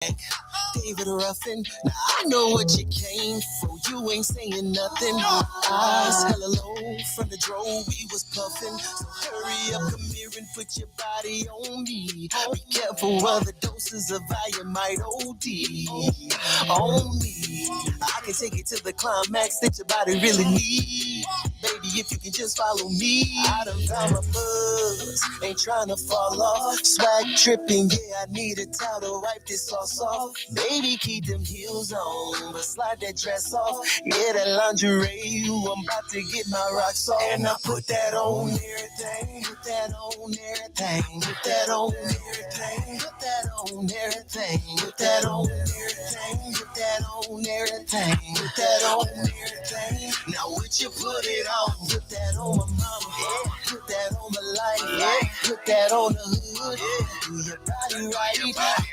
David Ruffin, now I know what you came for. You ain't saying nothing. Eyes hella low from the drove we was puffing. So hurry up, come here and put your body on me. Be careful of the doses of iron might OD on me. I can take it to the climax that your body really needs. Baby, if you can just follow me. I done found my buzz, ain't trying to fall off. Swag tripping, yeah, I need a towel to wipe this sauce off. Baby, keep them heels on, but slide that dress off. Yeah, that lingerie, ooh, I'm about to get my rocks off. And I put that on everything, put that on everything, put that on everything, put that on everything, put that on everything, put that on everything, put that on everything. Now would you put it on? Put that on my mama, yeah. Put that on my life, yeah. Put that on the hood, yeah. Do your body right,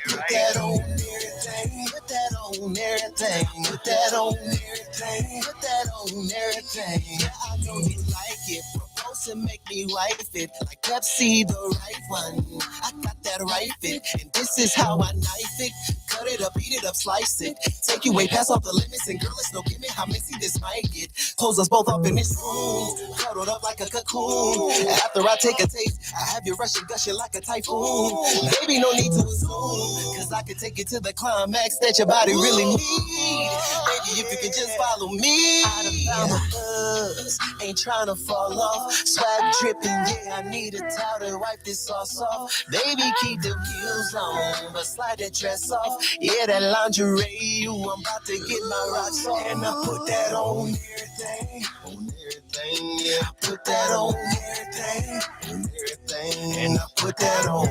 put that on everything, put that on everything, put that on everything, put that on everything. Yeah, I know you like it. Propose to make me wife it, like Pepsi, the right one. I got that right fit, and this is how I knife it. Cut it up, eat it up, slice it. Take you way past off the limits, and girl, it's no gimme how messy this might get. Close us both up in this room, cuddled up like a cocoon. After I take a taste, I have you rushing, gushing like a typhoon. Baby, no need to assume, cause I can take it to the climax that your body really needs. Baby, if you can just follow me. I done found my buzz, ain't trying to fall off. Swag dripping, yeah, I need a towel to wipe this sauce off. Baby, keep the heels on, but slide that dress off. Yeah, that lingerie, ooh, I'm about to get my rocks off. And I put that on everything, yeah. I put that on everything, and I put that on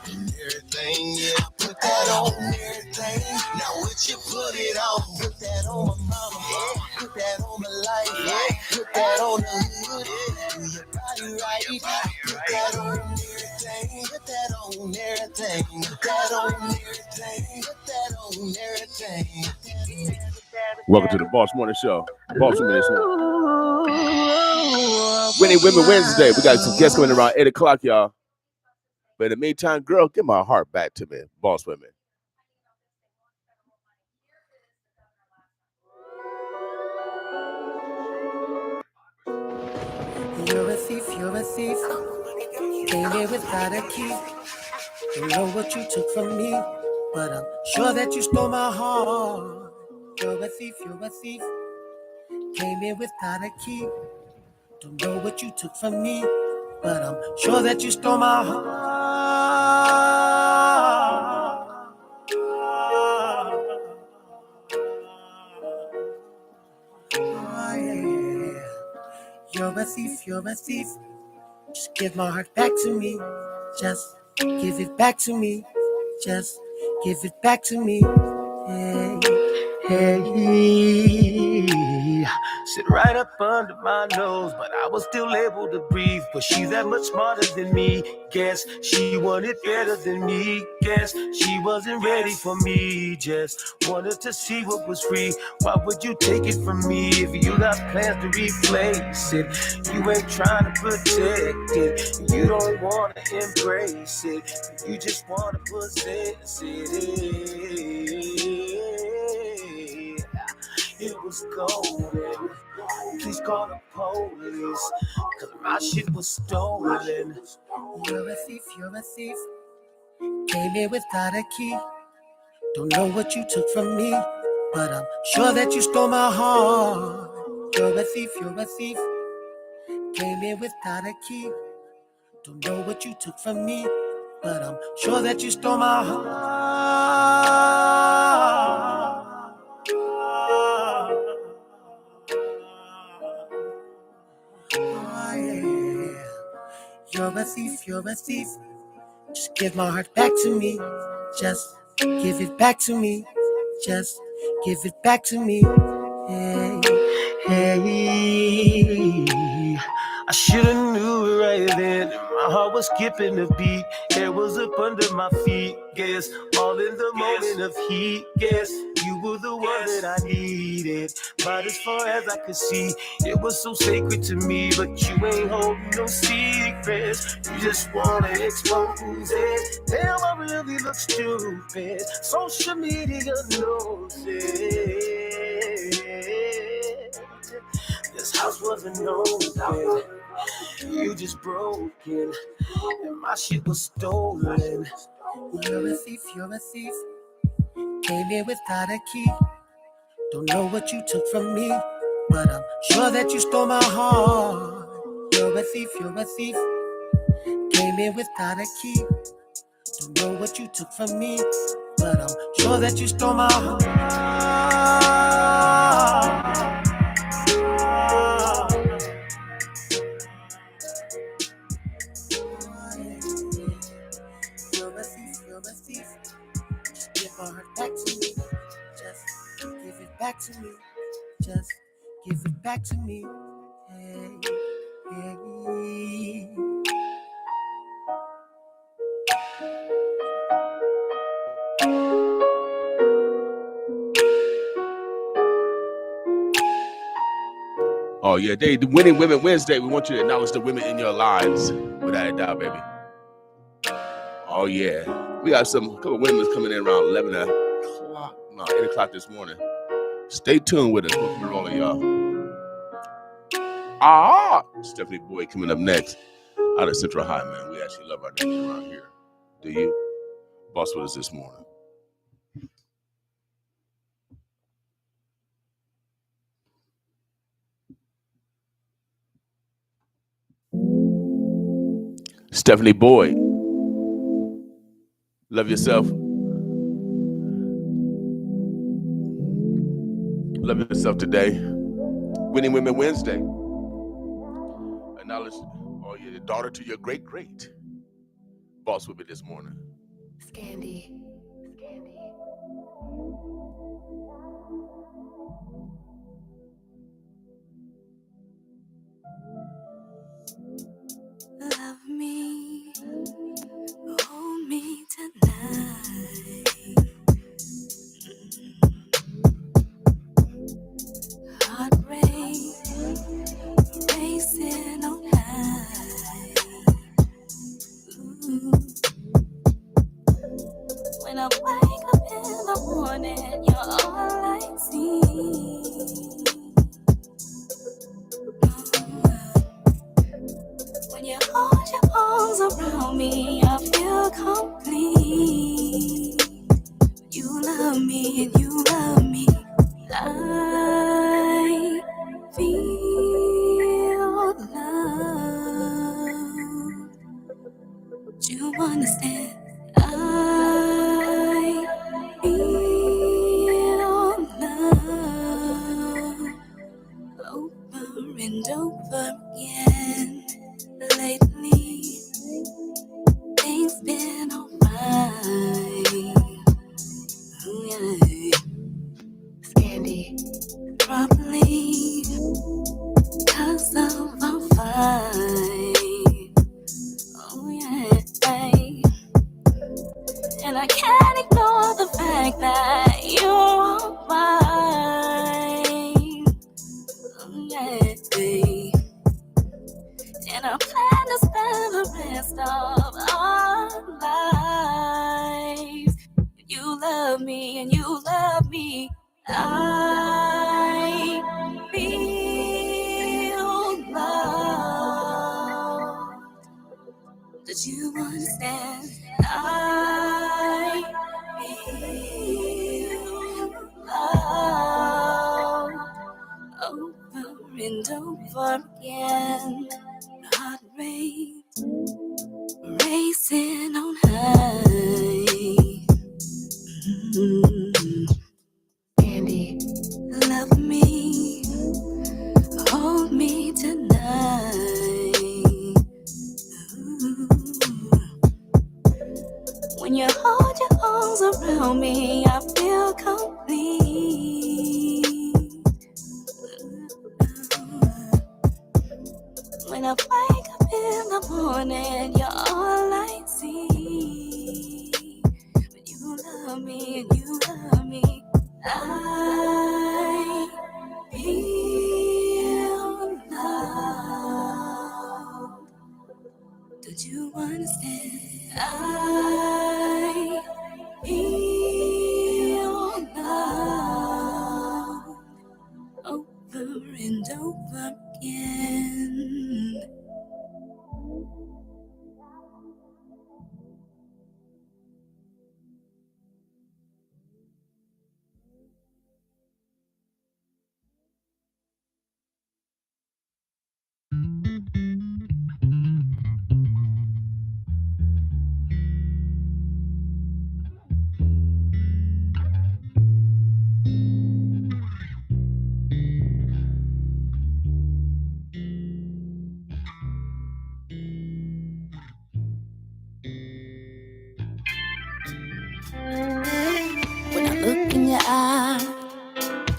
everything, yeah. I put that on everything. Now would you put it on? Put that on my mama, yeah. Put that on my life, yeah. Put that on the hood, yeah. Do your body right, put that on everything, put that on everything, put that on everything, put that on everything. Welcome to the Boss Morning Show. Boss Minutes. Winning Women Wednesday. We got some guests coming around 8 o'clock, y'all. But in the meantime, girl, give my heart back to me, Boss Women. You're a thief, you're a thief. Came here without a key. Don't know what you took from me, but I'm sure that you stole my heart. You're a thief, you're a thief. Came here without a key. Don't know what you took from me, but I'm sure that you stole my heart. Oh, yeah. You're a thief, you're a thief. Just give my heart back to me. Just give it back to me. Just give it back to me. Hey, hey. Sit right up under my nose, but I was still able to breathe. But she's that much smarter than me. Guess she wanted better than me. Guess she wasn't ready for me. Just wanted to see what was free. Why would you take it from me if you got plans to replace it? You ain't trying to protect it. You don't want to embrace it. You just want to possess it. It was golden. Please call the police, cause my shit was stolen. You're a thief, you're a thief. Came here without a key. Don't know what you took from me, but I'm sure that you stole my heart. You're a thief, you're a thief. Came here without a key. Don't know what you took from me, but I'm sure that you stole my heart. Oh, yeah. You're a thief, you're a thief. Just give my heart back to me. Just give it back to me. Just give it back to me. Hey, hey. I should've knew it right then. My heart was skipping a beat. It was up under my feet. Guess all in the moment of heat. Guess you were the one that I needed. But as far as I could see, it was so sacred to me. But you ain't holding no secrets. You just wanna expose it. Damn, I really look stupid. Social media knows it. This house wasn't open. You just broken. And my shit was stolen. You're a thief, you're a thief. Came here without a key. Don't know what you took from me, but I'm sure that you stole my heart. You're a thief, you're a thief. Came here without a key. Don't know what you took from me, but I'm sure that you stole my heart. You're a thief, you're a thief. Give my heart back to me. Just give it back to me. Just give it back to me. Hey, hey. Oh yeah, the Winning Women Wednesday. We want you to acknowledge the women in your lives, without a doubt, baby. Oh yeah, we got a couple of women coming in around 8 o'clock this morning. Stay tuned with us. We're rolling, y'all. Stephanie Boyd coming up next out of Central High, man. We actually love our neighbors around here. Do you? Boss with us this morning. Stephanie Boyd. Love yourself. Love yourself today. Winning Women Wednesday. Acknowledge, you're the daughter to your great. Boss with me this morning. Scandy. Love me, hold me tonight. Heart rate racing on high. Ooh. When I wake up in the morning, you're all I see. When you hold your arms around me, I feel complete. You love me and you love me. I feel love. Do you understand? I feel love over and over again. Lately, things been alright. Yeah. Scandy. Probably 'cause of our fight. Oh yeah. And I can't ignore the fact that you're all mine. Oh yeah. And I plan to spend the rest of our lives. You love me and you love me. I feel love. Did you understand? I feel love over and over again. Heart rate racing on high. Scandy. Love me, hold me tonight. Ooh. When you hold your arms around me, I feel complete. When I wake up in the morning, you're all I see. When you love me and you love me, I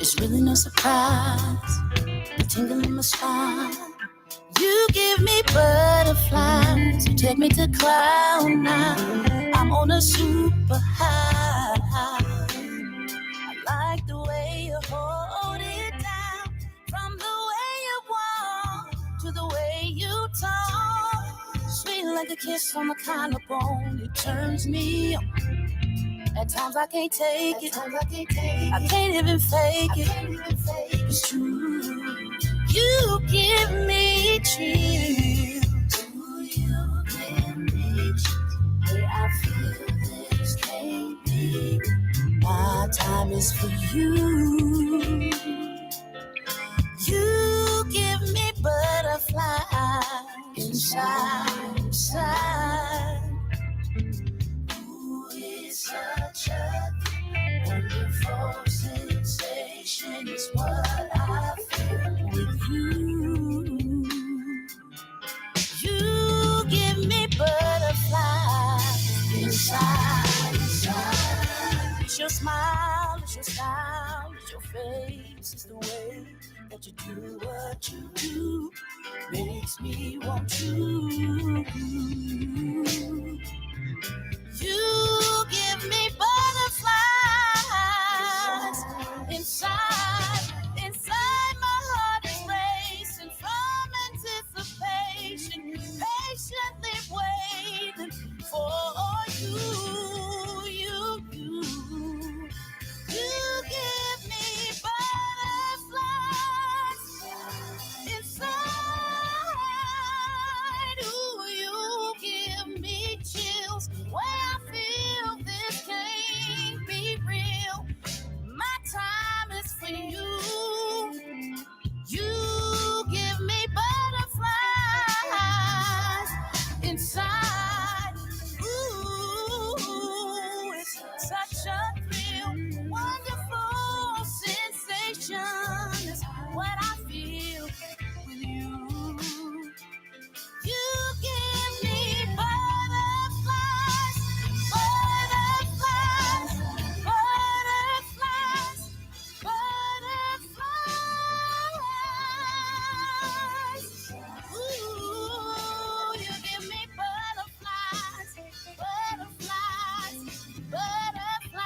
It's really no surprise, the tingle in my spine. You give me butterflies, you take me to cloud nine. I'm on a super high. I like the way you hold it down, from the way you walk to the way you talk. Sweet like a kiss on the collarbone, it turns me on. At times I can't take it, I can't even fake it. It's true, you give me chills. You give me chills. Hey, I feel this can't be. My time is for you. You give me butterflies inside. Ooh, it's such a wonderful sensation. It's what I feel with you. You give me butterflies inside. It's your smile, it's your style, it's your face, it's the way that you do what you do. Makes me want you. You give me butterflies inside. My heart is racing from anticipation, patiently waiting for you. You give me butterflies inside. Ooh, you give me chills. Way I feel this can't be real. My time is for you. You give me butterflies inside. Ooh, it's such a thrill, wonderful sensation. Is what I feel with you. You give me butterflies, butterflies, butterflies, butterflies. Ooh, you give me butterflies, butterflies, butterflies.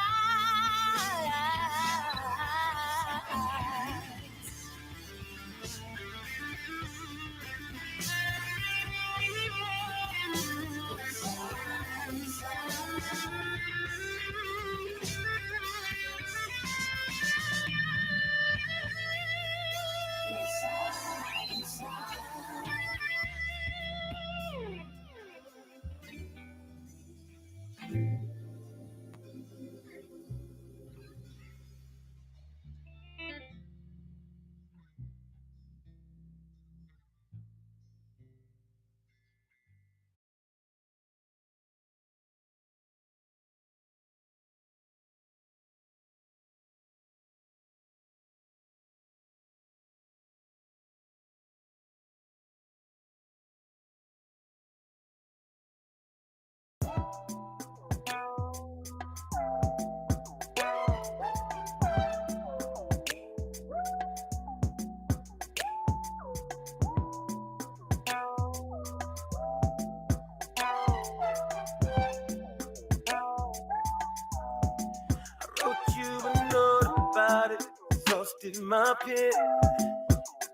Wrote you a note about it, exhausted my pen.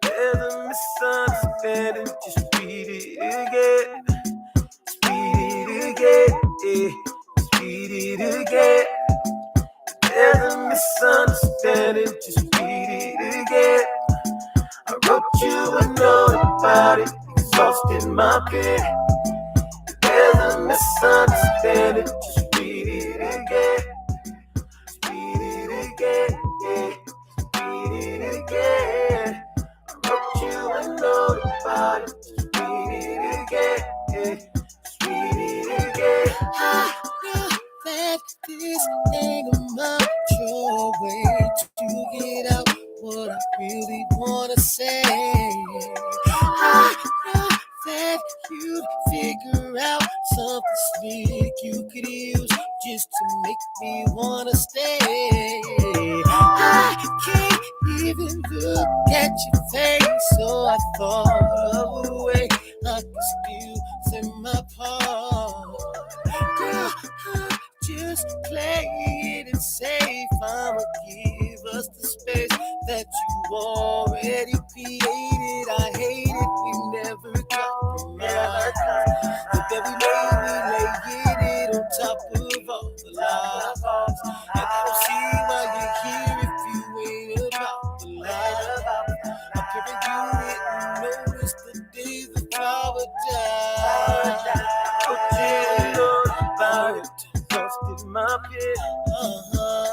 There's a misunderstanding, just read it again. Read it again, yeah. Read it again. There's a misunderstanding, just read it again. I wrote you a note about it, exhausted my pen. There's a misunderstanding, just read it again. Read it again, yeah. Read it again. I wrote you a note about it, just read it again, yeah. Just read it again. I know that this ain't about your way to get out what I really wanna say. I know that you'd figure out something slick you could use just to make me wanna stay. I can't even look at your face. So I thought of a way I could still say my part. Girl, just play it and safe. I'ma give us the space that you already created. I hate it, we never compromise. But then we lay it on top of all the lies. And I don't see why you're here if you ain't about the lies. I'm picking you didn't notice the day the flower died. But you know about it. Lost in my pit.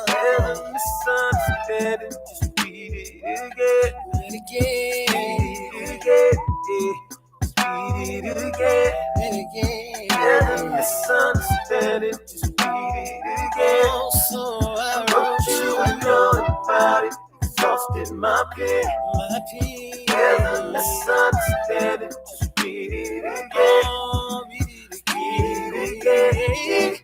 Never misunderstood it. Just read it again. And again. Read it again. And again. Never misunderstood it. Just read it again. Oh, so I wrote you a note about it. Lost in my pit. Never misunderstood it. Just read it again. Oh, read it again.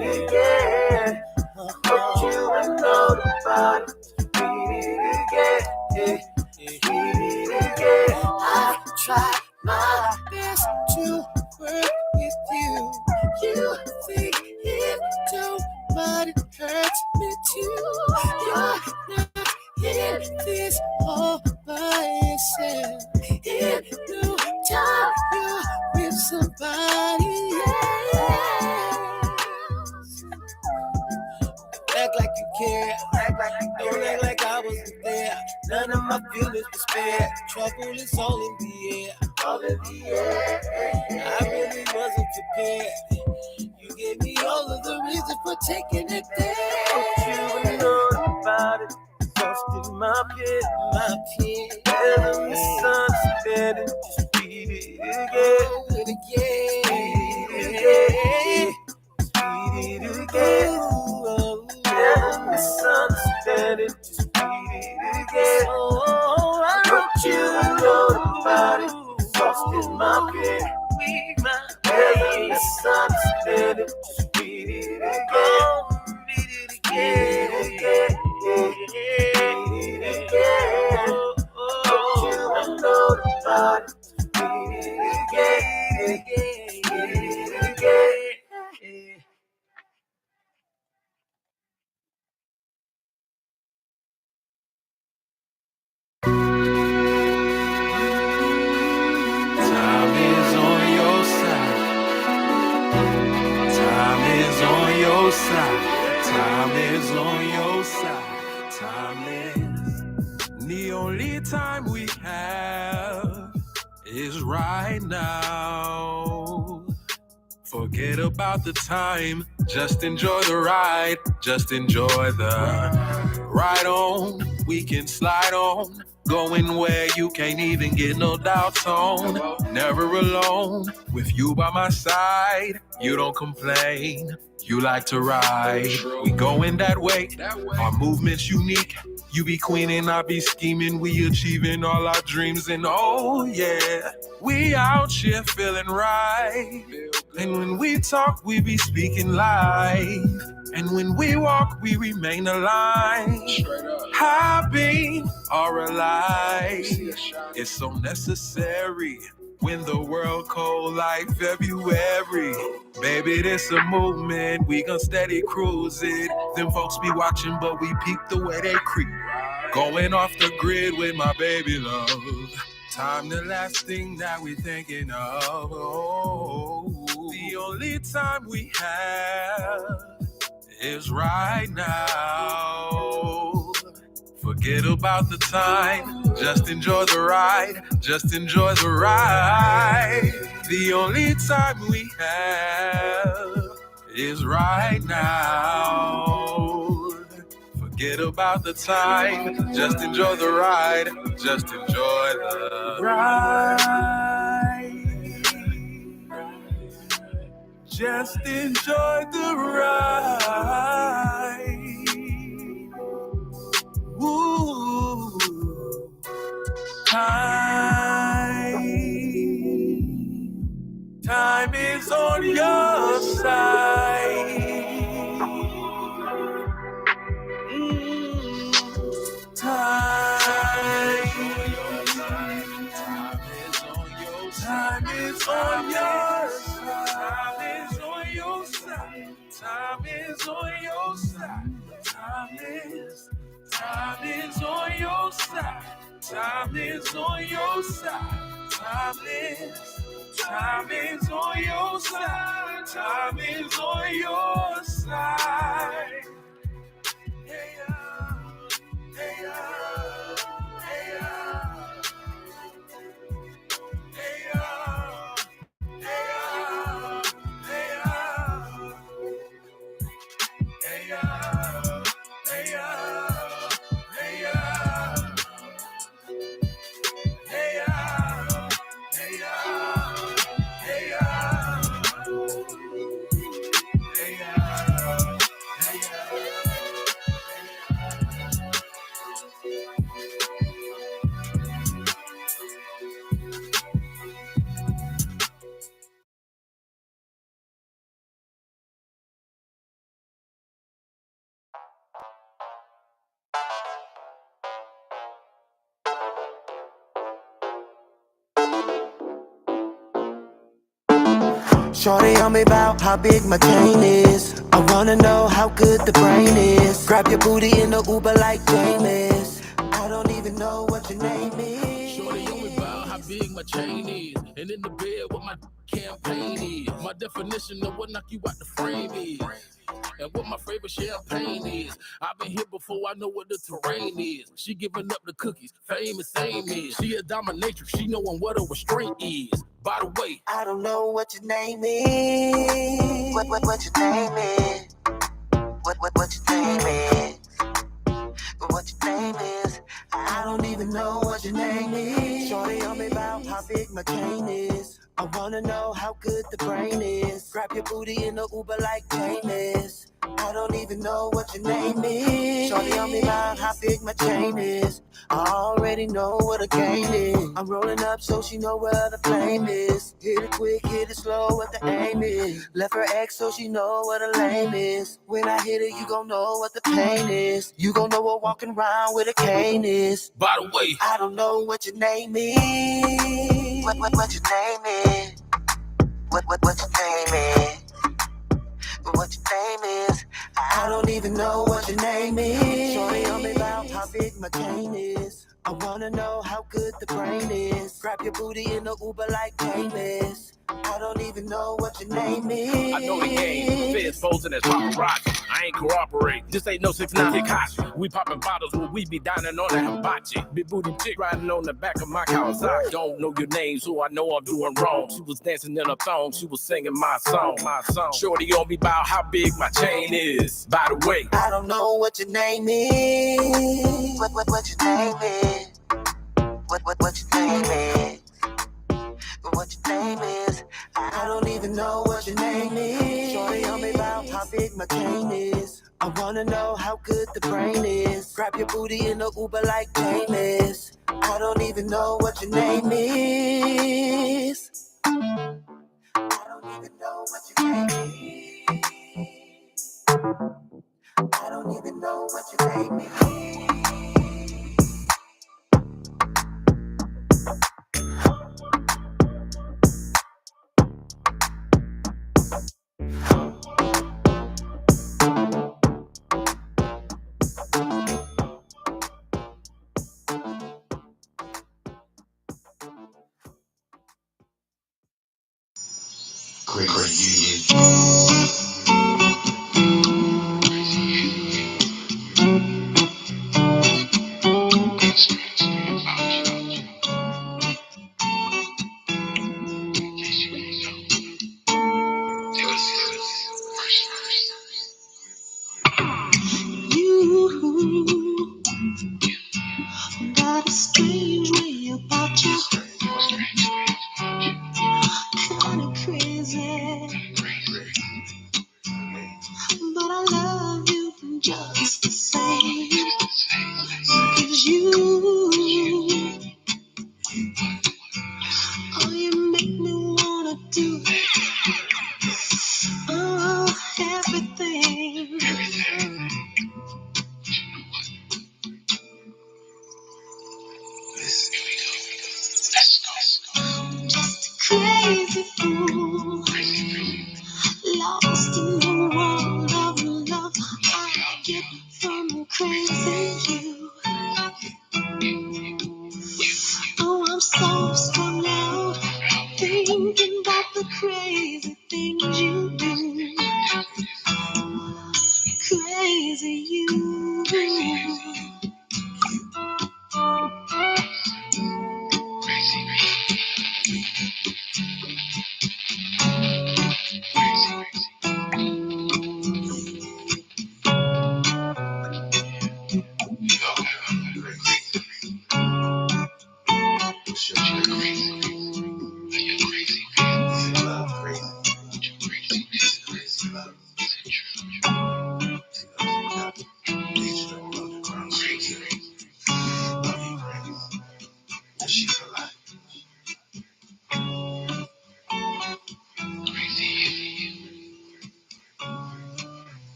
Again, put you a note about it. Read it again. I tried my best to work with you. You think it don't, but it hurts me too. You're not in this all by yourself. In no time, you're with somebody else. Act like you care. Don't act like I wasn't there. None of my feelings were spared. Trouble is all in the air. I really wasn't prepared. You gave me all of the reason for taking it there. Don't you know about it? Lost in my pit. Never misunderstood it. Just read it again. Read it again. Never misunderstood it. Just read it again. Oh, I wrote you a note about it. Lost in my pit. Never misunderstood it. Just read it again. Read it again. Read it again. Wrote you a note about it. Read it again. Time is on your side. Time is on your side. Time is on your side. Time is. The only time we have is right now. Forget about the time. Just enjoy the ride. Just enjoy the ride on. We can slide on. Going where you can't even get no doubts on. Never alone. With you by my side. You don't complain. You like to ride. We going that way. Our movement's unique. You be queen and I be scheming. We achieving all our dreams and oh yeah. We out here feeling right. And when we talk, we be speaking life. And when we walk, we remain aligned. Happy or alive. It's so necessary. When the world cold like February. Baby, this a movement, we gon' steady cruise it. Them folks be watching, but we peep the way they creep. Going off the grid with my baby love. Time the last thing that we thinking of. Oh, the only time we have is right now. Forget about the time, just enjoy the ride, just enjoy the ride. The only time we have is right now. Forget about the time, just enjoy the ride, just enjoy the ride. Just enjoy the ride. Ooh, time is on your side. Time Time is on your side. Time is on your side. Time is on your side. Time is on your side. Hey, hey, hey, Shorty on me about how big my chain is. I wanna know how good the brain is. Grab your booty in the Uber like James. I don't even know what your name is. Shorty on me about how big my chain is. And in the bed what my campaign is. My definition of what knock you out the frame is. And what my favorite champagne is. I've been here before, I know what the terrain is. She giving up the cookies, famous same is. She a dominatrix, she knowin' what a restraint is. By the way, I don't know what your name is. What your name is? What your name is? What your name is? I don't even know what your name is. Shorty on me about how big my chain is. I wanna know how good the brain is. Grab your booty in the Uber like James. I don't even know what your name is. Shorty on me about how big my chain is. I already know what a game is. I'm rolling up so she know where the flame is. Hit it quick, hit it slow, what the aim is. Left her ex so she know what a lame is. When I hit it, you gon' know what the pain is. You gon' know what walking around with a cane is. by the way, I don't know what your name is. What your name is? What your name is? What your name is? I don't even know what your name is. Shorty on me about how big my chain is. I wanna know how good the brain is. Grab your booty in the Uber like James. I don't even know what your name is. I know the game. Feds posing as paparazzi. I ain't cooperate. This ain't no 6ix9ine Tekashi. We popping bottles when we be dining on that hibachi. Big booty chick riding on the back of my Kawasaki. Don't know your name, so I know I'm doing wrong. She was dancing in a thong. She was singing my song. Shorty on me about how big my chain is. By the way, I don't know what your name is. What your name is? What your name is? What your name is? I don't even know what your name is. Shorty on me about how big my chain is. I wanna know how good the brain is. Grab your booty in the Uber like James. I don't even know what your name is. I don't even know what your name is. I don't even know what your name is. You got a strange way about you, kinda crazy, but I love you just the same. 'Cause you, oh, you make me wanna do everything. Just a crazy fool, lost in the world of love I get from crazy you. Oh, I'm so strung out, thinking about the crazy things you do. Crazy you.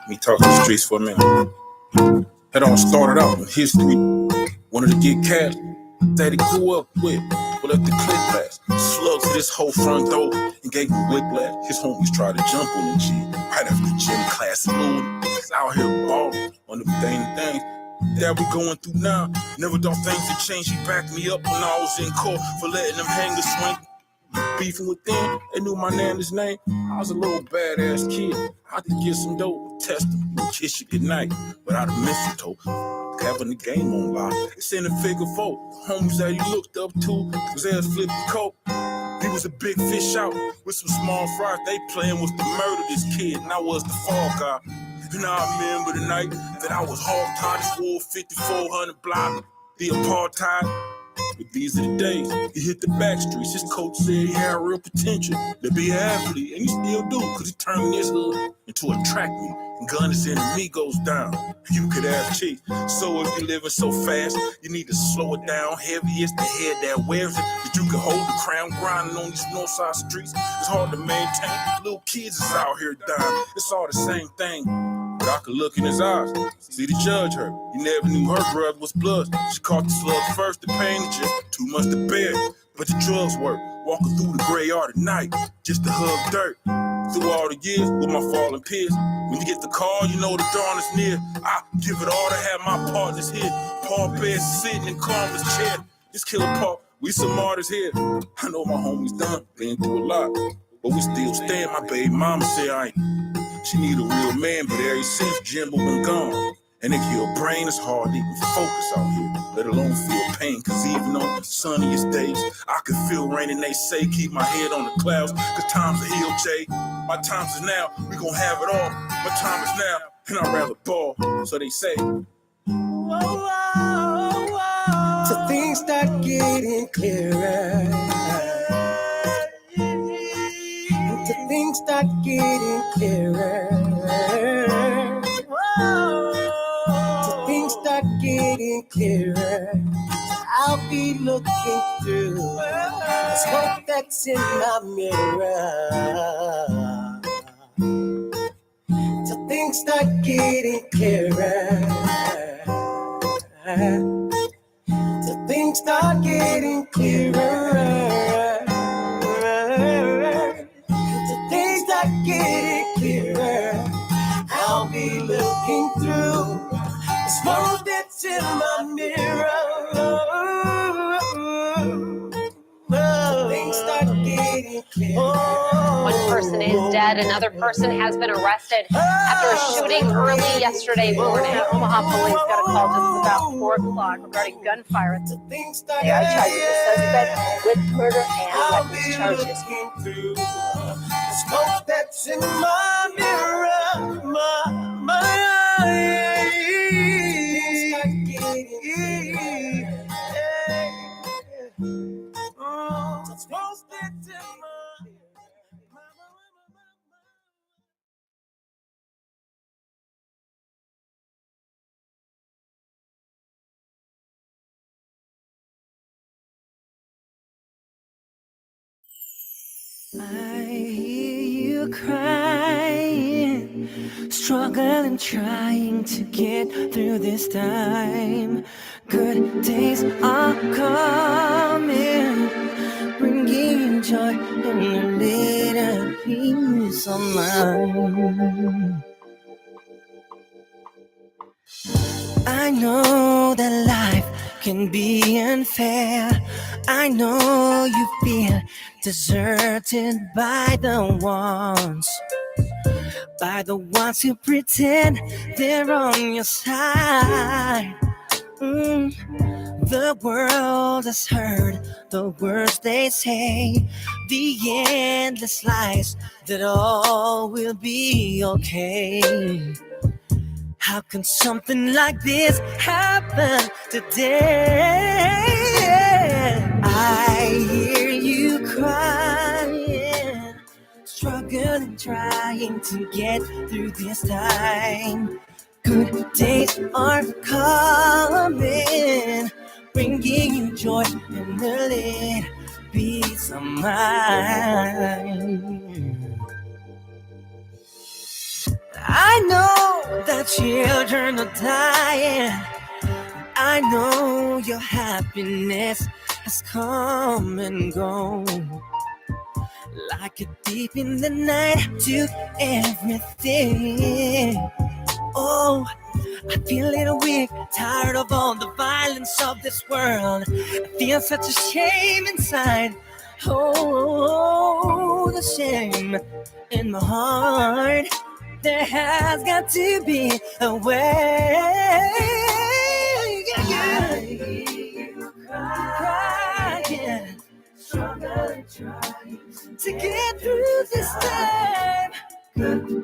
Let me talk to the streets for a minute. Had all started out in history. Wanted to get cash that he grew up with. But let the clip blast. Slugs to this whole front door and gave him whiplash. His homies tried to jump on the G. Right after gym class and Louis. He's out here balling on them things that we going through now. Never thought things would change. He backed me up when I was in court for letting them hang the swing. Beefing with them, they knew my nana's name. I was a little badass kid. I could get some dope, test them, kiss you goodnight. But I'd have missed you, having the game on lock. It's in the figure four. The homies that he looked up to was ass flipping coke. He was a big fish out with some small fries. They plan was to murder this kid, and I was the fall guy. And I remember the night that I was hog-tied. This war 5400 block, the apartheid. But these are the days he hit the back streets. His coach said he had real potential to be an athlete, and he still do, cause he turned his hood into a track meet. And gun his enemy goes down. You could have cheese. So if you're living so fast, you need to slow it down. Heavy is the head that wears it, that you can hold the crown. Grinding on these north side streets, it's hard to maintain. Little kids is out here dying. It's all the same thing. But I could look in his eyes, see the judge her. He never knew her brother was blood. She caught the slug first, the pain is just too much to bear. But the drugs work, walking through the gray yard at night, just to hug dirt. Through all the years with my fallen peers, when you get the call, you know the dawn is near. I give it all to have my partners here. Paul Bear sitting in Karma's chair. This killer Paul, we some artists here. I know my homies done, been through a lot, but we still stand. My baby mama said I ain't. She need a real man, but ever since Jimbo been gone. And if your brain is hard to even focus out here, let alone feel pain. Cause even on the sunniest days, I can feel rain and they say keep my head on the clouds. Cause times are healed, Jay. My times is now, we gon' have it all. My time is now, and I'd rather ball. So they say. So things start getting clearer. Till things start getting clearer. Till things start getting clearer. I'll be looking through the smoke that's in my mirror. Till things start getting clearer. Till things start getting clearer. Getting clearer, I'll be looking through the smoke that's in my mirror. Things start getting clearer. One person is dead, another person has been arrested after a shooting early yesterday morning. Omaha police got a call just about 4 o'clock regarding gunfire. They are charging the suspect with murder and weapons charges. Smoke that's in my mirror, my eyes. I hear you crying, struggling, trying to get through this time. Good days are coming, bringing you joy and a little peace of mind. I know that life can be unfair. I know you feel deserted by the ones who pretend they're on your side. The world has heard the words they say, the endless lies that all will be okay. How can something like this happen today? I hear you crying, struggling, trying to get through this time. Good days are coming, bringing you joy and a little peace of mind. I know that children are dying. I know your happiness has come and gone. Like a thief in the night took everything. Oh, I feel a little weak, tired of all the violence of this world. I feel such a shame inside. Oh, the shame in my heart. There has got to be a way. Crying, struggling, trying to get through this time. In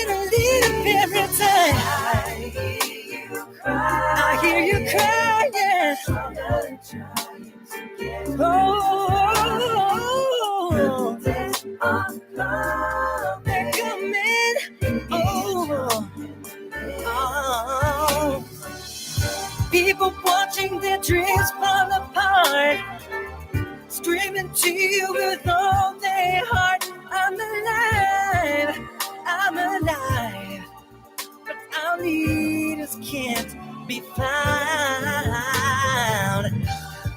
a little every time. I hear you crying. They're coming. People watching their dreams fall apart, screaming to you with all their heart. I'm alive, but our leaders can't be found.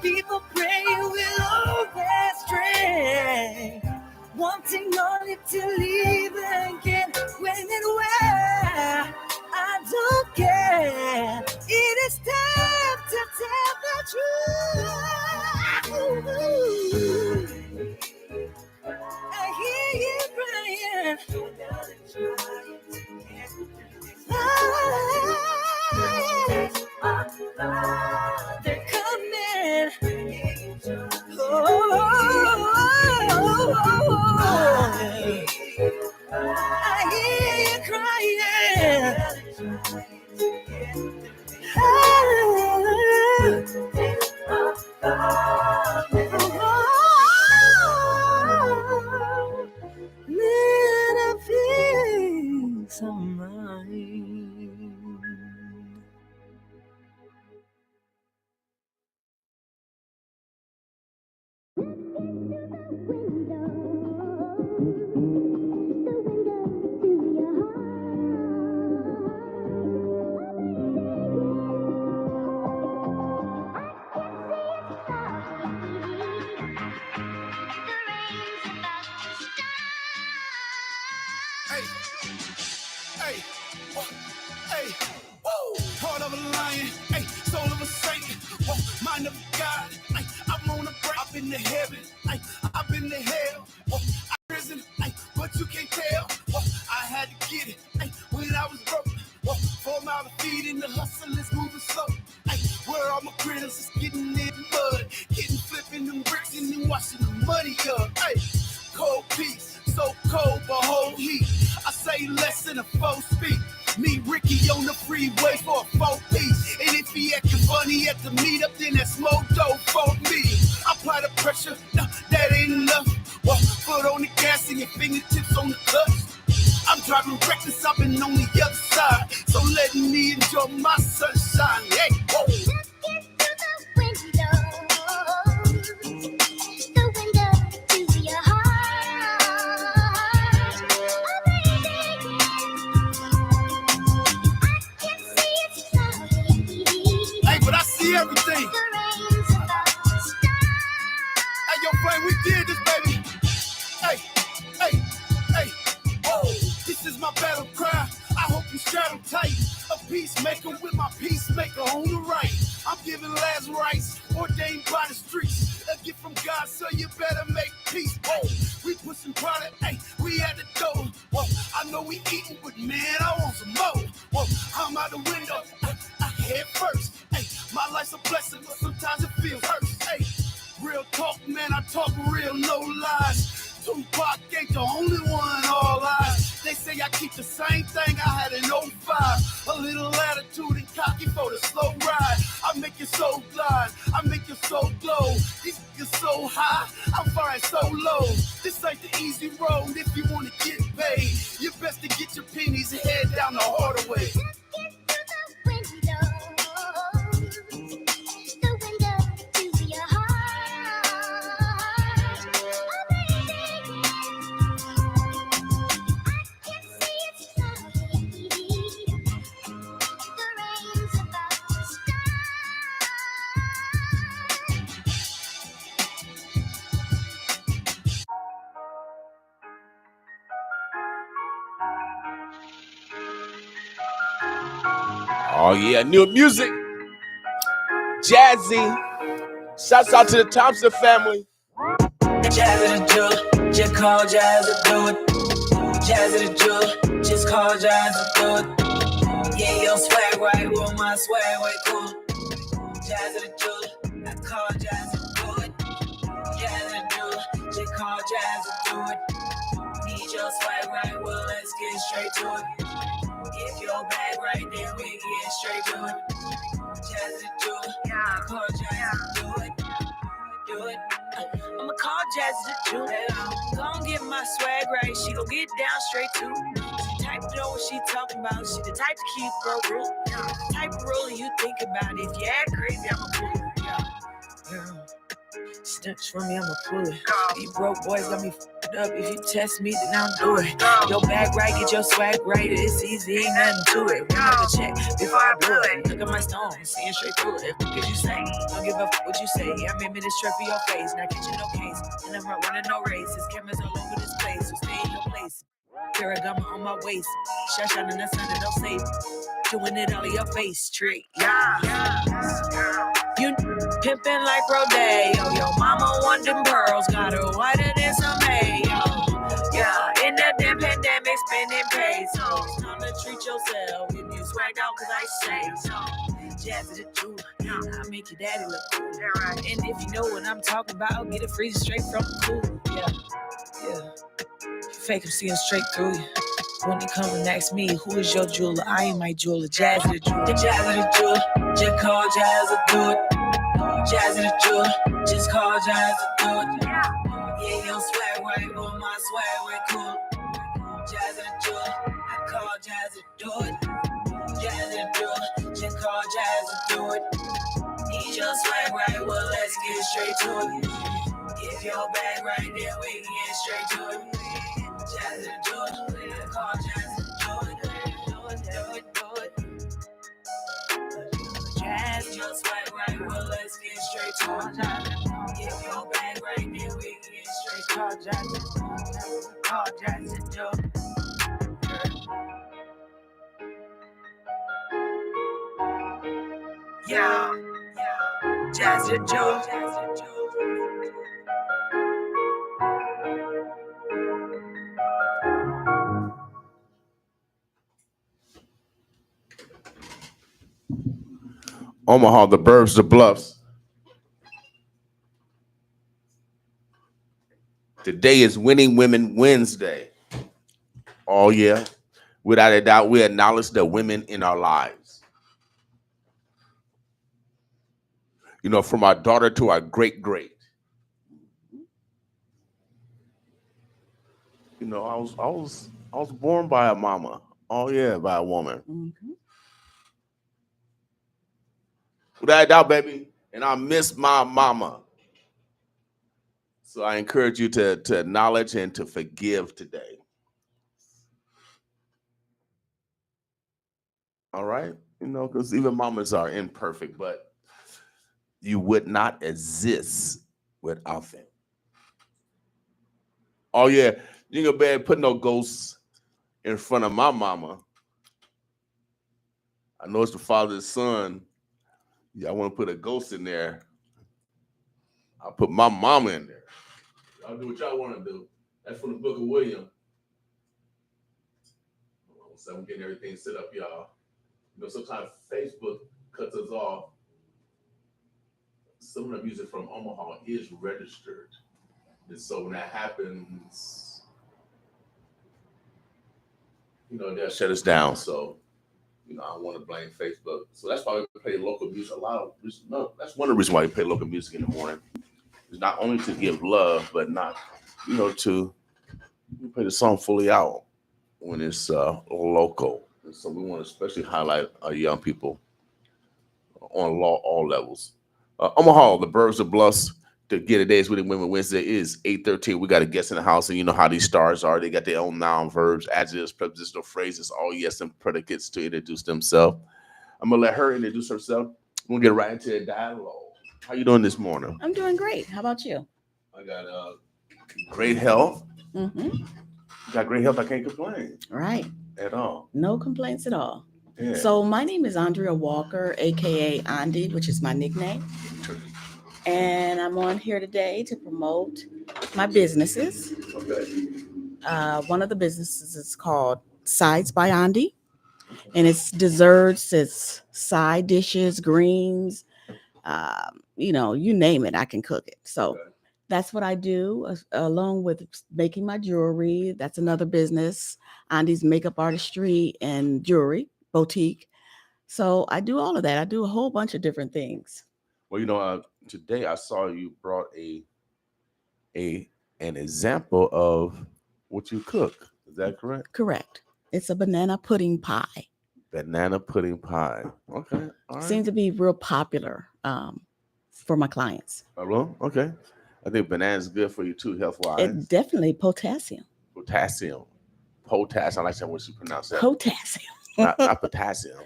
People pray with all their strength, wanting only to leave again. When and where, I don't care. It is time to tell the truth. I hear you crying. They're coming. I hear you crying. Little piece of mine. Heart of a lion, ay, soul of a saint, whoa, mind of a God, ay, I'm on a break, I've been to heaven, ay, I've been to hell, whoa, I prison, ay, but you can't tell, whoa, I had to get it, ay, when I was broke, whoa, 4 mile of feet in the hustle is moving slow, ay, where all my critters is getting in mud, getting flipping them bricks and then washing the money up, ay, cold peace, so cold, but whole heat, I say less than a 4 speed. Me, Ricky, on the freeway for a 4-piece. And if he acting funny at the meetup, then that's more dope for me. Apply the pressure, no, that ain't enough. Well, foot on the gas and your fingertips on the clutch. I'm driving reckless, I've been on the other side. So letting me enjoy my sunshine. Hey, whoa. pushing product, hey, we at the door. Whoa, I know we eating, but man, I want some more. Whoa, I'm out the window, I head first. Hey, my life's a blessing, but sometimes it feels hurt. Hey, real talk, man, I talk real, no lies. Tupac ain't the only one, all eyes. They say I keep the same thing I had in 05. A little attitude and cocky for the slow ride. I make your soul glide, I make your soul glow. These niggas so high, I'm flying so low. This ain't the easy road if you wanna get paid. You best to get your pennies and head down the harder way. Oh yeah, new music. Jazzy. Shouts out to the Thompson family. Jazzy the Jew, just call Jazzy do it. Jazzy the Jew, just call Jazzy do it. Yeah, your swag right, well my swag way cool. Jazzy the Jew, I call Jazzy do it. Jazzy the Jew, just call Jazzy do it. Need your swag right, well let's get straight to it. If your bag right there, we get straight to it. Jazzy the Jew, I call Jazzy do it. Do it. I'ma call Jazzy the Jew. Gon' get my swag right, she gon' get down straight to. She type to know what she talking about, she the type to keep her rule. The type of rule you think about, if you act crazy, I'ma pull it. Yeah. Snitch from me, I'ma pull it. These broke boys got me f***ed up. If you test me, then I'll do it. Your bag right, get your swag right. It's easy, ain't nothing to it. Run up a check before I blow it. Look at my stone, seeing straight through it. What you say? Don't give a f*** what you say. I'm in this trap for your face, not catching no case. And I'm not running no race. There's cameras all over this place, so stay in your place. Paragama on my waist. Shot in the sun and don't save. Doing it all in your face, trick. Yeah. You pimpin' like Rodeo. Your mama want them pearls, got her whiter than some mayo. Yeah, in that damn pandemic, spending pesos. Time to treat yourself. If you swagged out, cause I say so. Jazzy the Jew, I make your daddy look cool. And if you know what I'm talking about, get it free straight from the cool. Yeah. Fake him, seeing straight through you. When you come and ask me, who is your jeweler? I ain't my jeweler. Jazzy the Jew. Jazzy the Jew, just call Jazzy do it. Jazzy the Jew, just call Jazzy do it. Yeah, your swag right, well my swag way cool. Jazzy the Jew, I call Jazzy do it. Jazzy the Jew, just call Jazzy do it. Need your swag right, well let's get straight to it. If your bag right there, we can get straight to it. Jazzy the Jew, call Jazzy do it. Do it. Jazz, your swag right, well let's get straight to it. If your bag right there, we can get straight to it. Call Jazzy do it. Yeah, Jazzy Joe. Omaha, the Burbs, the Bluffs. Today is Winning Women Wednesday. Oh yeah, without a doubt, we acknowledge the women in our lives. You know, from our daughter to our great-great. You know, I was born by a mama. Oh yeah, by a woman. Mm-hmm. Without a doubt, baby. And I miss my mama. So I encourage you to acknowledge and to forgive today. All right? You know, because even mamas are imperfect, but you would not exist without them. Oh yeah, you ain't gonna put no ghosts in front of my mama. I know it's the father's son. Yeah, I want to put a ghost in there. I'll put my mama in there. Y'all do what y'all want to do. That's from the Book of William. So I'm getting everything set up, y'all. You know, sometimes Facebook cuts us off. Some of the music from Omaha is registered. And so when that happens, you know, they'll shut us down. So, you know, I don't want to blame Facebook. So that's why we play local music. That's one of the reasons why we play local music in the morning. It's not only to give love, but not, you know, to play the song fully out when it's local. And so we want to especially highlight our young people on all levels. Omaha, the birds are blessed. To get a Days with Women Wednesday is 8:13. We got a guest in the house, and you know how these stars are. They got their own noun, verbs, adjectives, prepositional phrases, all yes and predicates to introduce themselves. I'm gonna let her introduce herself. We'll get right into a dialogue. How you doing this morning? I'm doing great. How about you? I got great health. Mm-hmm. Got great health. I can't complain. Right. At all. No complaints at all. Yeah. So my name is Andrea Walker, aka Ondie, which is my nickname. And I'm on here today to promote my businesses. Okay. One of the businesses is called Sides by Ondie. And it's desserts, it's side dishes, greens, you know, you name it, I can cook it. So that's what I do, along with making my jewelry. That's another business, Ondie's Makeup Artistry and Jewelry Boutique. So I do all of that. I do a whole bunch of different things. Well, you know, today I saw you brought an example of what you cook. Is that correct? Correct. It's a banana pudding pie. Banana pudding pie. Okay. All right. Seems to be real popular for my clients. Oh, well, okay. I think banana is good for you too, health-wise. It definitely potassium. Potassium. Potassium. I like that when you pronounce that. Potassium. not potassium.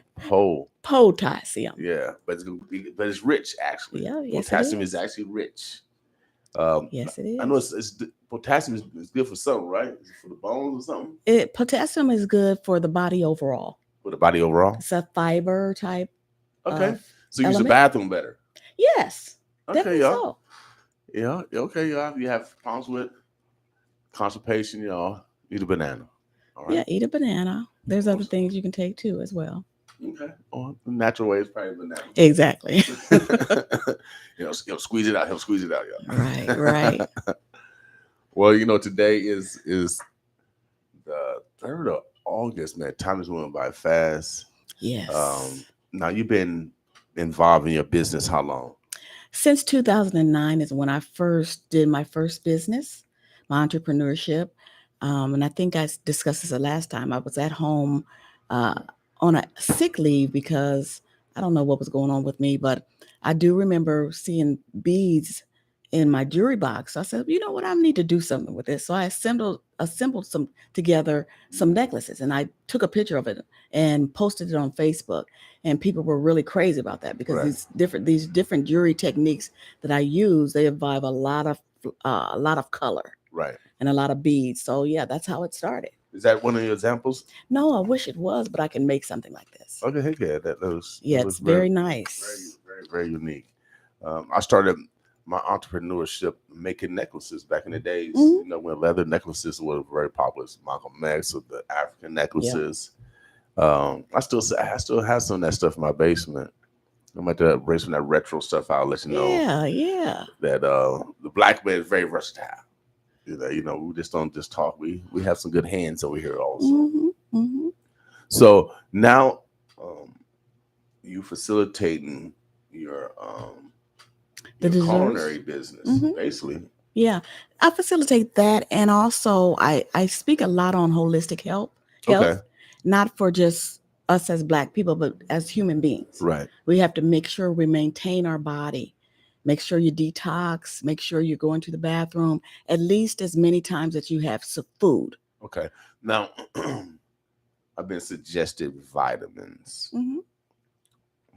Potassium. Yeah, but it's rich actually. Yeah, yes, potassium is actually rich. Yes, it is. I know it's potassium is good for something, right? Is it for the bones or something? Potassium is good for the body overall. For the body overall? It's a fiber type. Okay. So you use the bathroom better? Yes. Okay, definitely y'all. So. Yeah. Okay, y'all. You have problems with constipation, y'all. Eat a banana. All right. Yeah, eat a banana. There's other things you can take too as well. Okay. Oh, the natural way is probably banana. Exactly. you know, squeeze it out. Help squeeze it out, y'all. Right. Well, you know, today is the 3rd of August, man. Time is moving by fast. Yes. Now you've been involved in your business how long? Since 2009 is when I first did my first business, my entrepreneurship. And I think I discussed this the last time. I was at home on a sick leave because I don't know what was going on with me, but I do remember seeing beads in my jewelry box. So I said, you know what, I need to do something with this. So I assembled some necklaces, and I took a picture of it and posted it on Facebook. And people were really crazy about that because these different jewelry techniques that I use, they involve a lot of color. Right. And a lot of beads. So yeah, that's how it started. Is that one of your examples? No, I wish it was, but I can make something like this. Okay, heck yeah, that was. Yeah, that it's very nice. Very unique. I started my entrepreneurship making necklaces back in the days. Mm-hmm. You know, when leather necklaces were very popular. Malcolm X with the African necklaces. Yep. I still have some of that stuff in my basement. I'm about to bring some of that retro stuff out. Let you know. Yeah. That the black man is very versatile. You know, we just don't just talk. We have some good hands over here also. Mm-hmm. So now, you facilitating your culinary business, basically. Yeah, I facilitate that, and also I speak a lot on holistic health. Okay. Not for just us as Black people, but as human beings. Right. We have to make sure we maintain our body. Make sure you detox. Make sure you're going to the bathroom at least as many times as you have some food. Okay. Now, I've been suggested vitamins. Mm-hmm.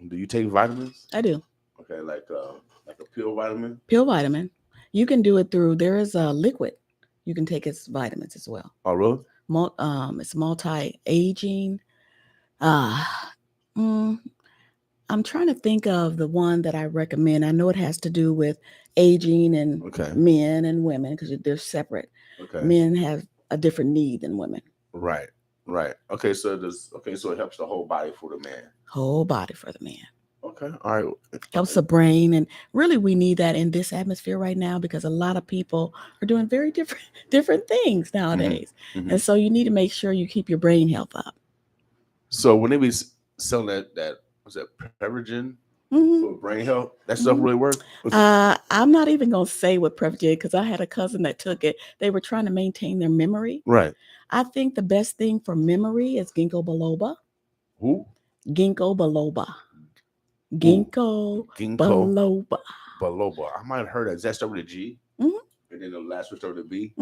Do you take vitamins? I do. Okay, like a pill vitamin? Pill vitamin. You can do it through, there is a liquid. You can take as vitamins as well. Oh, really? It's multi-aging. I'm trying to think of the one that I recommend. I know it has to do with aging and men and women because they're separate. Okay. Men have a different need than women. Right. Right. Okay. So it helps the whole body for the man. Whole body for the man. Okay. All right. Helps the brain, and really we need that in this atmosphere right now because a lot of people are doing very different things nowadays, and so you need to make sure you keep your brain health up. So when they be selling that was that Prevagen for brain health, that stuff really works? I'm not even gonna say what Prevagen because I had a cousin that took it. They were trying to maintain their memory. Right. I think the best thing for memory is ginkgo biloba. Who? Ginkgo biloba. Ginkgo biloba. Biloba. I might have heard that. Is that start with a G? And then the last one start with a B?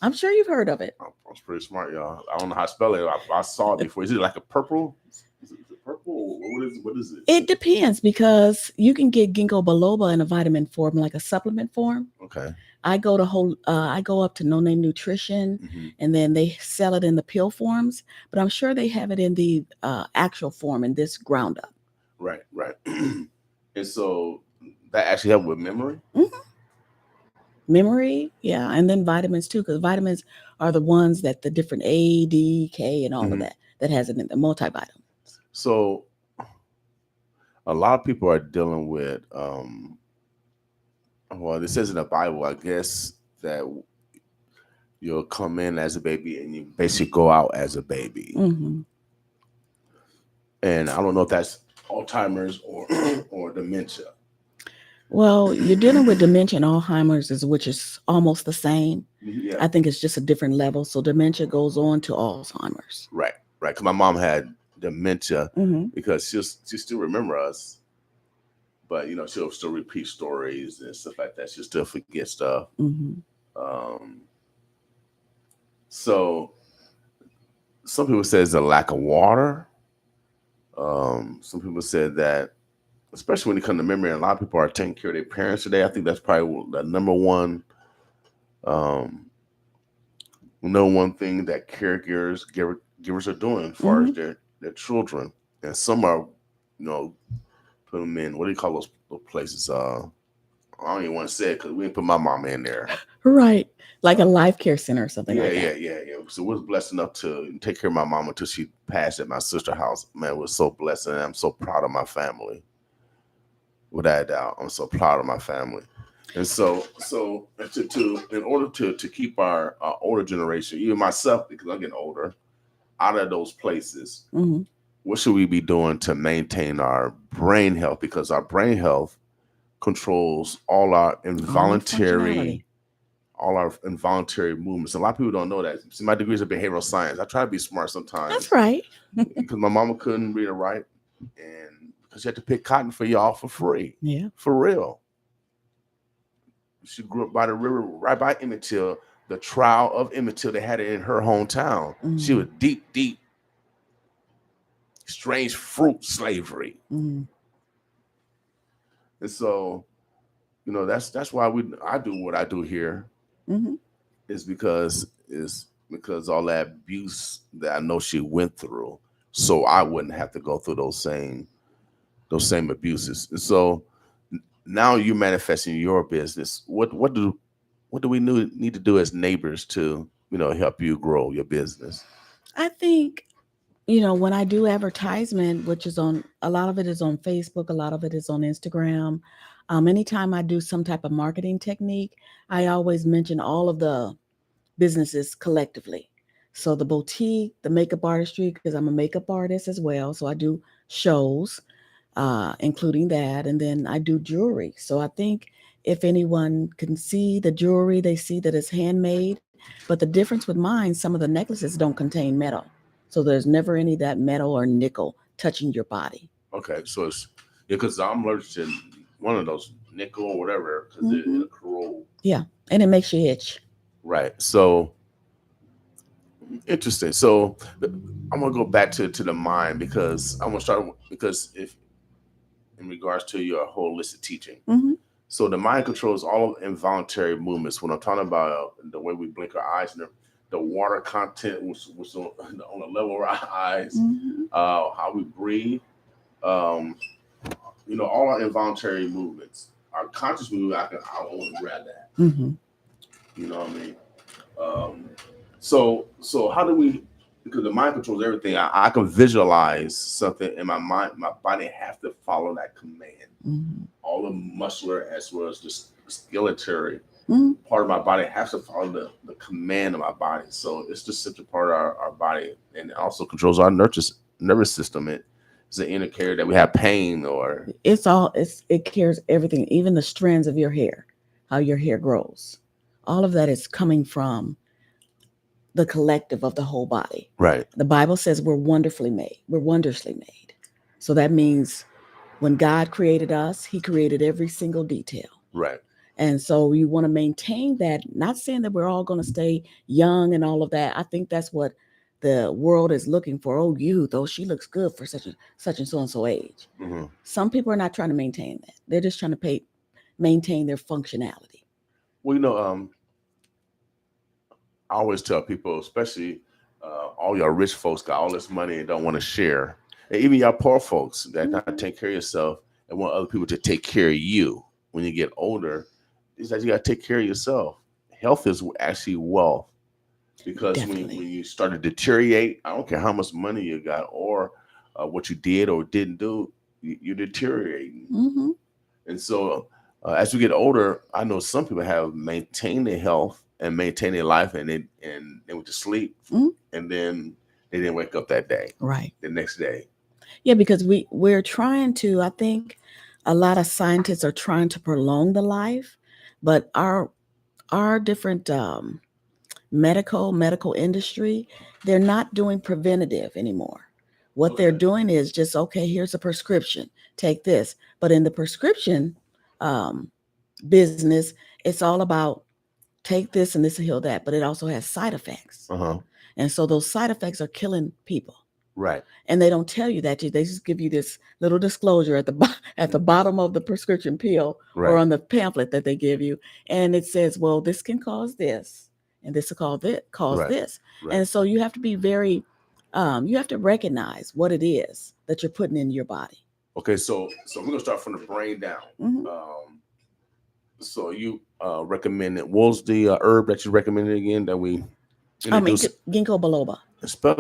I'm sure you've heard of it. I was pretty smart, y'all. I don't know how to spell it. I saw it before. Is it like a purple? Is it purple? What is it? It depends because you can get ginkgo biloba in a vitamin form, like a supplement form. Okay. I go up to No Name Nutrition, and then they sell it in the pill forms. But I'm sure they have it in the actual form in this ground up. Right. And so that actually helps with memory. Memory, yeah, and then vitamins too, because vitamins are the ones that the different A, D, K, and all of that has it in the multivitamins. So a lot of people are dealing with well, it says in the Bible, I guess, that you'll come in as a baby and you basically go out as a baby. And I don't know if that's Alzheimer's or dementia. Well, you're dealing with dementia and Alzheimer's, which is almost the same. Yeah. I think it's just a different level. So dementia goes on to Alzheimer's. Right. Because my mom had dementia because she still remember us, but she'll still repeat stories and stuff like that. She'll still forget stuff. So some people say it's a lack of water. Some people said that, especially when it comes to memory, and a lot of people are taking care of their parents today. I think that's probably the number one thing that caregivers are doing as far as their children. And some are, put them in, what do you call those places? I don't even want to say it because we didn't put my mom in there. Right. Like a life care center or something like that. Yeah. So we was blessed enough to take care of my mom until she passed at my sister's house. Man, it was so blessed, and I'm so proud of my family. Without a doubt, I'm so proud of my family. And so in order to keep our older generation, even myself, because I'm getting older, out of those places, what should we be doing to maintain our brain health? Because our brain health controls all our involuntary movements. A lot of people don't know that. See, my degree is in behavioral science. I try to be smart sometimes. That's right. Because my mama couldn't read or write, and because she had to pick cotton for y'all for free. Yeah. For real. She grew up by the river, right by Emmett Till. The trial of Emmett Till, they had it in her hometown. She was deep, strange fruit slavery. And so, that's why I do what I do here. Is because all that abuse that I know she went through, so I wouldn't have to go through those same abuses. And so now you're manifesting your business. What do we need to do as neighbors to help you grow your business? I think when I do advertisement, which is a lot of it is on Facebook, a lot of it is on Instagram. Anytime I do some type of marketing technique, I always mention all of the businesses collectively. So the boutique, the makeup artistry, because I'm a makeup artist as well. So I do shows, including that. And then I do jewelry. So I think if anyone can see the jewelry, they see that it's handmade. But the difference with mine, some of the necklaces don't contain metal. So there's never any of that metal or nickel touching your body. Okay. So it's because I'm allergic to one of those nickel or whatever because it'll corrode. Yeah. And it makes you itch. Right. So interesting. So I'm gonna go back to the mind because I'm gonna start if in regards to your holistic teaching. So the mind controls all involuntary movements. When I'm talking about the way we blink our eyes and the water content was on the level of our eyes, how we breathe, All our involuntary movements, our conscious movement, I want to grab that. Mm-hmm. You know what I mean? So how do we? Because the mind controls everything. I can visualize something in my mind. My body has to follow that command. Mm-hmm. All the muscular as well as the skeletal Mm-hmm. part of my body has to follow the command of my body. So it's just such a part of our body, and it also controls our nervous system. It's an indicator that we have pain, or it cares everything, even the strands of your hair, how your hair grows. All of that is coming from the collective of the whole body. right. The Bible says we're wonderfully made. We're wondrously made. So that means when God created us, he created every single detail. Right. And so you want to maintain that, not saying that we're all going to stay young and all of that. I think that's what the world is looking for. Oh, youth. Oh, she looks good for such and so age. Mm-hmm. Some people are not trying to maintain that. They're just trying to maintain their functionality. Well, I always tell people, especially all y'all rich folks got all this money and don't want to share. And even y'all poor folks that not take care of yourself and want other people to take care of you when you get older, is that you got to take care of yourself. Health is actually wealth. Because when you start to deteriorate, I don't care how much money you got or what you did or didn't do, you're deteriorating. Mm-hmm. And so as we get older, I know some people have maintained their health and maintained their life, and they went to sleep, and then they didn't wake up that day, right? The next day. Yeah, because we're trying to. I think a lot of scientists are trying to prolong the life, but our different medical industry, they're not doing preventative anymore. What they're doing is just, okay, here's a prescription, take this. But in the prescription business, it's all about take this and this will heal that, but it also has side effects. Uh-huh. And so those side effects are killing people. Right. And they don't tell you that. They just give you this little disclosure at the bottom of the prescription pill, right, or on the pamphlet that they give you. And it says, well, this can cause this, and this will cause right, this. Right. And so you have to be very, you have to recognize what it is that you're putting in your body. Okay, so we're going to start from the brain down. Mm-hmm. So you recommended, what was the herb that you recommended again that we introduced? Ginkgo biloba. Spell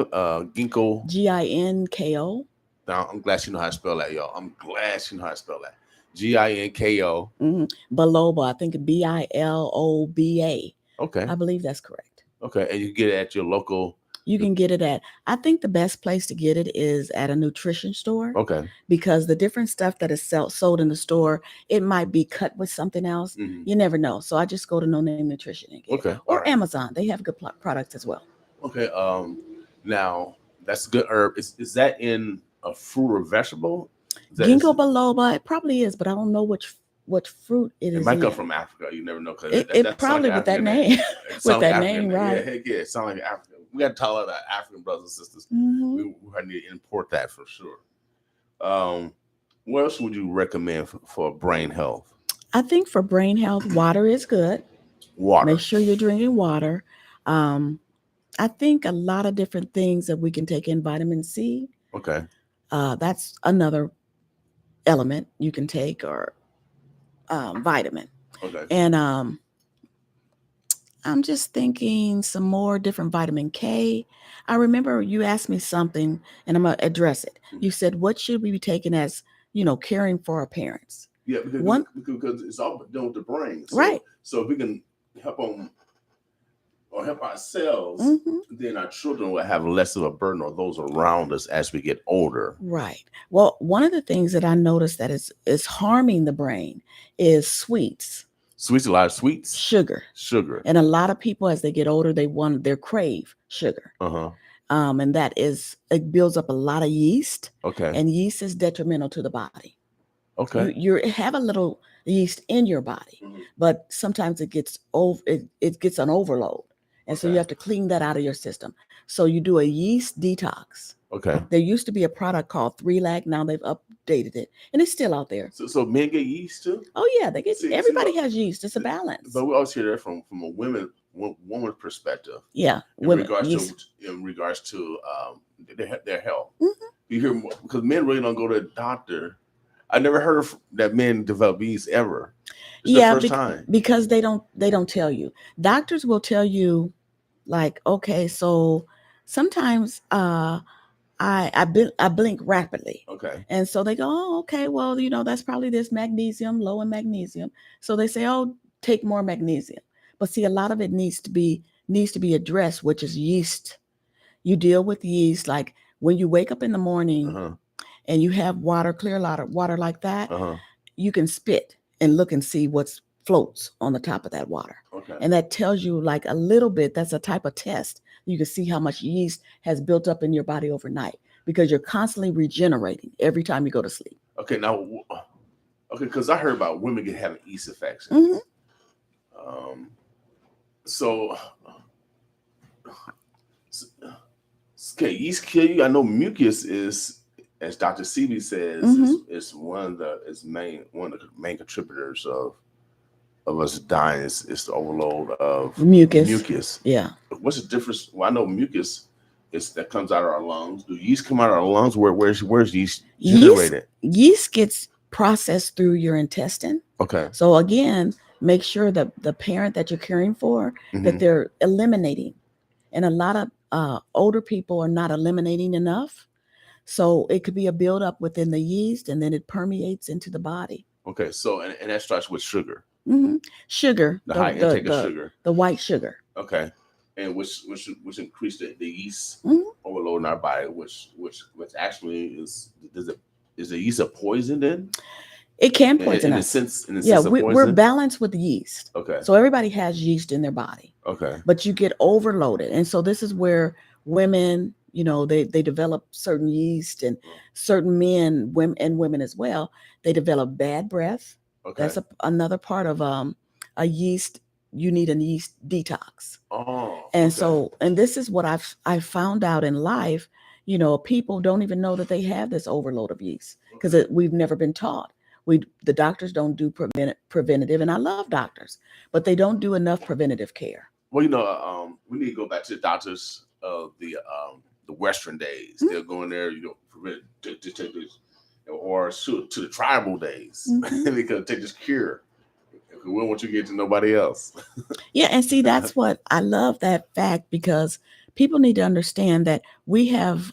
ginkgo. Ginko. Now, I'm glad you know how to spell that, y'all. I'm glad you know how to spell that. Ginko. Mm-hmm. Biloba. I think Biloba. Okay. I believe that's correct. Okay, and you can get it at your local. You can get it at, I think the best place to get it is at a nutrition store. Okay. Because the different stuff that is sold in the store, it might be cut with something else. Mm-hmm. You never know. So I just go to No Name Nutrition and get it. Or right. Amazon. They have good products as well. Okay. Now, that's a good herb. Is that in a fruit or vegetable? Ginkgo biloba, it probably is, but I don't know which fruit it is. It might come from Africa. You never know. It probably like with that name. With that name, right? Yeah, heck yeah. It sounds like African. We got to tell our African brothers and sisters. Mm-hmm. We need to import that for sure. What else would you recommend for brain health? I think for brain health, water is good. Water. Make sure you're drinking water. I think a lot of different things that we can take in, vitamin C. Okay. That's another element you can take, or vitamin. Okay. And I'm just thinking some more different vitamin K. I remember you asked me something, and I'm going to address it. Mm-hmm. You said, what should we be taking as, caring for our parents? Yeah, because it's all done with the brain. So, right. So if we can help them or help ourselves, mm-hmm. then our children will have less of a burden, or those around us as we get older. Right. Well, one of the things that I noticed that is harming the brain is sweets. Sweets, a lot of sweets. Sugar. And a lot of people, as they get older, they crave sugar. Uh-huh. And it builds up a lot of yeast. Okay. And yeast is detrimental to the body. Okay. You have a little yeast in your body, mm-hmm. but sometimes it gets an overload. And so you have to clean that out of your system. So you do a yeast detox. Okay. There used to be a product called 3-Lac. Now they've updated it, and it's still out there. So men get yeast too? Oh yeah, they get. Everybody has yeast. It's a balance. But we always hear that from a woman's perspective. Yeah, in regards to their health. Mm-hmm. You hear more, because men really don't go to a doctor. I never heard of that men develop yeast ever. It's the first time. Because they don't tell you. Doctors will tell you, like, okay, so sometimes I blink rapidly. Okay. And so they go, oh, okay, well, that's probably this magnesium, low in magnesium. So they say, oh, take more magnesium. But see, a lot of it needs to be addressed, which is yeast. You deal with yeast, like when you wake up in the morning and you have water, clear water like that, you can spit and look and see what floats on the top of that water. Okay. And that tells you like a little bit. That's a type of test. You can see how much yeast has built up in your body overnight, because you're constantly regenerating every time you go to sleep. Okay, now, because I heard about women having yeast infections. So, can yeast kill you? I know mucus is, as Dr. Seeley says, is one of the main contributors of us dying. Is the overload of mucus. Yeah. What's the difference? Well, I know mucus is that comes out of our lungs. Do yeast come out of our lungs? Where's yeast generated? Yeast gets processed through your intestine. Okay. So again, make sure that the parent that you're caring for, that they're eliminating. And a lot of older people are not eliminating enough. So it could be a buildup within the yeast, and then it permeates into the body. Okay, so and that starts with sugar. Sugar. The high intake of sugar. The white sugar. Okay, and which increase the yeast overload in our body, which actually is the yeast a poison then? It can poison us. In the sense of we're balanced with yeast. Okay. So everybody has yeast in their body. Okay. But you get overloaded. And so this is where women, they develop certain yeast, and certain men, women as well, they develop bad breath. Okay. That's another part of a yeast. You need a yeast detox. Oh. And so, and this is what I've found out in life. People don't even know that they have this overload of yeast, because we've never been taught. The doctors don't do preventative, and I love doctors, but they don't do enough preventative care. Well, we need to go back to the doctors of the Western days. They'll go in there, to take this, or to the tribal days, because take this cure. We don't want you to get to nobody else. Yeah, and see, that's what I love, that fact, because people need to understand that we have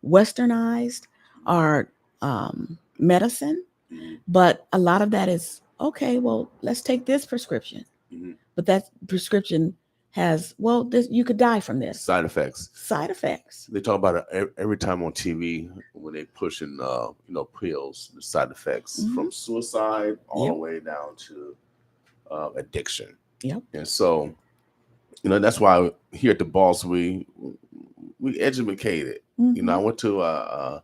westernized our medicine. But a lot of that is, okay, well, let's take this prescription. But that prescription has, you could die from this. Side effects. They talk about it every time on TV when they pushing, pills, the side effects from suicide all the way down to addiction. Yep. And so, that's why here at the Boss, we educated. I went to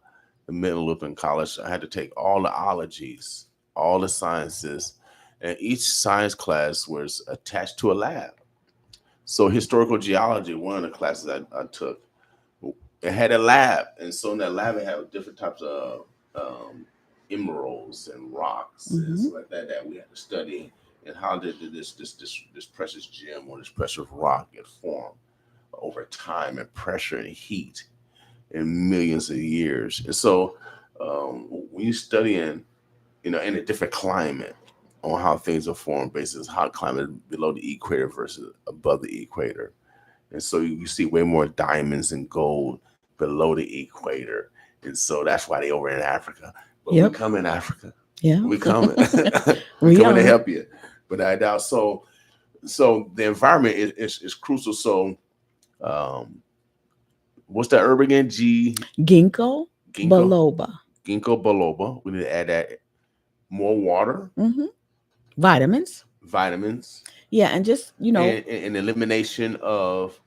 Middle College. I had to take all the ologies, all the sciences, and each science class was attached to a lab. So historical geology, one of the classes I took, it had a lab, and so in that lab it had different types of emeralds and rocks and stuff like that we had to study, and how did this precious gem or this precious rock get formed over time and pressure and heat in millions of years. And so when you studying, in a different climate on how things are formed, basis how climate below the equator versus above the equator. And so you see way more diamonds and gold below the equator. And so that's why they over in Africa. But we come in Africa. Yeah. We coming. We coming to help you. But I doubt so the environment is crucial. So what's that herb again? Ginkgo biloba. Ginkgo biloba. We need to add that. More water. Vitamins. Yeah, and just and elimination of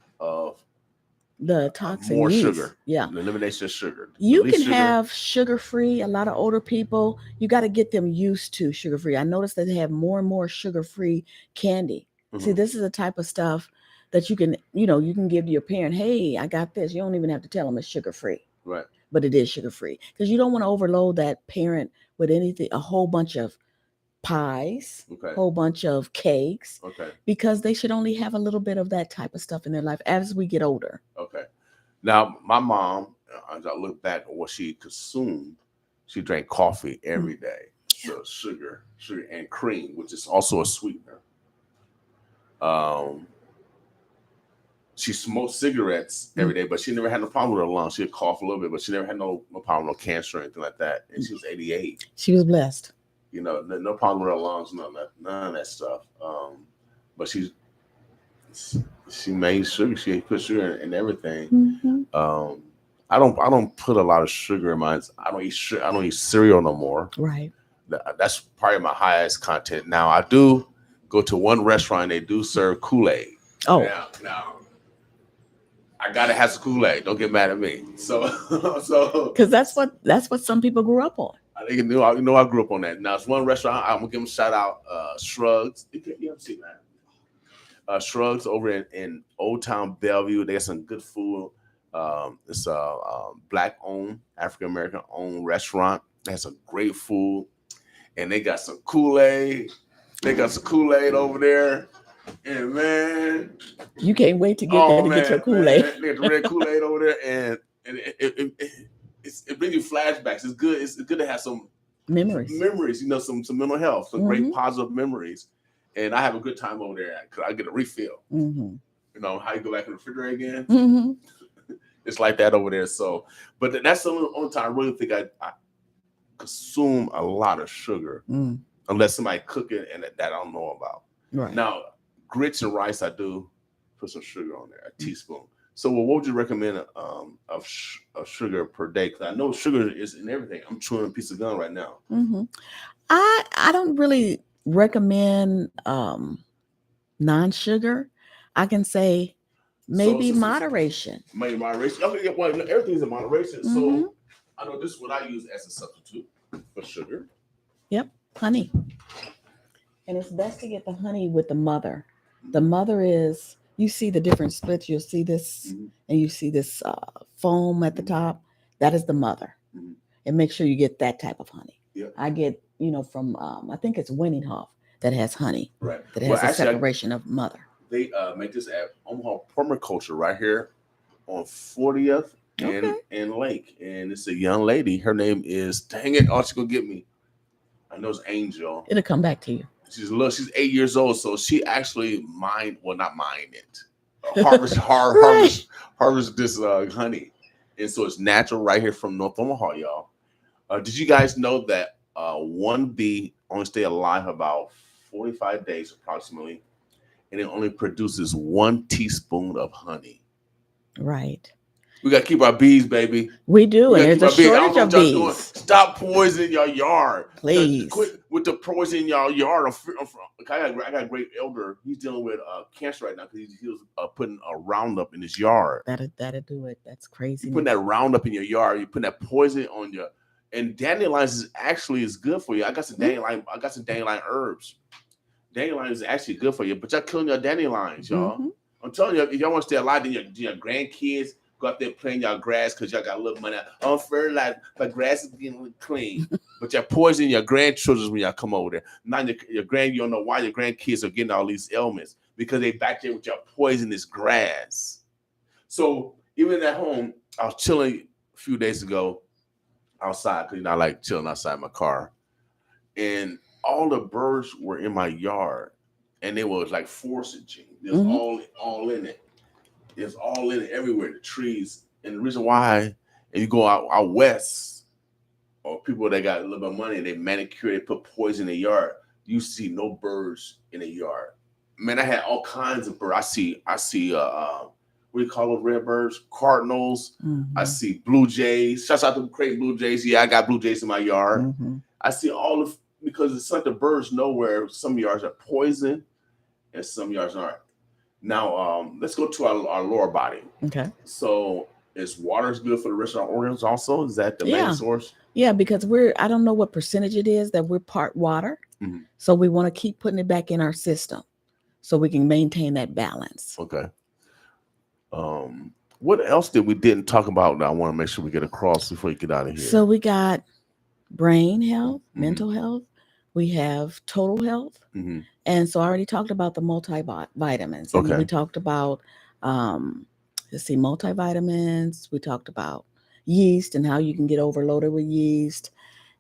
the toxin. More yeast. Sugar. Yeah, the elimination of sugar. You can have sugar-free. A lot of older people, you got to get them used to sugar-free. I noticed that they have more and more sugar-free candy. See, this is the type of stuff that you can give to your parent. Hey, I got this. You don't even have to tell them it's sugar-free. Right. But it is sugar-free, because you don't want to overload that parent with anything, a whole bunch of pies, a whole bunch of cakes, because they should only have a little bit of that type of stuff in their life as we get older. Okay. Now, my mom as I look back at what she consumed, she drank coffee every day. So sugar and cream, which is also a sweetener. Um, she smoked cigarettes every day, but she never had no problem with her lungs. She'd cough a little bit, but she never had no problem, no cancer or anything like that. And she was 88. She was blessed. You know, no problem with her lungs, none of that stuff. But she made sugar. She put sugar in everything. Mm-hmm. I don't put a lot of sugar in mine. I don't eat cereal no more. Right. That's probably my highest content. Now I do go to one restaurant. They do serve Kool-Aid. Oh, now I gotta have some Kool-Aid. Don't get mad at me. So because that's what some people grew up on. I grew up on that. Now it's one restaurant. I'm gonna give them a shout out. Shrugs. You haven't seen that. Shrugs over in Old Town Bellevue. They got some good food. It's a black-owned, African-American owned restaurant. They have some great food, and they got some Kool-Aid. They got some Kool-Aid over there, and man, you can't wait to get there to get your Kool-Aid. Man, they got the red Kool-Aid over there, and it brings you flashbacks. It's good. It's good to have some memories. You know, some mental health, some great positive memories, and I have a good time over there because I get a refill. Mm-hmm. You know how you go back in the refrigerator again. Mm-hmm. It's like that over there. So, but that's the only time I really think I consume a lot of sugar, unless somebody cook it and that I don't know about. Right. Now, grits and rice, I do put some sugar on there, a teaspoon. So, what would you recommend of sugar per day? Because I know sugar is in everything. I'm chewing a piece of gum right now. Mm-hmm. I don't really recommend non-sugar. I can say maybe moderation. Maybe moderation. Okay, well, everything's in moderation. Mm-hmm. So I know this is what I use as a substitute for sugar. Yep, honey. And it's best to get the honey with the mother. The mother is, you see the different splits. You'll see this, and you see this foam at the top. That is the mother. Mm-hmm. And make sure you get that type of honey. Yep. I get, from, I think it's Winninghoff that has honey. Right. That has a separation of mother. They make this at Omaha Permaculture right here on 40th and Lake. And it's a young lady. Her name is, dang it, she's going to get me. I know it's Angel. It'll come back to you. She's 8 years old, so she actually harvest this honey. And so it's natural right here from North Omaha, y'all. Did you guys know that one bee only stay alive about 45 days approximately? And it only produces 1 teaspoon of honey. Right. We got to keep our bees, baby. We do, and there's a shortage of bees. Stop poisoning your yard. Please. Quit with the poison in your yard. I got a great elder. He's dealing with cancer right now because he was putting a Roundup in his yard. That'll do it. That's crazy. You're putting that Roundup in your yard. You're putting that poison on your... And dandelions is good for you. I got some dandelion herbs. Dandelion is actually good for you, but y'all killing your dandelions, y'all. Mm-hmm. I'm telling you, if y'all want to stay alive, then your grandkids go out there playing y'all grass because y'all got a little money. On fertilizer, but grass is getting clean. But you're poisoning your grandchildren when y'all come over there. Now you don't know why your grandkids are getting all these ailments because they back there with your poisonous grass. So even at home, I was chilling a few days ago outside because I like chilling outside my car, and all the birds were in my yard, and they was like foraging. It was all in it. It's all in it everywhere. The trees, and the reason why, and you go out west, or people that got a little bit of money, they manicure, they put poison in the yard. You see no birds in the yard. Man, I had all kinds of birds. I see what do you call those red birds? Cardinals. Mm-hmm. I see blue jays. Shouts out to Creighton Blue Jays. Yeah, I got blue jays in my yard. Mm-hmm. I see all of, because it's like the birds know where some yards are poison and some yards aren't. Now, let's go to our lower body. Okay. So is water good for the rest of our organs also? Is that the main source? Yeah, because I don't know what percentage it is that we're part water. Mm-hmm. So we want to keep putting it back in our system so we can maintain that balance. Okay. What else didn't talk about that I want to make sure we get across before you get out of here? So we got brain health, mental health. We have total health. Mm-hmm. And so I already talked about the multivitamins. Okay. And we talked about, multivitamins. We talked about yeast and how you can get overloaded with yeast.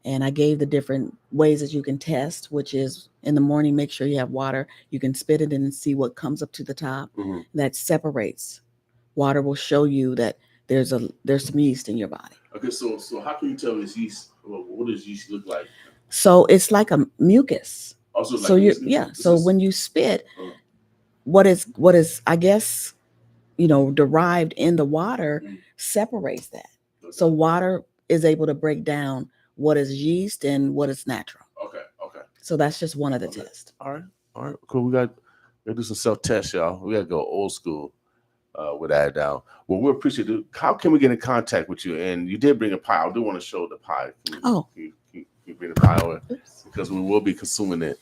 And I gave the different ways that you can test, which is in the morning, make sure you have water. You can spit it in and see what comes up to the top. That separates. Water will show you that there's some yeast in your body. Okay, so how can you tell this yeast? What does yeast look like? So it's like a mucus. Also, so like so when you spit, what is I guess derived in the water separates that. Okay. So water is able to break down what is yeast and what is natural. Okay. So that's just one of the tests. All right, cool. We got to do some self-tests, y'all. We got to go old school with that down. Well, we appreciate it. How can we get in contact with you? And you did bring a pie. I do want to show the pie. Can you bring the pie over? Because we will be consuming it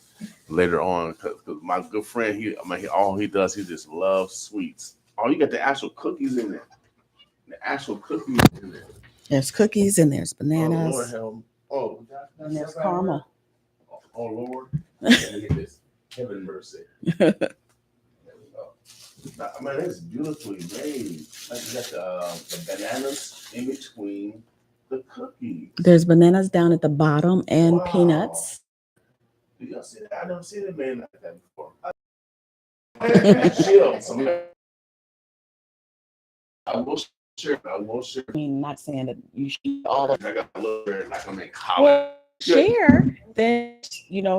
later on. Because my good friend, all he does, he just loves sweets. Oh, you got the actual cookies in there. There's cookies and there's bananas. Oh, Lord help. Oh, and there's caramel. Oh, Lord. Let me get this. Heaven mercy. There we go. I mean, it's beautifully made. Like you got the bananas in between the cookies. There's bananas down at the bottom and peanuts. Do y'all see that? I never seen it made like that before. I will share. I mean, not saying that you should eat all of it. I got a little bit like I'm in college. Share, then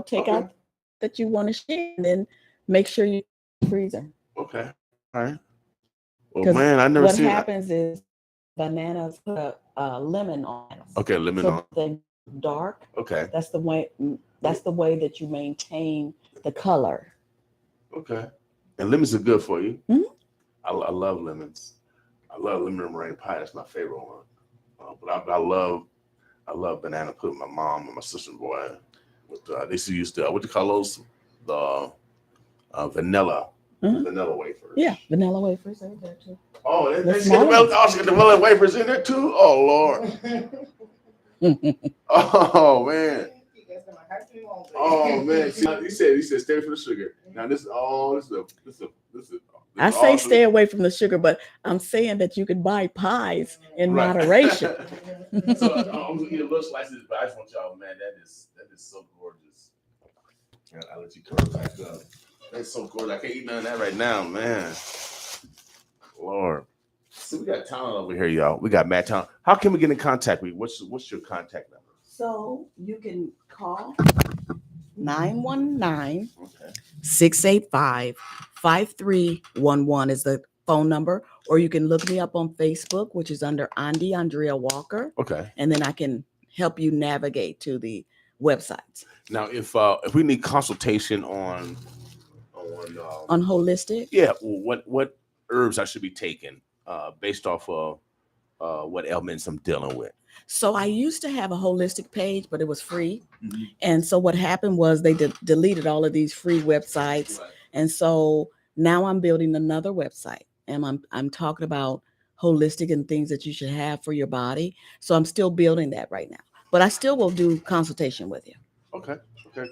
take out that you want to share, and then make sure you freezer. Okay. All right. Well, man, I never seen. What happens is bananas put a lemon on it. Okay, lemon on. They dark. Okay. That's the way. That's the way that you maintain the color. Okay. And lemons are good for you. Mm-hmm. I love lemons. I love lemon meringue pie. That's my favorite one. But I love banana pudding. My mom and my sister boy. They used to what do you call those? The vanilla. Mm-hmm. Vanilla wafers. Yeah, vanilla wafers are there too. Oh, they got the vanilla wafers in there too. Oh Lord. Oh man. Oh man. See, he said stay from the sugar. Now this is I say stay away from the sugar, but I'm saying that you can buy pies in moderation. So I'm gonna eat a little slices, but I just want y'all, man, that is so gorgeous. And I'll let you come back up. That's so gorgeous. I can't eat none of that right now, man. Lord. See, we got talent over here, y'all. We got mad talent. How can we get in contact with you? What's your contact number? So you can call 919-685-5311 is the phone number, or you can look me up on Facebook, which is under Andrea Walker. Okay. And then I can help you navigate to the websites. Now, if we need consultation on holistic, yeah, what herbs I should be taking based off of what ailments I'm dealing with. So I used to have a holistic page, but it was free. Mm-hmm. And so what happened was they deleted all of these free websites. Right. And so now I'm building another website, and I'm talking about holistic and things that you should have for your body. So I'm still building that right now, but I still will do consultation with you. Okay,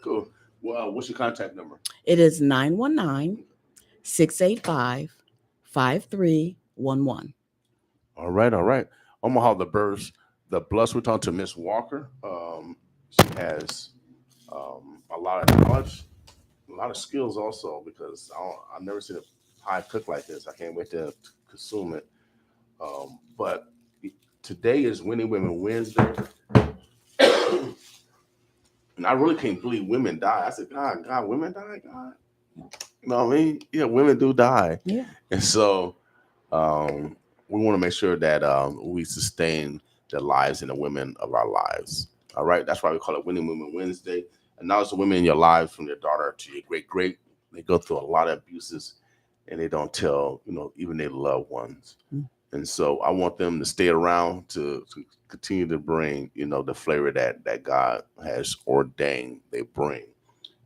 cool. Well, what's your contact number? It is 919-685-5311. All right. Omaha, the birds. The blood we're talking to Miss Walker. She has a lot of knowledge, a lot of skills also, because I've never seen a pie cooked like this. I can't wait to consume it. But today is Winning Women Wednesday. And I really can't believe women die. I said, God, women die? God. You know what I mean? Yeah, women do die. Yeah. And so we want to make sure that we sustain the lives and the women of our lives. All right. That's why we call it Winning Women Wednesday. Acknowledge the women in your lives, from your daughter to your great. They go through a lot of abuses, and they don't tell, even their loved ones. Mm-hmm. And so I want them to stay around to continue to bring, the flavor that God has ordained they bring.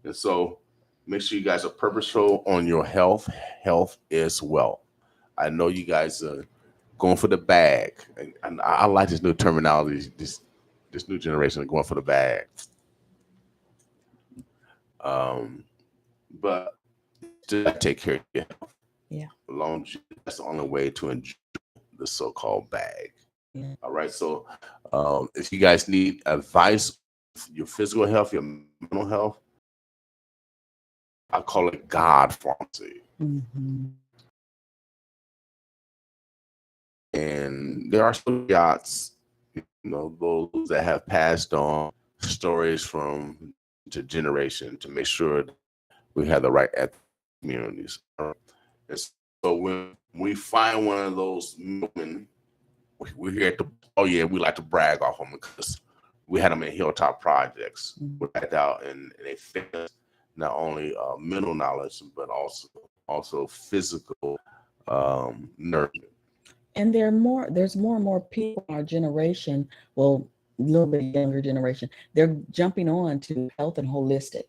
And so make sure you guys are purposeful on your health. Health is wealth. I know you guys are going for the bag. And I like this new terminology, this new generation going for the bag. But just take care of your health. Yeah. Longevity, that's the only way to enjoy the so-called bag. Yeah. All right. So if you guys need advice, your physical health, your mental health, I call it God pharmacy. Mm-hmm. And there are still yachts, those that have passed on stories from to generation to make sure we have the right communities. All right? And so when we find one of those women, we're here at the, oh yeah, we like to brag off them because we had them in Hilltop Projects, without doubt, and they fit us not only mental knowledge but also physical nourishment. And there's more and more people in our generation, well, a little bit younger generation, they're jumping on to health and holistic.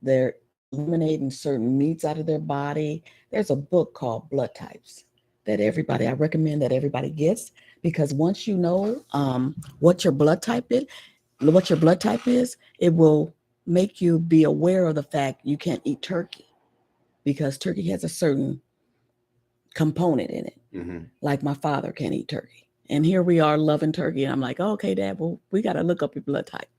They're eliminating certain meats out of their body. There's a book called Blood Types that I recommend that everybody gets, because once you know what your blood type is, it will make you be aware of the fact you can't eat turkey, because turkey has a certain component in it. Like my father can't eat turkey. And here we are loving turkey. And I'm like, oh, okay, Dad, well, we got to look up your blood type.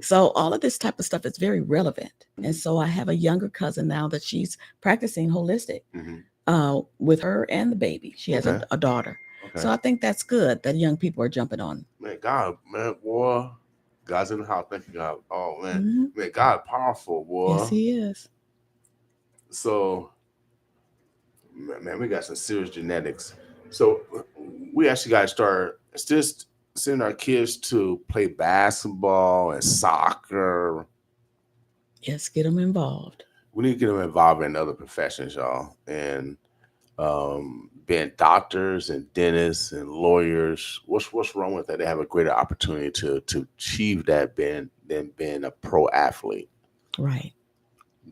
So all of this type of stuff is very relevant. And so I have a younger cousin now that she's practicing holistic with her and the baby. She has a daughter. Okay. So I think that's good that young people are jumping on. Man, boy, God's in the house. Thank you, God. Oh, man. Man, God powerful, boy. Yes, he is. So, man, we got some serious genetics. So we actually got to start just sending our kids to play basketball and soccer. Yes, get them involved. We need to get them involved in other professions, y'all. And being doctors and dentists and lawyers, what's wrong with that? They have a greater opportunity to achieve that than being a pro athlete. Right.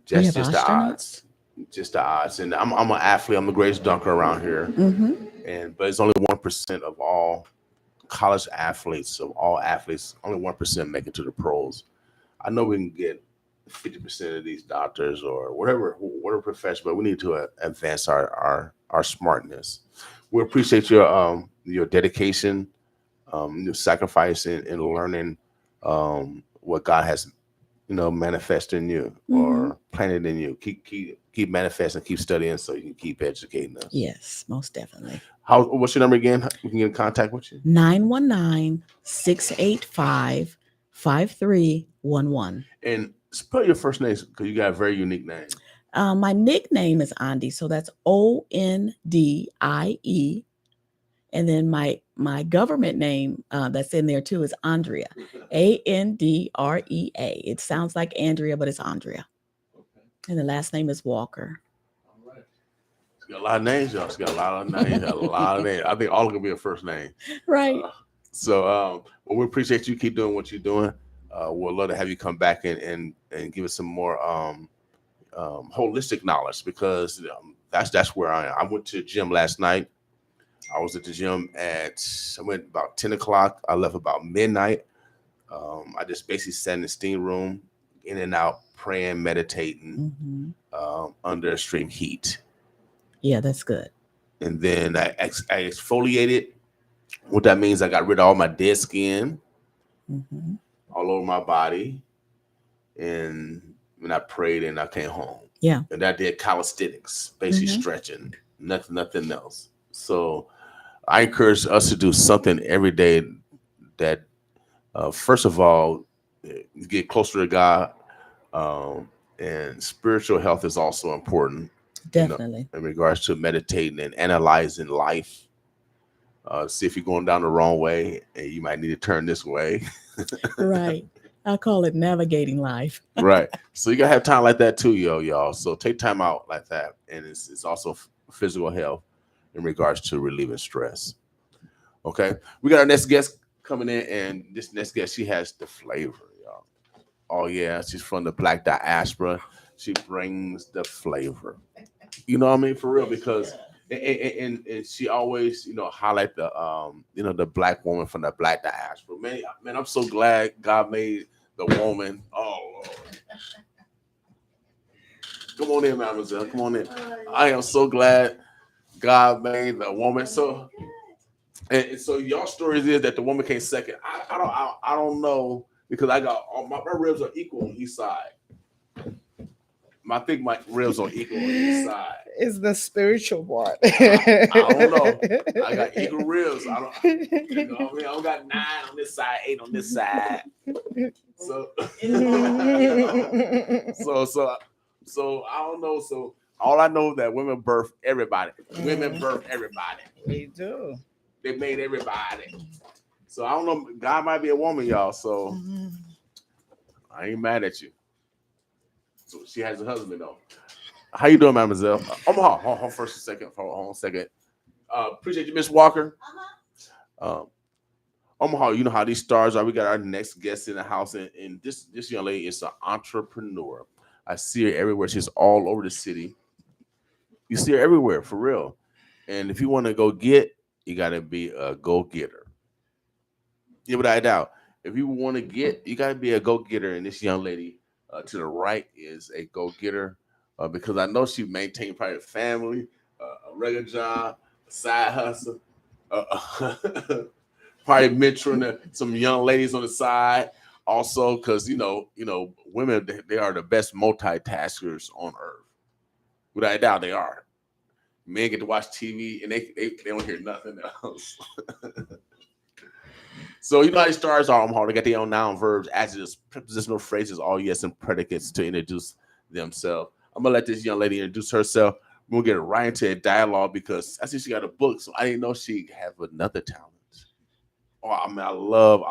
Just the odds. Just the odds. And I'm an athlete. I'm the greatest dunker around here. But it's only 1% of all college athletes, only 1% make it to the pros. I know we can get 50% of these doctors or whatever profession, but we need to advance our smartness. We appreciate your dedication, your sacrifice in learning what God has manifested in you or planted in you. Keep manifesting, keep studying so you can keep educating us. Yes, most definitely. What's your number again? We can get in contact with you. 919-685-5311. And spell your first name because you got a very unique name. My nickname is Ondie, so that's Ondie. And then my government name that's in there too is Andrea, Andrea. It sounds like Andrea, but it's Andrea. Okay. And the last name is Walker. All right. It's got a lot of names, y'all. It's got a lot of names. I think all can be a first name. Right. So we appreciate you. Keep doing what you're doing. We'd love to have you come back and give us some more holistic knowledge, because that's where I am. I went to the gym last night. I was at the gym I went about 10 o'clock. I left about midnight. I just basically sat in the steam room, in and out, praying, meditating under extreme heat. Yeah, that's good. And then I exfoliated. What that means, I got rid of all my dead skin all over my body. And when I prayed and I came home. Yeah. And I did calisthenics, basically stretching, nothing else. So I encourage us to do something every day that, first of all, get closer to God. And spiritual health is also important. Definitely. In regards to meditating and analyzing life. See if you're going down the wrong way and you might need to turn this way. Right. I call it navigating life. Right. So you gotta have time like that too, y'all. So take time out like that. And it's also physical health in regards to relieving stress. Okay. We got our next guest coming in, and this next guest, she has the flavor, y'all. Oh yeah, she's from the Black diaspora. She brings the flavor. You know what I mean? For real, because and she always, highlight the the Black woman from the Black diaspora. Man, I'm so glad God made the woman. Oh Lord. Come on in, mademoiselle. Come on in. I am so glad God made the woman. So And so y'all stories is that the woman came second. I don't know because I got all my ribs are equal on each side. I think my ribs are equal on each side. It's the spiritual part. I don't know. I got equal ribs. I don't. You know, I mean, I don't got 9 on this side, 8 on this side. So, so, so, so I don't know. So all I know is that women birth everybody. Women birth everybody. They do. They made everybody. So I don't know. God might be a woman, y'all. So I ain't mad at you. So she has a husband though. How you doing, Mademoiselle? Omaha. Hold on first a second. Hold on a second. Appreciate you, Miss Walker. Um, Omaha, you know how these stars are. We got our next guest in the house, and this young lady is an entrepreneur. I see her everywhere. She's all over the city. You see her everywhere, for real. And if you want to go get, you got to be a go getter. Yeah, without a doubt. If you want to get, you got to be a go getter. And this young lady to the right is a go getter because I know she maintained probably a family, a regular job, a side hustle, uh, probably mentoring some young ladies on the side. Also, because women they are the best multitaskers on earth. Without a doubt, they are. Men get to watch TV and they don't hear nothing else. So you know how these stars are. They got their own noun, verbs, adjectives, prepositional phrases, all yes, and predicates to introduce themselves. I'm gonna let this young lady introduce herself. We'll get right into a dialogue because I see she got a book, so I didn't know she have another talent. Oh, I mean, I love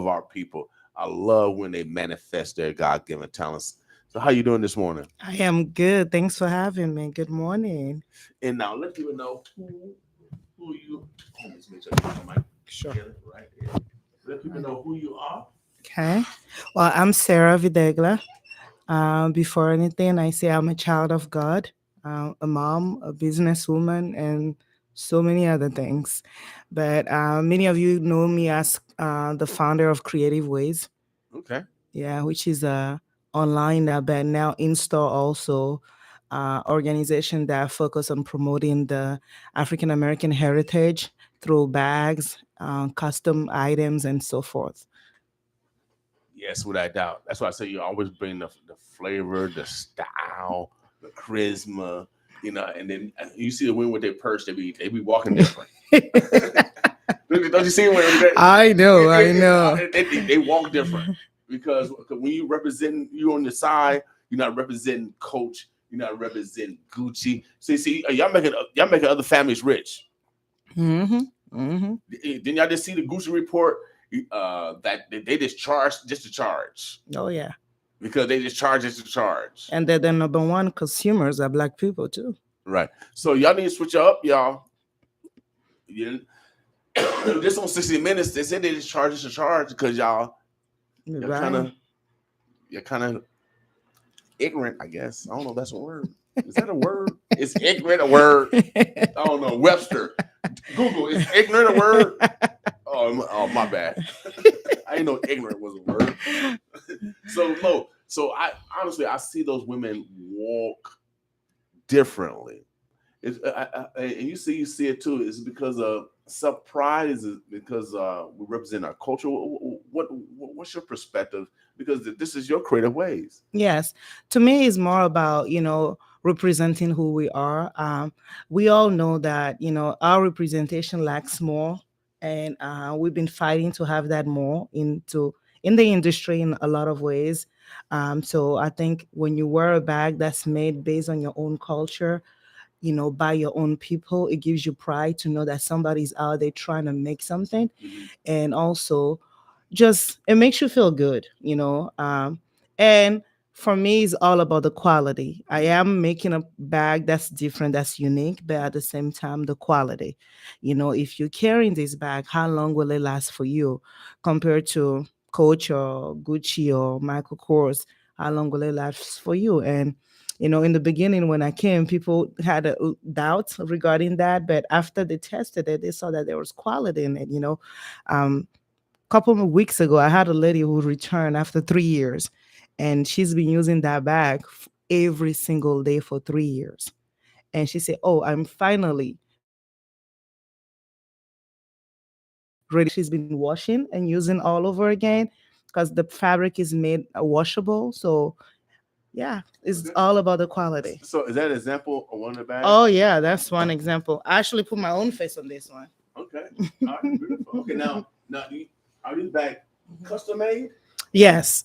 our people. I love when they manifest their God-given talents. So how you doing this morning? I am good. Thanks for having me. Good morning. And now let people know who you. Let's make sure I get my mic Sure. together right here. Let people know who you are. Okay. Well, I'm Sarah Videgla. Before anything, I say I'm a child of God, a mom, a businesswoman, and so many other things. But many of you know me as the founder of Creative Ways. Okay. Yeah, which is a online but now in store also organization that focus on promoting the African American heritage through bags, custom items, and so forth. Yes, without doubt. That's why I say you always bring the flavor, the style, the charisma, and then you see the women with their purse, they be walking different. Don't you see when I know, I know. they walk different because when you represent you on the side, you're not representing Coach, you're not representing Gucci. See, y'all making other families rich. Mm-hmm. Mm-hmm. Didn't y'all just see the Gucci report? That they just to charge. Oh yeah. Because they just charge just to charge. And they're the number one consumers are Black people too. Right. So y'all need to switch up, y'all. This on 60 Minutes, they said they just charge us to charge because you're kind of ignorant, I guess. I don't know if that's a word. Is that a word? Is ignorant a word? I don't know. Webster. Google, is ignorant a word? Oh, my bad. I didn't know ignorant was a word. So I honestly I see those women walk differently. It's, and you see it too. It's because of self pride. Is it because we represent our culture? What's your perspective? Because this is your creative ways. Yes, to me, it's more about representing who we are. We all know that our representation lacks more, and we've been fighting to have that more in the industry in a lot of ways. So I think when you wear a bag that's made based on your own culture, by your own people, it gives you pride to know that somebody's out there trying to make something. Mhm. And also just it makes you feel good, and for me it's all about the quality. I am making a bag that's different, that's unique, but at the same time the quality. If you're carrying this bag, how long will it last for you compared to Coach or Gucci or Michael Kors? How long will it last for you? And in the beginning when I came, people had a doubt regarding that, but after they tested it, they saw that there was quality in it. um, Couple of weeks ago, I had a lady who returned after 3 years, and she's been using that bag every single day for 3 years. And she said, "Oh, I'm finally she's been washing and using all over again because the fabric is made washable. So yeah, it's Okay. all about the quality. So is that an example of one of the bags? Oh yeah, that's one example. I actually put my own face on this one. Okay. All right. Beautiful. Okay. Now, are these bags custom made? Yes,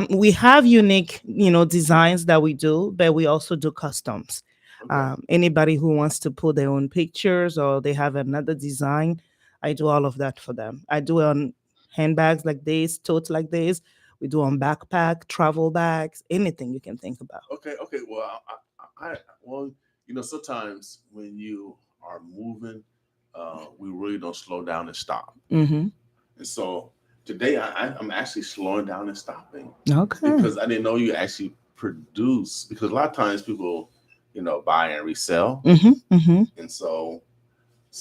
we have unique, designs that we do, but we also do customs. Okay. Anybody who wants to put their own pictures or they have another design, I do all of that for them. I do it on handbags like this, totes like this. We do on backpack, travel bags, anything you can think about. Okay. Okay. Well, well, sometimes when you are moving, we really don't slow down and stop. Mm-hmm. And so today I'm actually slowing down and stopping Okay. because I didn't know you actually produce. Because a lot of times people, buy and resell, Mm-hmm. Mm-hmm. and so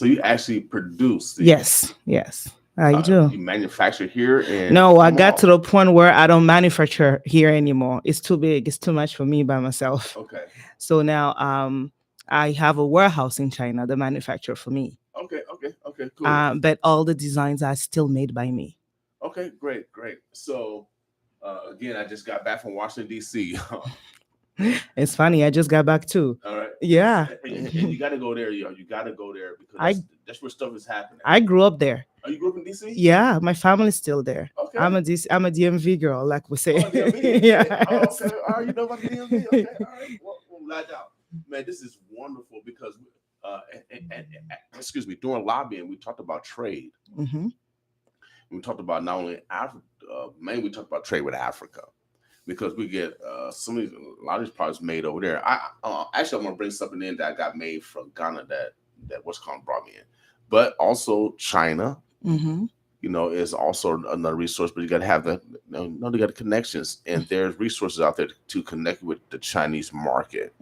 you actually produce. Yes. Yes. I do. You manufacture here, and No, I got to the point where I don't manufacture here anymore. It's too big. It's too much for me by myself. Okay. So now I have a warehouse in China that manufacture for me. Okay. Okay. Okay. Cool. But all the designs are still made by me. Okay. Great. Great. So again, I just got back from Washington D.C. It's funny. I just got back too. All right. Yeah. And you got to go there, You got to go there because that's where stuff is happening. I grew up there. Oh, you grew up in DC? Yeah, my family's still there. Okay. I'm a DMV girl, like we say. Oh, DMV. Yeah. Oh, okay. All right. You know about the DMV? Okay. All right. Well, glad out. Man, this is wonderful because, excuse me, during lobbying, we talked about trade. Mm-hmm. We talked about not only Africa, mainly we talked about trade with Africa. Because we get a lot of these products made over there. Actually, I'm gonna bring something in that I got made from Ghana that what's called brought me in, but also China. Mm-hmm. Is also another resource. But you got to have they got connections, and there's resources out there to connect with the Chinese market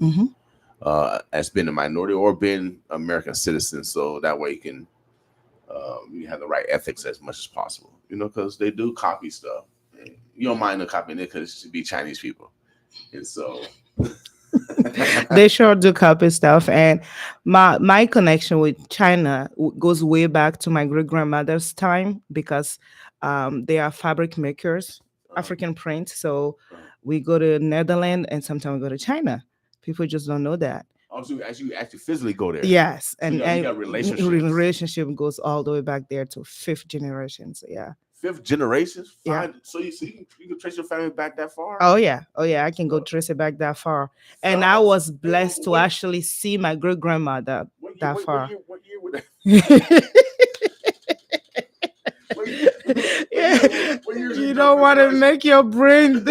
as being a minority or being American citizens. So that way you have the right ethics as much as possible. Because they do copy stuff. You don't mind them copying it because it should be Chinese people, and so they sure do copy stuff. And my connection with China goes way back to my great grandmother's time because they are fabric makers, African print. So we go to Netherlands and sometimes we go to China. People just don't know that. Also, as you actually physically go there, yes, and you got relationship goes all the way back there to 5th generation. So yeah. 5th generation? Yeah. So you can trace your family back that far? Oh yeah. I can go trace it back that far. And I was blessed to actually see my great grandmother that far. What year would that? You don't want to make your brain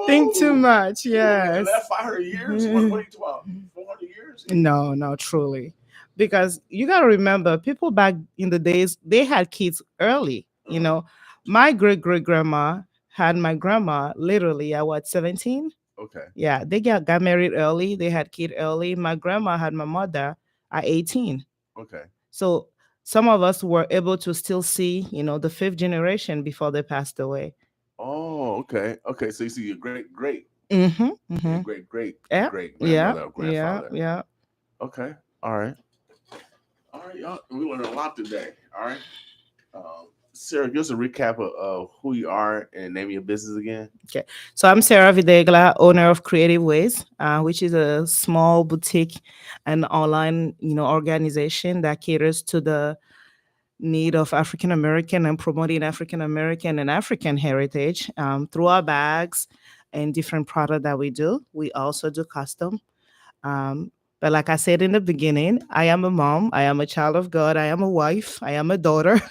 think too much. Yes. That's 500 years? What are you talking about? 400 years? No, truly. Because you got to remember, people back in the days, they had kids early. My great grandma had my grandma literally at 17. Okay. Yeah, they got married early. They had kid early. My grandma had my mother at 18. Okay. So some of us were able to still see, the 5th generation before they passed away. Oh, okay. Okay. So you see your great Mm-hmm. great grandmother or grandfather. Yeah. Okay. All right, y'all. We learned a lot today. All right. Sarah, give us a recap of who you are and name your business again. Okay. So I'm Sarah Videgla, owner of Creative Ways, which is a small boutique and online, organization that caters to the need of African American and promoting African American and African heritage through our bags and different products that we do. We also do custom. But like I said in the beginning, I am a mom. I am a child of God. I am a wife. I am a daughter.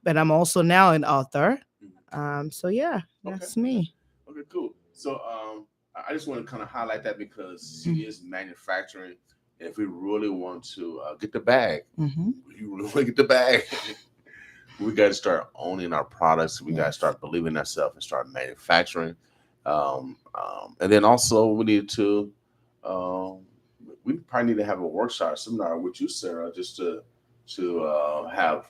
But I'm also now an author. So yeah, that's me. Okay, cool. So I just want to kind of highlight that because she is manufacturing. If we really want to get the bag, you really want to get the bag, we got to start owning our products. We got to start believing in ourselves and start manufacturing. And then also we need to, we probably need to have a workshop seminar with you, Sarah, just to have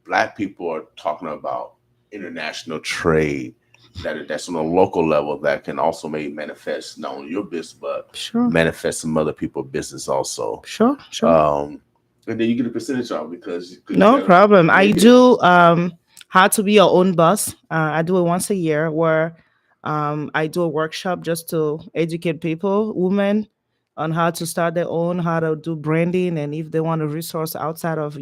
Black people are talking about international trade. That's on a local level that can also maybe manifest not only your business but manifest some other people's business also. Sure. and then you get a percentage off because you No got problem. yeah I yeah do how to be your own boss. I do it once a year where I do a workshop just to educate people, women, on how to start their own, how to do branding, and if they want a resource outside of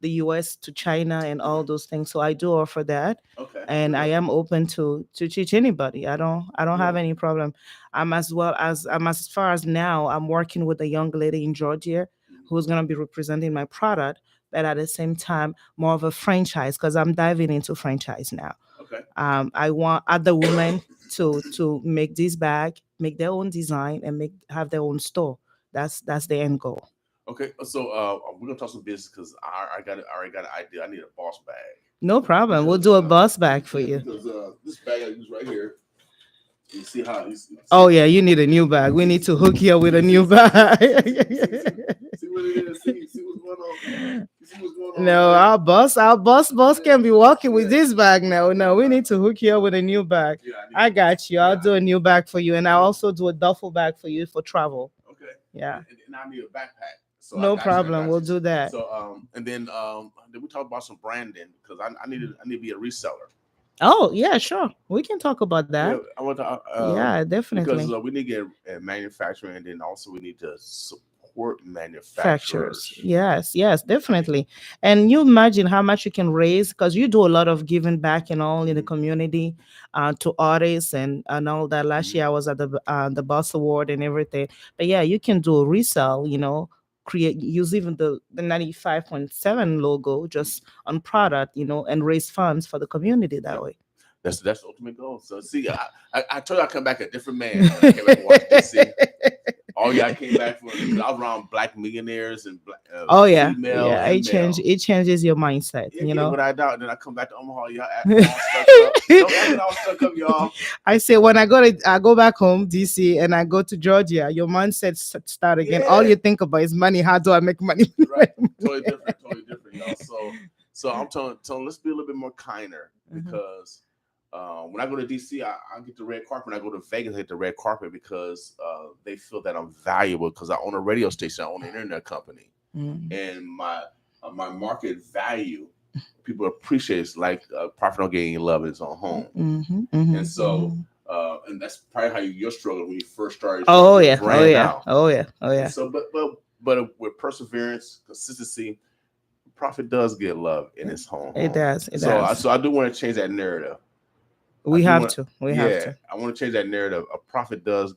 the US to China and all those things. So I do offer that. okay And I good am open to teach anybody. I don't have yeah any problem. I'm as far as now I'm working with a young lady in Georgia who's gonna be representing my product, but at the same time more of a franchise because I'm diving into franchise now. okay I want other women to make this bag, make their own design, and make have their own store. That's the end goal. okay. So we're gonna talk some business because I already got an idea. I need a boss bag No problem. We'll because do a bus bag for yeah you. because this bag I use right here. You see how Oh yeah, you need a new bag. We need to hook you up with a new bag. see what it is. See what's going on. You see what's going on, No, right? our boss Yeah, can be walking with yeah. this bag now. No, we need to hook you up with a new bag. Yeah, I need I to. got you. I'll Yeah, do a new bag for you, and I'll yeah. also do a duffel bag for you for travel. Okay. Yeah, And I need a backpack. So I no got you. I problem. got We'll you. do that. So and then we talk about some branding because I need to be a reseller. Oh yeah, sure. We can talk about Yeah, that. I want to Yeah, because definitely. we need to get manufacturing and then also we need to support Factures. manufacturers. Yes, yes, I mean, definitely. And you imagine how much you can raise because you do a lot of giving back and all in the mhm, community to artists and all that. Last mhm, year I was at the Boss Award and everything. But yeah, you can do a resell. Create use even the 95.7 logo mhm. just on product. And raise funds for the community that Yep. way. That's the ultimate goal. So see, I told you I come back a different man when I came back from Washington D.C. Oh yeah, I came back from because I was around black millionaires and black, Oh yeah, female yeah. and male. It changes your mindset. Yeah, You yeah, know. without a doubt. Then I come back to Omaha, y'all acting all stuck up. Don't act all stuck up, y'all. I say when I go back home, DC, and I go to Georgia, your mindset start again. All Yeah, you think about is money. How do I make money? right. Totally different, y'all. So I'm telling let's be a little bit more kinder Mhm. because when I go to DC, I get the red carpet. When I go to Vegas, I get the red carpet because they feel that I'm valuable because I own a radio station, I own an internet company, Mhm. and my market value people appreciate is like profit don't get any love in his own home, Mhm. and Mhm. so Mhm. and that's probably how you're struggling when you first started Oh your yeah. Oh brand yeah. out. Oh yeah. Oh And yeah. so, but with perseverance, consistency, profit does get love in its home It home. does. It So, does. so I do want to change that narrative. I We do have want, to. We have yeah, to. I want to change that narrative. A profit does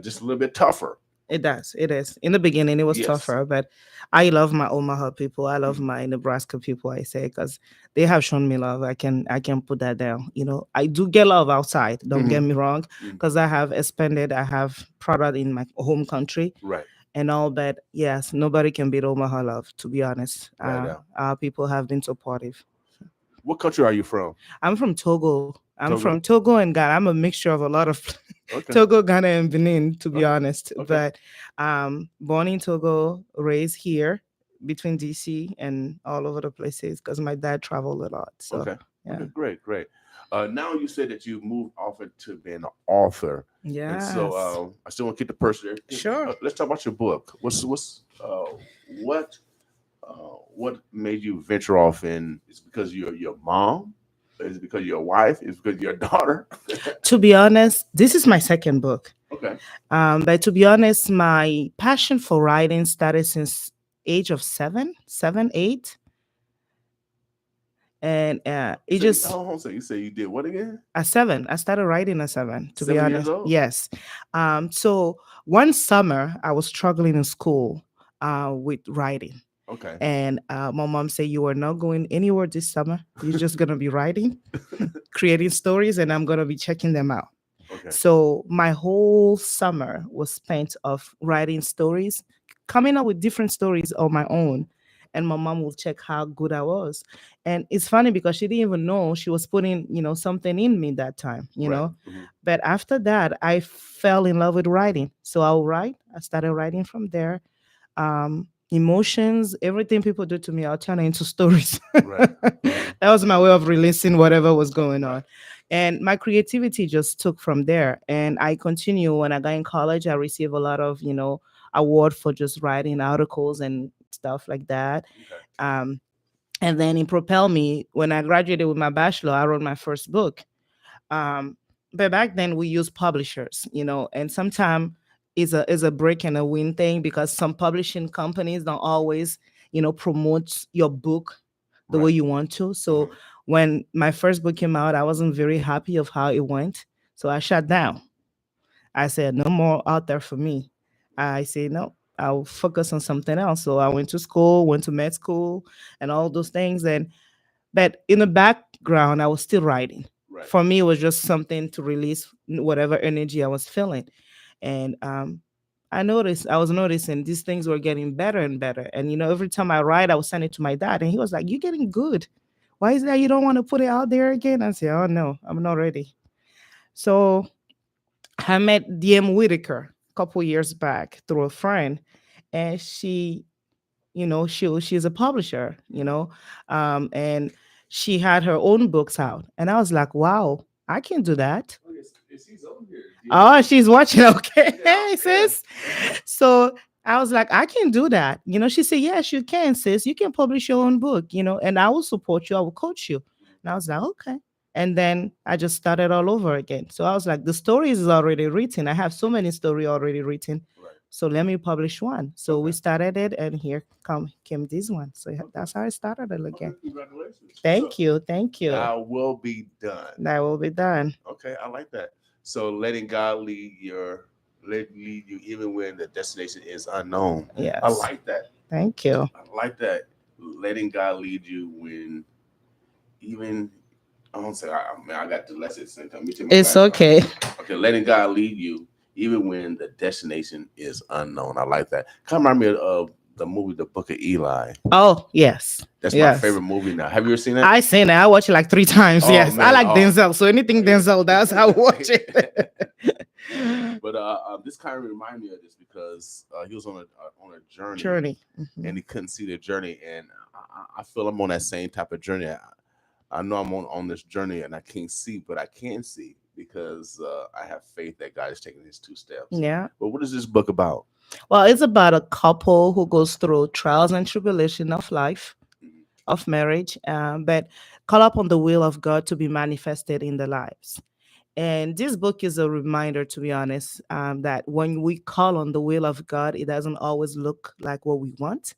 just a little bit tougher. It does. It is. In the beginning, it was Yes. tougher, but I love my Omaha people. I love Mhm. my Nebraska people. I say because they have shown me love. I can put that down. I do get love outside. Don't get Mhm. me wrong, Mhm. because I have expanded. I have product in my home country Right. and all. But yes, nobody can beat Omaha love. To be honest, Right now. our people have been supportive. What country are you from? I'm from Togo. I'm from Togo. Togo and Ghana. I'm a mixture of a lot of Okay. Togo, Ghana, and Benin, to be Okay. honest. Okay. But born in Togo, raised here between DC and all over the places because my dad traveled a lot. So Okay. yeah. Okay. Great. Great. Now you said that you moved off into being an author, and so Yes. I still want to keep the person there. Sure. Let's talk about your book. What what made you venture off in? Is it because you're your mom? Is it because your wife? Is it because your daughter? To be honest, this is my second book. Okay. But to be honest, my passion for writing started since age of 7, 8, and You it say, just hold on a second. You say you did what again? at 7. I started writing at 7, to be 7 years honest. old? Yes. So one summer I was struggling in school with writing. Okay. And my mom said, "You are not going anywhere this summer. You're just going to be writing, creating stories, and I'm going to be checking them out." Okay. So my whole summer was spent of writing stories, coming up with different stories on my own. And my mom will check how good I was. And it's funny because she didn't even know she was putting, something in me that time. Right. Mhm. But after that, I fell in love with writing. So I'll write. I started writing from there. Emotions, everything people do to me, I'll turn it into stories. Right. That was my way of releasing whatever was going Right. on. And my creativity just took from there. And I continue when I got in college, I received a lot of, award for just writing articles and stuff like that. Okay. Um, and then it propelled me. When I graduated with my bachelor, I wrote my first book. Um, but back then we used publishers, and sometimes is a break and a win thing because some publishing companies don't always, promote your book the way Right. you want to. So when my first book came out, I wasn't very happy of how it went. So I shut down. I said, no more out there for me. I said, no, I'll focus on something else. So I went to school, went to med school and all those things. But in the background, I was still writing. Right. For me, it was just something to release whatever energy I was feeling. And I was noticing these things were getting better and better. And, every time I write, I would send it to my dad. And he was like, you're getting good. Why is that you don't want to put it out there again? I said, oh, no, I'm not ready. So I met DM Whitaker a couple years back through a friend. And she's a publisher, and she had her own books out. And I was like, wow, I can do that. Oh, yes, she's over here. Oh, she's watching. Okay. Yeah, Hey, sis. So I was like, I can do that. She said, yes, you can, sis. You can publish your own book, and I will support you. I will coach you. And I was like, okay. And then I just started all over again. So I was like, the story is already written. I have so many stories already written. Right. So let me publish one. So Okay. we started it, and here came this one. So that's how I started it again. Okay, congratulations. Thank you. Thank you. That will be done. That will be done. Okay, I like that. So letting God lead you even when the destination is unknown. Yes. I like that. Thank you. I like that. Letting God lead you when even I don't say I got dyslexic symptom. It's okay. Okay, letting God lead you even when the destination is unknown. I like that. Kind of remind me of the movie The Book of Eli. Oh, yes. That's Yes. my favorite movie now. Have you ever seen that? I seen it. I watch it like 3 times. Oh, Yes. man. I like Oh. Denzel. So anything Denzel does, I watch it. But this kind of reminded me of this because he was on a Journey. and he couldn't see the journey, and I feel I'm on that same type of journey. I know I'm on this journey and I can't see, but I can see because I have faith that God is taking his 2 steps. Yeah. But what is this book about? Well, it's about a couple who goes through trials and tribulation of life, of marriage, but call upon the will of God to be manifested in their lives. And this book is a reminder, to be honest, that when we call on the will of God, it doesn't always look like what we want.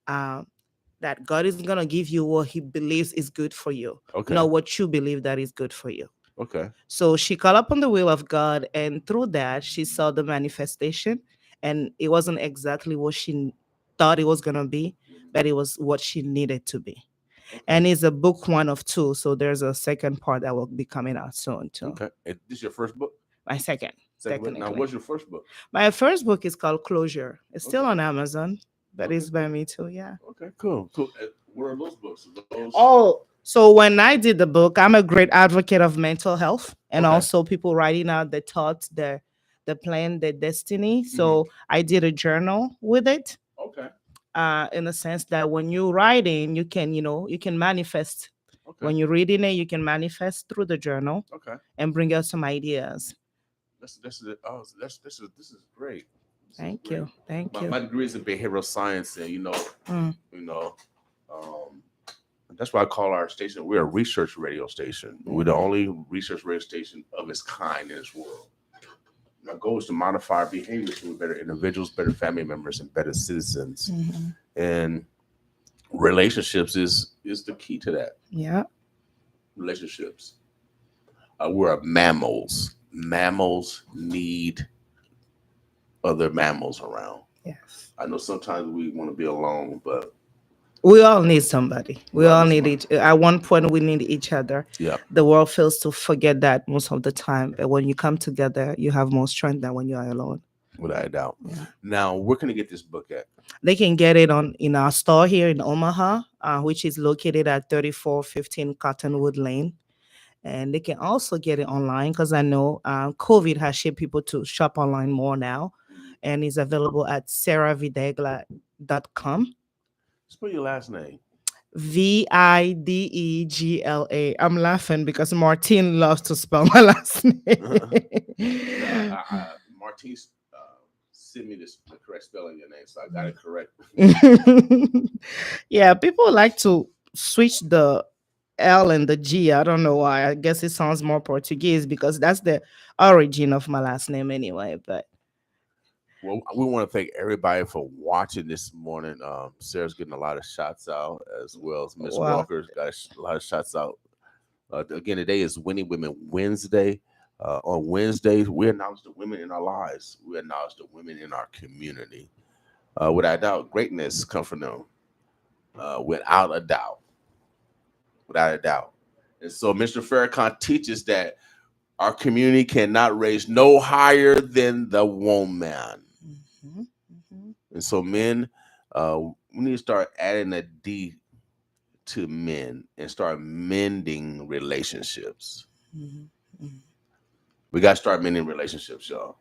That God is going to give you what he believes is good for you, Okay. not what you believe that is good for you. Okay. So she called upon the will of God, and through that, she saw the manifestation. And it wasn't exactly what she thought it was going to be, but it was what she needed to be. Okay. And it's a book 1 of 2. So there's a second part that will be coming out soon, too. Okay. And this is your first book? My second book. Now, what's your first book? My first book is called Closure. It's still on Amazon, but it's by me, too. Yeah. Okay, cool. What are those books? Oh, so when I did the book, I'm a great advocate of mental health and also people writing out their thoughts, their plan, their destiny. So I did a journal with it. Okay. In the sense that when you're writing, you can manifest. Okay. When you're reading it, you can manifest through the journal. Okay. And bring out some ideas. This is great. Thank you. My degree is in behavioral science, and that's why I call our station. We're a research radio station. We're the only research radio station of its kind in this world. My goal is to modify our behaviors to be better individuals, better family members, and better citizens. And relationships is the key to that. Yeah. Relationships. We're mammals. Mammals need other mammals around. Yes. I know sometimes we want to be alone, but we all need somebody. We all need at one point we need each other. Yeah. The world fails to forget that most of the time. But when you come together, you have more strength than when you are alone. Without a doubt. Yeah. Now, where can they get this book at? They can get it in our store here in Omaha, which is located at 3415 Cottonwood Lane. And they can also get it online because I know COVID has shaped people to shop online more now. And it's available at sarahvidegla.com. Spell your last name. Videgla. I'm laughing because Martine loves to spell my last name. Martine send me the correct spelling of your name, so I got it correct. Yeah, people like to switch the L and the G. I don't know why. I guess it sounds more Portuguese because that's the origin of my last name anyway. But Well, we want to thank everybody for watching this morning. Sarah's getting a lot of shots out, as well as Miss wow. Walker's got a lot of shots out. Again, today is Winning Women Wednesday. On Wednesdays, we acknowledge the women in our lives. We acknowledge the women in our community. Without doubt, greatness comes from them. Without a doubt. Without a doubt. And so Mr. Farrakhan teaches that our community cannot raise no higher than the woman. Mhm, mhm. And so men, we need to start adding a D to men and start mending relationships. Mhm, mhm. We got to start mending relationships, y'all.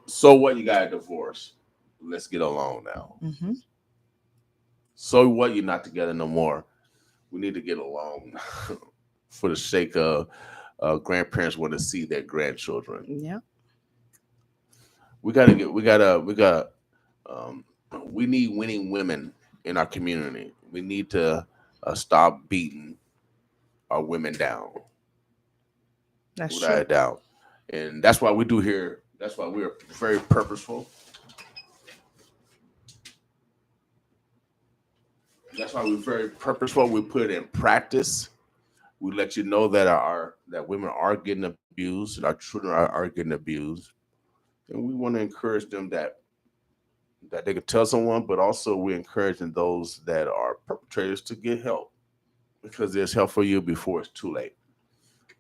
So what? You got a divorce. Let's get along now. Mhm. So what? You're not together no more. We need to get along for the sake of grandparents want to see their grandchildren. Yeah. We need winning women in our community. We need to stop beating our women down That's without a true. doubt. And that's why we do here. That's why we're very purposeful. That's why we're very purposeful. We put it in practice. We let you know that women are getting abused and our children are getting abused. And we want to encourage them that they could tell someone, but also we're encouraging those that are perpetrators to get help because there's help for you before it's too late.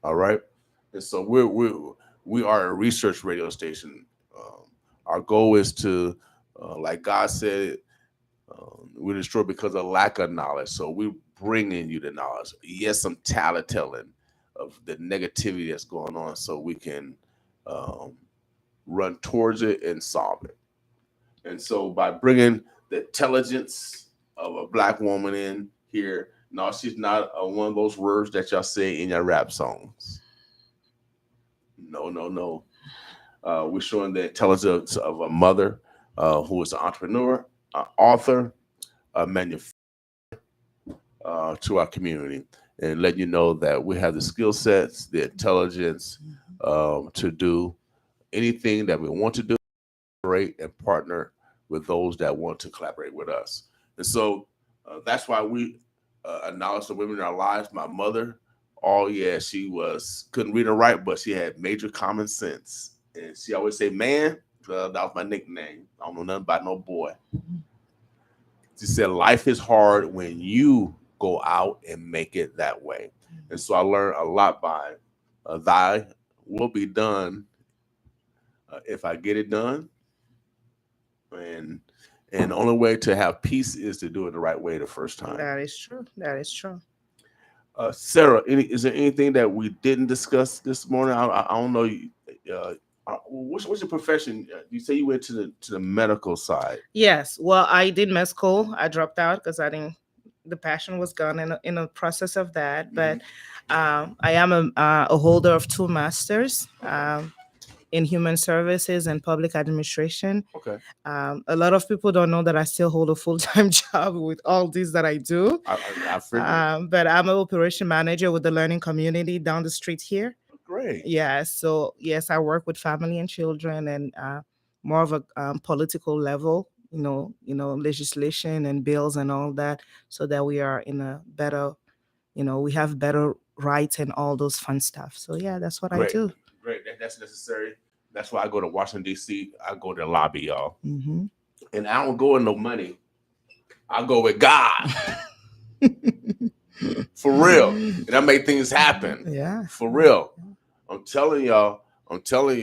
All right, and so we are a research radio station. Our goal is to, like God said, we destroy because of lack of knowledge. So we're bringing you the knowledge. Yes, some talent telling of the negativity that's going on, so we can um, run towards it and solve it. And so by bringing the intelligence of a black woman in here, no, she's not one of those words that y'all say in your rap songs. No, no, no. We're showing the intelligence of a mother who is an entrepreneur, an author, a manufacturer to our community, and letting you know that we have the skill sets, the intelligence to do anything that we want to do, collaborate and partner with those that want to collaborate with us. And so that's why we acknowledge the women in our lives. My mother, oh yeah, she couldn't read or write, but she had major common sense. And she always say, man, that was my nickname. I don't know nothing about no boy. She said, life is hard when you go out and make it that way. And so I learned a lot by thy will be done if I get it done. And the only way to have peace is to do it the right way the first time. That is true. That is true. Sarah, is there anything that we didn't discuss this morning? I don't know. What's your profession? You say you went to the medical side. Yes. Well, I did med school. I dropped out because I didn't. The passion was gone in the process of that. But I am a holder of 2 masters. In human services and public administration. Okay. A lot of people don't know that I still hold a full-time job with all this that I do. I figured. But I'm an operation manager with the learning community down the street here. Great. Yeah. So yes, I work with family and children and more of a political level. Legislation and bills and all that, so that we are in a better, we have better rights and all those fun stuff. So yeah, that's what I do. Great. That's necessary. That's why I go to Washington, D.C. I go to the lobby, y'all. Mm-hmm. And I don't go with no money. I go with God. For real. And I make things happen. Yeah. For real. I'm telling you,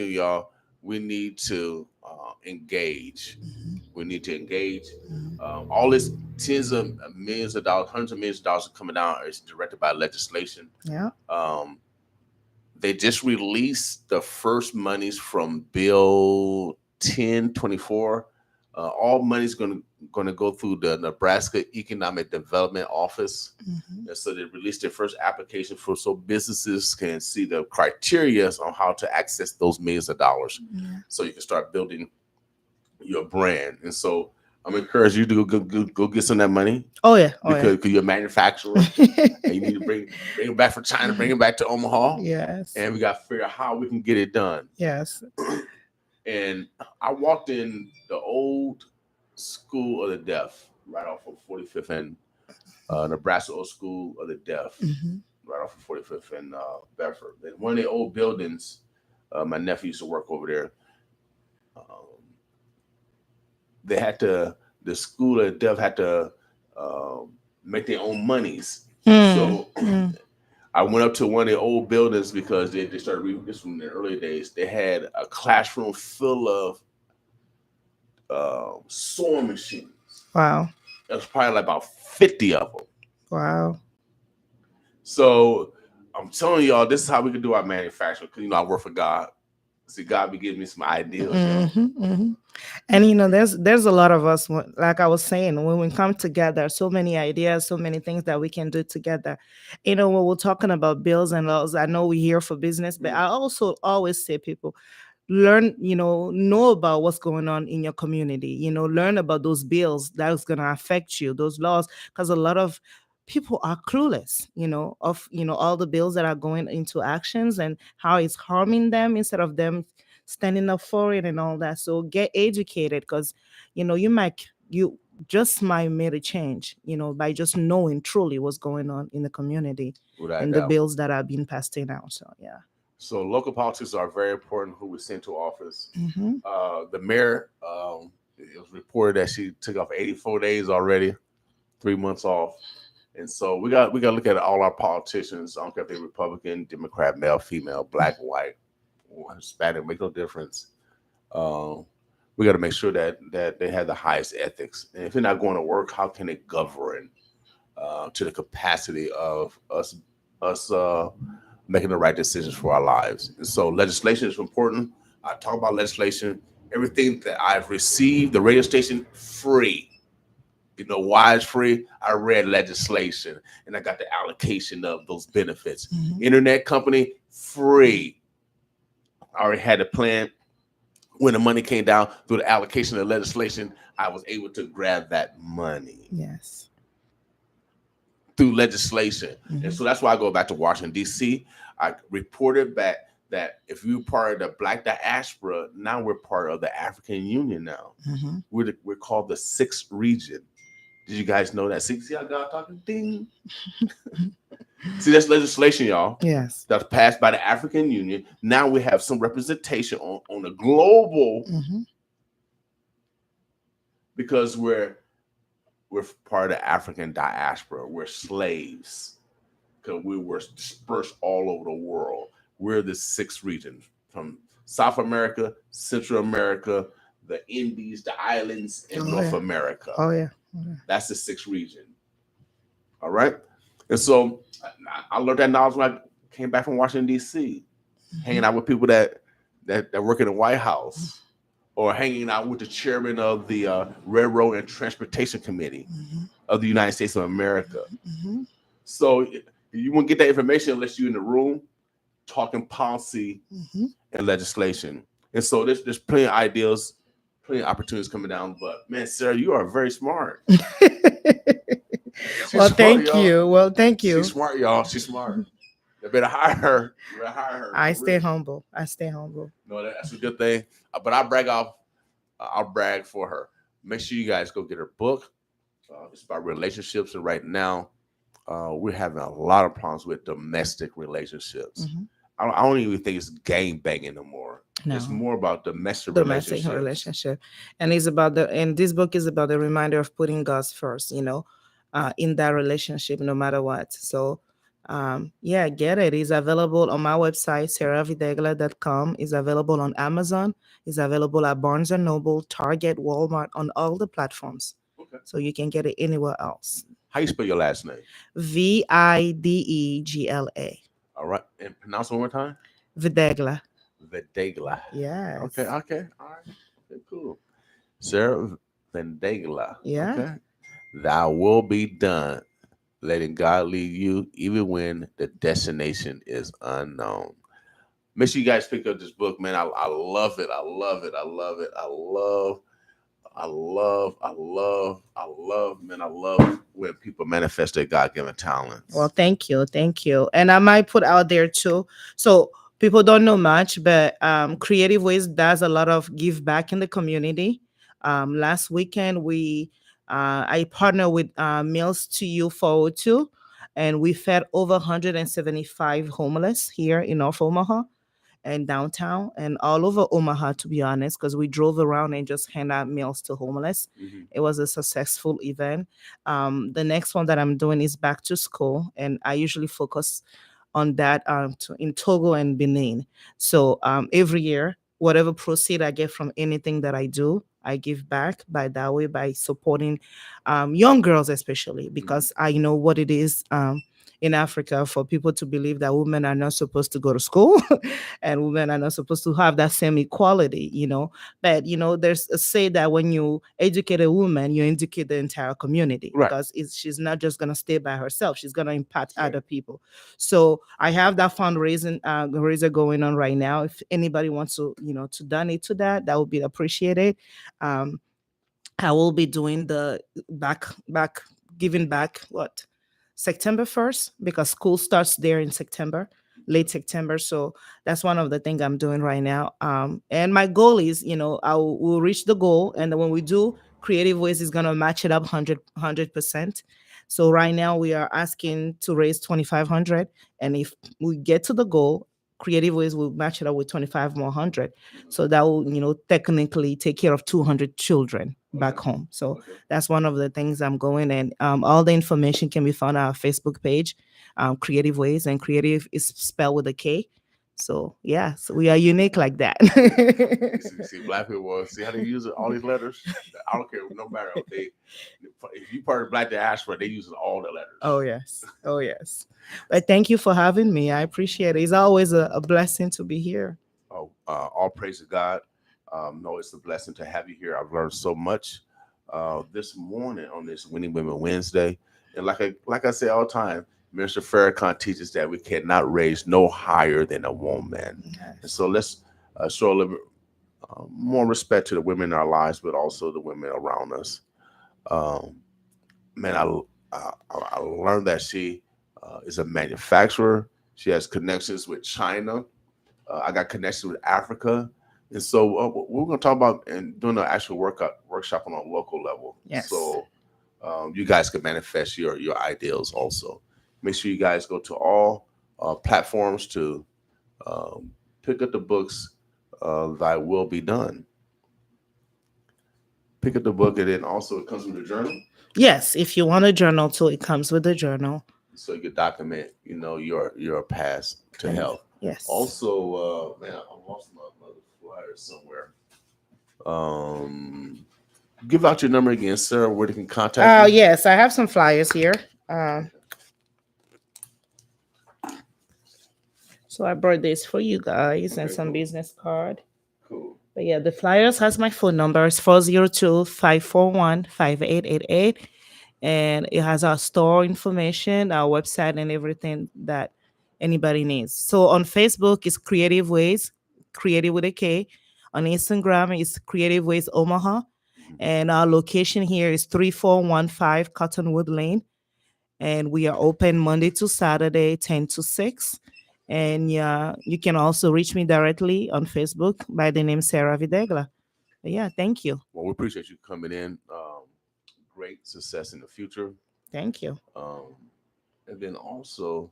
y'all, we need to engage. Mm-hmm. We need to engage. All this tens of millions of dollars, hundreds of millions of dollars are coming down. It's directed by legislation. Yeah. They just released the first monies from Bill 1024. All money's going to go through the Nebraska Economic Development Office. Mm-hmm. And so they released their first application so businesses can see the criteria on how to access those millions of dollars. Yeah. So you can start building your brand. And so I'm encouraging you to go get some of that money Oh yeah. Oh because you're a manufacturer and you need to bring it back from China, bring it back to Omaha, Yes. and we got to figure out how we can get it done. Yes. And I walked in the old School of the Deaf right off of 45th and Nebraska Old School of the Deaf Mhm. right off of 45th and Bedford. And one of the old buildings, my nephew used to work over there. Um, they had to, the School of the Deaf had to um, make their own monies. So I went up to one of the old buildings because they started reading this from the early days. They had a classroom full of sewing machines. Wow. There was probably like about 50 of them. Wow. So I'm telling y'all, this is how we can do our manufacturing. Because, I work for God. See, God be giving me some ideas. And there's a lot of us, like I was saying, when we come together, so many ideas, so many things that we can do together. When we're talking about bills and laws, I know we're here for business, but I also always say people learn, know about what's going on in your community, learn about those bills that's going to affect you, those laws, because a lot of people are clueless, of, all the bills that are going into actions and how it's harming them instead of them standing up for it and all that. So get educated because, you just might made a change, by just knowing truly what's going on in the community and the bills that are being passed in out. So, yeah. So local politics are very important. Who was sent to office? The mayor, it was reported that she took off 84 days already, 3 months off, and so we got to look at all our politicians. I don't care if they're Republican, Democrat, male, female, black, white, or Hispanic, make no difference. We got to make sure that they have the highest ethics. And if they're not going to work, how can they govern to the capacity of us making the right decisions for our lives? And so legislation is important. I talk about legislation, everything that I've received, the radio station, free. Why it's free? I read legislation and I got the allocation of those benefits. Internet company, free. I already had a plan. When the money came down through the allocation of legislation, I was able to grab that money. Yes. Through legislation. And so that's why I go back to Washington, D.C. I reported back that if you're part of the Black diaspora, now we're part of the African Union now. We're called the 6th region. Did you guys know that? See how God talking? Ding. See, that's legislation, y'all. Yes. That's passed by the African Union. Now we have some representation on a global because we're part of the African diaspora. We're slaves because we were dispersed all over the world. We're the 6th region from South America, Central America, the Indies, the islands, and North America. Oh, yeah. That's the 6th region. All right. And so I learned that knowledge when I came back from Washington, D.C., hanging out with people that work in the White House or hanging out with the chairman of the Railroad and Transportation Committee of the United States of America. So you won't get that information unless you're in the room talking policy and legislation. And so there's plenty of ideas, plenty of opportunities coming down. But man, Sarah, you are very smart. Well, thank you. Well, thank you. She's smart, y'all. She's smart. You better hire her. I stay humble. No, that's a good thing. But I'll brag for her. Make sure you guys go get her book. It's about relationships. And right now, we're having a lot of problems with domestic relationships. I don't even think it's gang banging no more. No. It's more about domestic relationship. And and this book is about the reminder of putting God first, in that relationship, no matter what. So, get it. It's available on my website, sarahvidegla.com. It's available on Amazon. It's available at Barnes & Noble, Target, Walmart, on all the platforms. Okay. So you can get it anywhere else. How you spell your last name? Videgla. All right. And pronounce it one more time? Videgla. Yes. Okay. All right. Okay, cool. Sarah Videgla. Yeah. Okay. Thou will be done, letting God lead you even when the destination is unknown. Make sure you guys pick up this book, man. I love it. I love man, I love when people manifest their God-given talents. Well, thank you, thank you. And I might put out there too. So people don't know much, but Creative Ways does a lot of give back in the community. Last weekend, I partnered with Meals to You 402, and we fed over 175 homeless here in North Omaha and downtown and all over Omaha, to be honest, because we drove around and just hand out meals to homeless. Mm-hmm. It was a successful event. The next one that I'm doing is back to school, and I usually focus on that in Togo and Benin. So every year, whatever proceed I get from anything that I do, I give back by that way by supporting young girls, especially because I know what it is. In Africa, for people to believe that women are not supposed to go to school and women are not supposed to have that same equality, But, there's a say that when you educate a woman, you educate the entire community Right. because she's not just going to stay by herself. She's going to impact other people. So I have that fundraising raiser going on right now. If anybody wants to, to donate to that, that would be appreciated. Um, I will be doing the back giving back what September 1st because school starts there in September, late September. So that's one of the things I'm doing right now. And my goal is, will reach the goal, and then when we do, Creative Ways is gonna match it up 100%. So right now we are asking to raise 2,500, and if we get to the goal, Creative Ways will match it up with 25 more hundred. So that will, technically take care of 200 children back home. So that's one of the things I'm going. And all the information can be found on our Facebook page, Creative Ways, and creative is spelled with a K. So yeah, so we are unique like that. See, black people see how they use it, all these letters. I don't care, no matter if you part of black diaspora, they use all the letters. Oh yes, oh yes. But thank you for having me. I appreciate it. It's always a blessing to be here. Oh, all praise to God. No, it's a blessing to have you here. I've learned so much this morning on this Winning Women Wednesday, and like I say all the time, Minister Farrakhan teaches that we cannot raise no higher than a woman. Yes. And so let's show a little bit more respect to the women in our lives, but also the women around us. Man, I learned that she is a manufacturer. She has connections with China. I got connections with Africa. And so we're going to talk about and doing an actual workshop on a local level. Yes. So you guys can manifest your ideals also. Make sure you guys go to all platforms to pick up the books, Thy Will Be Done. Pick up the book, and then also it comes with a journal. Yes, if you want a journal too, it comes with a journal. So you can document, your path to health. Yes. Also, man, I lost my flyer somewhere. Give out your number again, Sarah, where they can contact you. Yes, I have some flyers here. So I brought this for you guys and some business card. Cool. But yeah, the flyers has my phone number. It's 402-541-5888. And it has our store information, our website, and everything that anybody needs. So on Facebook, it's Creative Ways, creative with a K. On Instagram, it's Creative Ways Omaha. And our location here is 3415 Cottonwood Lane. And we are open Monday to Saturday, 10 to 6. And yeah, you can also reach me directly on Facebook by the name Sarah Videgla. But yeah, thank you. Well, we appreciate you coming in. Great success in the future. Thank you. And then also,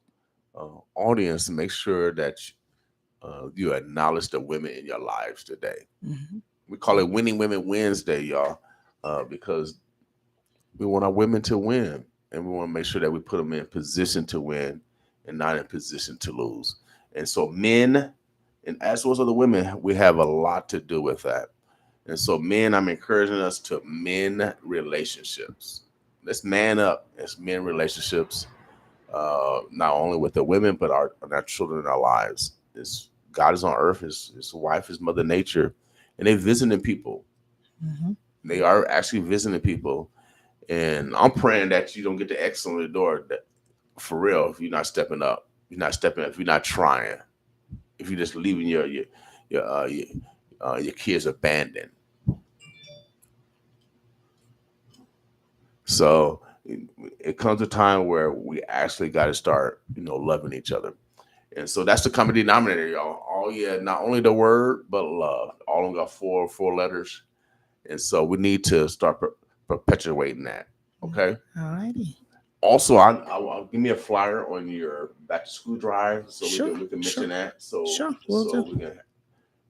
audience, make sure that you acknowledge the women in your lives today. Mm-hmm. We call it Winning Women Wednesday, y'all, because we want our women to win, and we want to make sure that we put them in position to win and not in position to lose. And so men, and as well as other women, we have a lot to do with that. And so men, I'm encouraging us to mend relationships. Let's man up as men relationships, not only with the women, but our children in our lives. God is on earth, his wife is Mother Nature, and they're visiting people. Mm-hmm. They are actually visiting people. And I'm praying that you don't get the X on the door for real if you're not stepping up. You're not stepping up, if you're not trying. If you're just leaving your kids abandoned. So it comes a time where we actually got to start, loving each other. And so that's the common denominator, y'all. Oh yeah, not only the word, but love. All of them got four letters. And so we need to start perpetuating that. Okay. Alrighty. Also, I'll give me a flyer on your back to school drive, so Sure. we can Sure. mention that. So Sure. Will so do.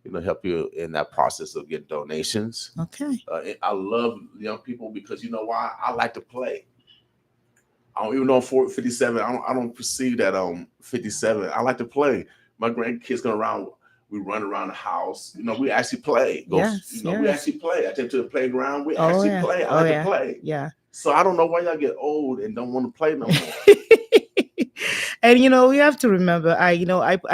we can help you in that process of getting donations. Okay. I love young people because you know why? I like to play. I don't even know 57. I don't perceive that 57. I like to play. My grandkids come around. We run around the house. We actually play. Yes. We Yes. actually play. I take them to the playground. We Oh actually yeah. play. I Oh like to yeah. play. Yeah. So I don't know why y'all get old and don't want to play no more. And we have to remember, I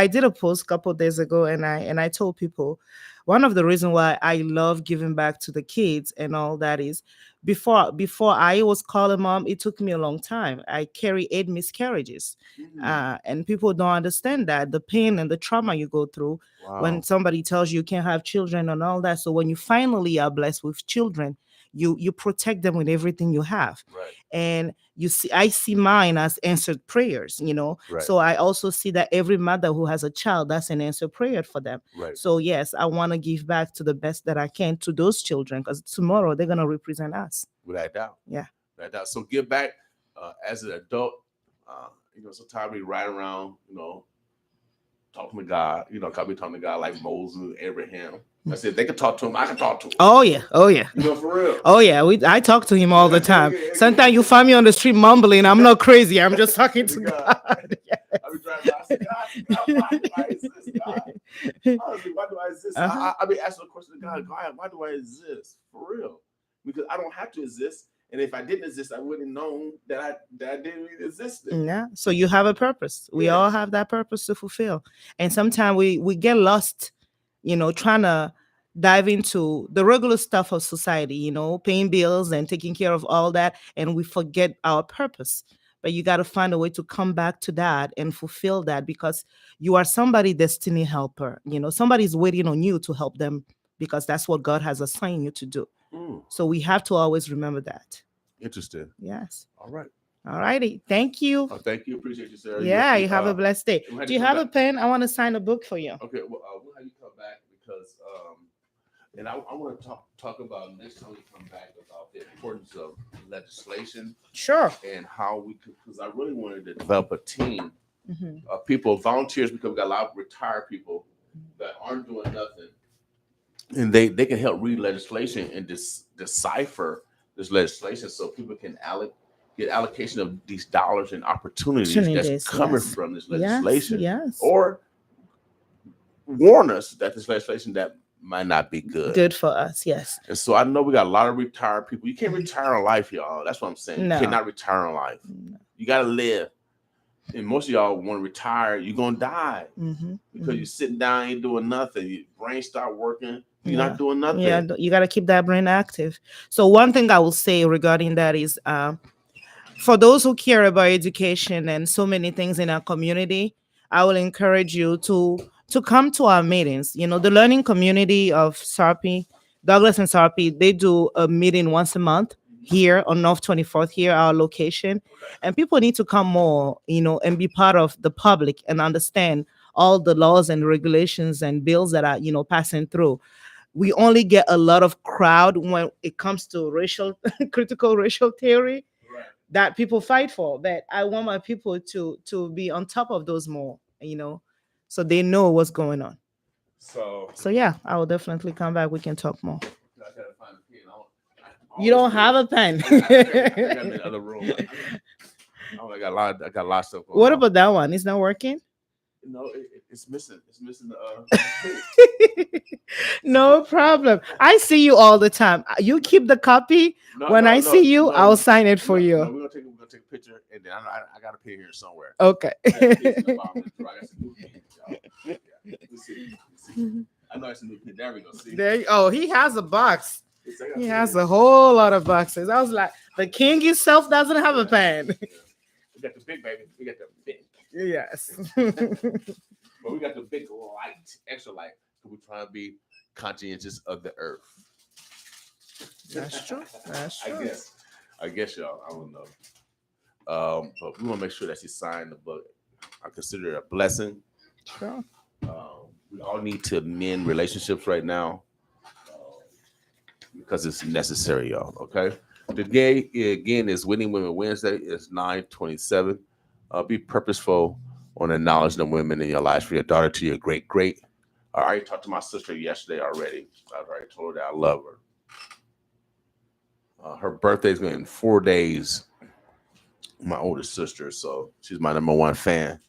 did a post a couple of days ago, and I told people one of the reasons why I love giving back to the kids and all that is before I was calling mom, it took me a long time. I carry 8 miscarriages. And people don't understand that the pain and the trauma you go through when Wow. somebody tells you can't have children and all that. So when you finally are blessed with children, you protect them with everything you have. Right. And I see mine as answered prayers. Right. So I also see that every mother who has a child, that's an answered prayer for them. Right. So yes, I want to give back to the best that I can to those children, because tomorrow they're going to represent us. Without doubt. Yeah. Without doubt. So give back as an adult. Sometimes we ride around, talking to God. Cause we talking to God like Moses, Abraham. I said, they can talk to him. I can talk to him. Oh yeah. Oh yeah. For real. Oh yeah. I talk to him all the time. Sometimes you find me on the street mumbling. I'm not crazy. I'm just talking to God. Yes. I be driving by. I say, God, why do I exist, God? Honestly, why do I exist? I be asking the question to God, why do I exist? For real. Because I don't have to exist. And if I didn't exist, I wouldn't have known that I didn't even exist. Yeah. So you have a purpose. We all have that purpose to fulfill. And sometimes we get lost, trying to dive into the regular stuff of society, paying bills and taking care of all that. And we forget our purpose. But you got to find a way to come back to that and fulfill that, because you are somebody destiny helper. Somebody's waiting on you to help them, because that's what God has assigned you to do. So we have to always remember that. Interesting. Yes. All right. All righty. Thank you. Oh, thank you. Appreciate you, Sarah. Yeah, you have a blessed day. Do you have a pen? I want to sign a book for you. Okay. Well, we'll have you come back because, and I want to talk about next time we come back about the importance of legislation. Sure. And how we could, because I really wanted to develop a team of people, volunteers, because we got a lot of retired people that aren't doing nothing. And they can help read legislation and decipher this legislation so people can get allocation of these dollars and opportunities that's coming from this legislation. Yes. Or warn us that this legislation that might not be good for us. Yes. And so I know we got a lot of retired people. You can't retire in life, y'all. That's what I'm saying. No. You cannot retire in life. No. You got to live. And most of y'all want to retire, you're going to die because you're sitting down, ain't doing nothing. Your brain start working. You're not doing nothing. Yeah, you got to keep that brain active. So one thing I will say regarding that is for those who care about education and so many things in our community, I will encourage you to come to our meetings. The learning community of Sarpy, Douglas and Sarpy, they do a meeting once a month here on North 24th, here, our location. And people need to come more, and be part of the public and understand all the laws and regulations and bills that are, passing through. We only get a lot of crowd when it comes to critical racial theory that people fight for. But I want my people to be on top of those more, so they know what's going on. So yeah, I will definitely come back. We can talk more. You don't have a pen. I got in the other room. I got a lot of stuff going What on. about that one? It's not working? No, it's missing. It's missing the No problem. I see you all the time. You keep the copy. When I see you, I'll sign it for you. No, we're gonna take a picture, and then I got a pen here somewhere. Okay. I know it's a new pen. There we go. See? He has a box. He has a whole lot of boxes. I was like, the king himself doesn't have a pen. We got the big baby. We got the big. Yes. But we got the big light, extra light. We're trying to be conscientious of the earth. That's true. That's true. I guess y'all, I don't know. But we want to make sure that she signed the book. I consider it a blessing. Sure. We all need to mend relationships right now because it's necessary, y'all. Okay. Today again is Winning Women Wednesday. It's 9/27. Be purposeful on acknowledging the women in your lives, from your daughter to your great great. I already talked to my sister yesterday already. I've already told her that I love her. Her birthday's been in 4 days. My oldest sister, so she's my number one fan.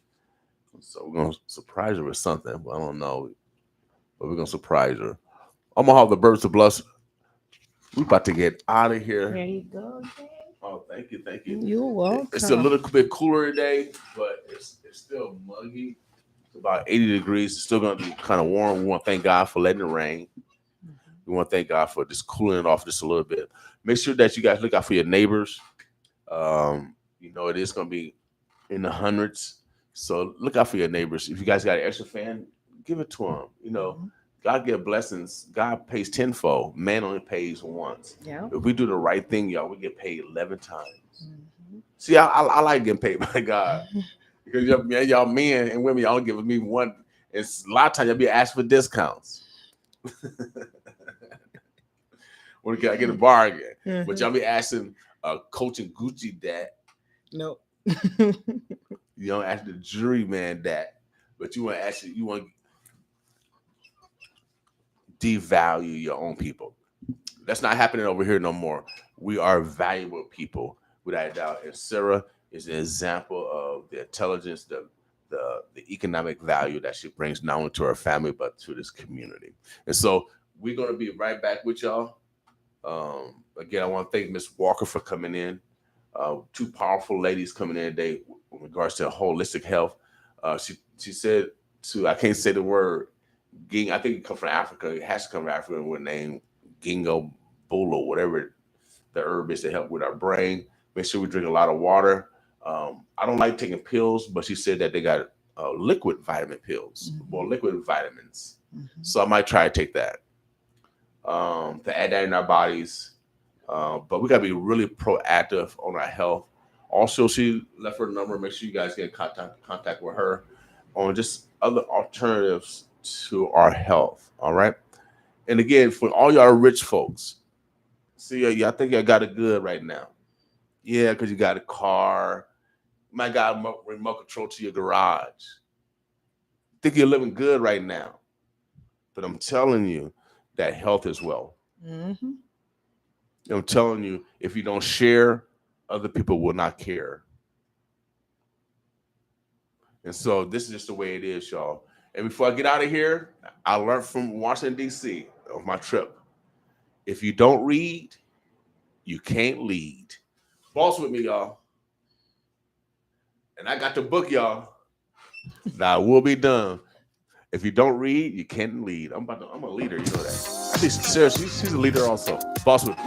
So we're gonna surprise her with something. Well, I don't know, but we're gonna surprise her. I'm gonna have the birds to bless. We're about to get out of here. There you go. Oh, thank you, thank you. You're welcome. It's a little bit cooler today, but it's still muggy. It's about 80 degrees. It's still gonna be kind of warm. We want to thank God for letting it rain. We want to thank God for just cooling it off just a little bit. Make sure that you guys look out for your neighbors. You know, it is going to be in the hundreds. So look out for your neighbors. If you guys got an extra fan, give it to them. You know, God give blessings. God pays tenfold. Man only pays once. Yeah. If we do the right thing, y'all, we get paid 11 times. See, I like getting paid by God. Because y'all men and women, y'all give me one. It's a lot of times y'all be asking for discounts. When can I get a bargain? But y'all be asking Coach and Gucci that. No. You don't ask the juryman that, but you want to devalue your own people. That's not happening over here no more. We are valuable people, without a doubt. And Sarah is an example of the intelligence, the economic value that she brings not only to her family but to this community. And so we're going to be right back with y'all. Again, I want to thank Miss Walker for coming in. Two powerful ladies coming in today in regards to holistic health. She said I can't say the word, I think it comes from Africa. It has to come from Africa with the name Gingo Bolo, whatever the herb is to help with our brain. Make sure we drink a lot of water. I don't like taking pills, but she said that they got liquid vitamin pills, or liquid vitamins. So I might try to take that to add that in our bodies. But we got to be really proactive on our health. Also, she left her number. Make sure you guys get in contact with her on just other alternatives to our health. All right. And again, for all y'all rich folks, see, I think y'all got it good right now. Yeah, because you got a car. You might got a remote control to your garage. Think you're living good right now. But I'm telling you that health is wealth. I'm telling you, if you don't share, other people will not care. And so this is just the way it is, y'all. And before I get out of here, I learned from Washington, D.C. of my trip. If you don't read, you can't lead. Boss with me, y'all. And I got the book, y'all. Now, we'll be done. If you don't read, you can't lead. I'm a leader, you know that. I think Sarah, she's a leader also. Boss with me.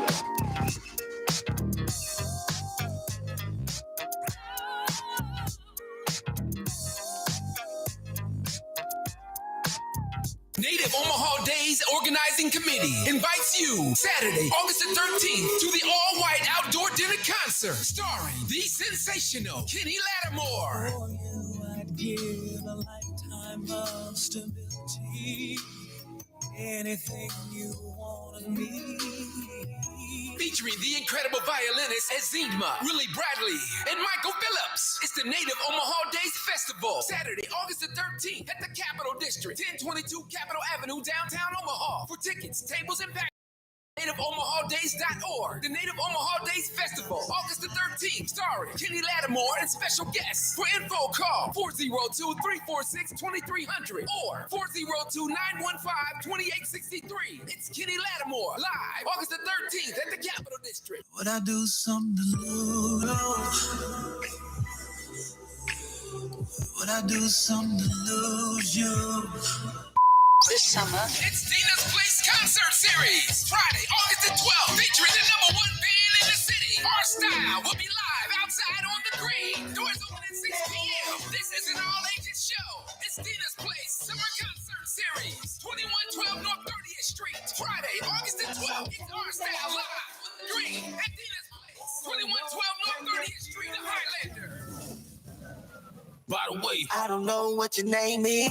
Native Omaha Days Organizing Committee invites you Saturday, August the 13th to the all-white outdoor dinner concert starring the sensational Kenny Lattimore. For you, I'd give a lifetime of stability. Anything you want of me. Featuring the incredible violinists Azima, Willie Bradley, and Michael Phillips. It's the Native Omaha Days Festival, Saturday, August the 13th at the Capitol District, 1022 Capitol Avenue, downtown Omaha. For tickets, tables, and packages, NativeOmahaDays.org. The Native Omaha Days Festival, August the 13th, starring Kenny Lattimore and special guests. For info, call 402-346-2300 or 402-915-2863. It's Kenny Lattimore, live August the 13th at the Capitol District. Would I do something to lose? Would I do something to lose you? This summer, it's Dina's Place Concert Series. Friday, August the 12th, featuring the #1 band in the city. Our Style will be live outside on the green. Doors open at 6 p.m. This is an all-ages show. It's Dina's Place Summer Concert Series. 2112 North 30th Street. Friday, August the 12th. It's Our Style live on the green at Dina's Place. By the way, I don't know what your name is.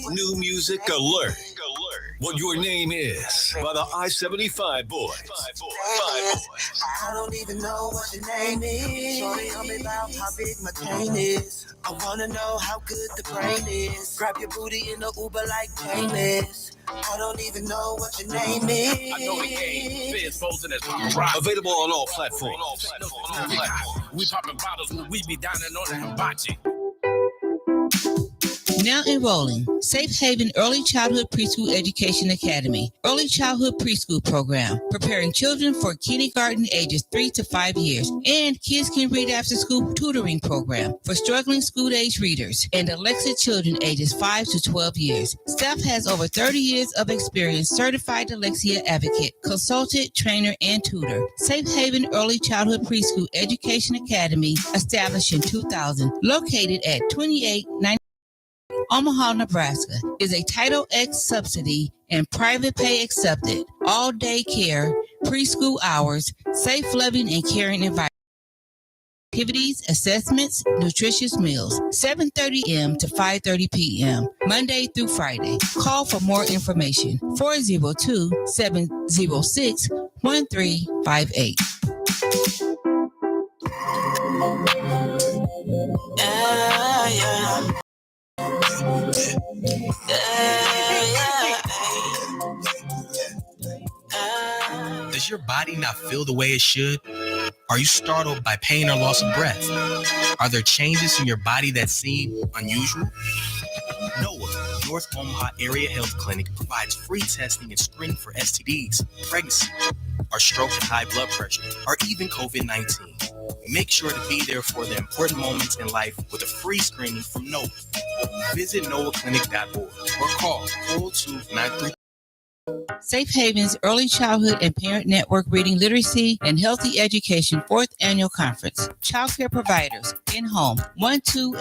New music alert. What your name is by the I-75 Boys. I don't even know what your name is. Shorty, tell me about how big my cane is. I wanna know how good the brain is. Grab your booty in the Uber like painless. I don't even know what your name is. I know the game. Fizz posing as paparazzi. Available on all platforms. We popping bottles when we be dining on the hibachi. Now enrolling. Safe Haven Early Childhood Preschool Education Academy. Early Childhood Preschool Program. Preparing children for kindergarten ages 3 to 5 years. And Kids Can Read After School Tutoring Program for struggling school-age readers. And Dyslexia children ages 5 to 12 years. Staff has over 30 years of experience. Certified Dyslexia Advocate. Consultant, trainer, and tutor. Safe Haven Early Childhood Preschool Education Academy. Established in 2000. Located at 2890 Omaha, Nebraska, is a Title X subsidy and private pay accepted, all day care, preschool hours, safe loving and caring environment. Activities, assessments, nutritious meals, 7:30 a.m. to 5:30 p.m., Monday through Friday. Call for more information, 402-706-1358. Does your body not feel the way it should? Are you startled by pain or loss of breath? Are there changes in your body that seem unusual? NOAA, North Omaha Area Health Clinic, provides free testing and screening for STDs, pregnancy, or stroke and high blood pressure, or even COVID-19. Make sure to be there for the important moments in life with a free screening from NOAA. Visit NOAAclinic.org or call 402-933. Safe Haven's Early Childhood and Parent Network Reading Literacy and Healthy Education 4th Annual Conference. Childcare providers, in-home, 1, 2,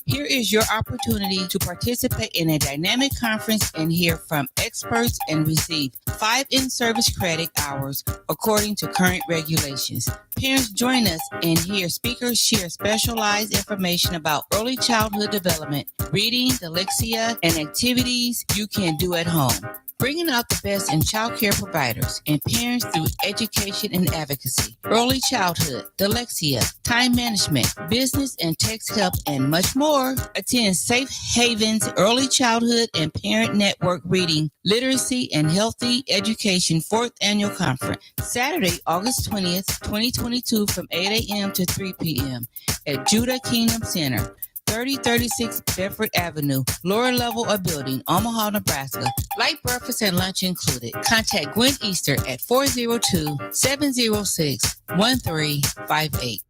Here is your opportunity to participate in a dynamic conference and hear from experts and receive 5 in-service credit hours according to current regulations. Parents join us and hear speakers share specialized information about early childhood development, reading, dyslexia, and activities you can do at home. Bringing out the best in child care providers and parents through education and advocacy, early childhood, dyslexia, time management, business and text help, and much more. Attend Safe Haven's Early Childhood and Parent Network Reading, Literacy, and Healthy Education 4th Annual Conference, Saturday, August 20th, 2022 from 8 a.m. to 3 p.m. at Judah Kingdom Center. 3036 Bedford Avenue, lower level of building, Omaha, Nebraska. Light breakfast and lunch included. Contact Gwen Easter at 402-706-1358.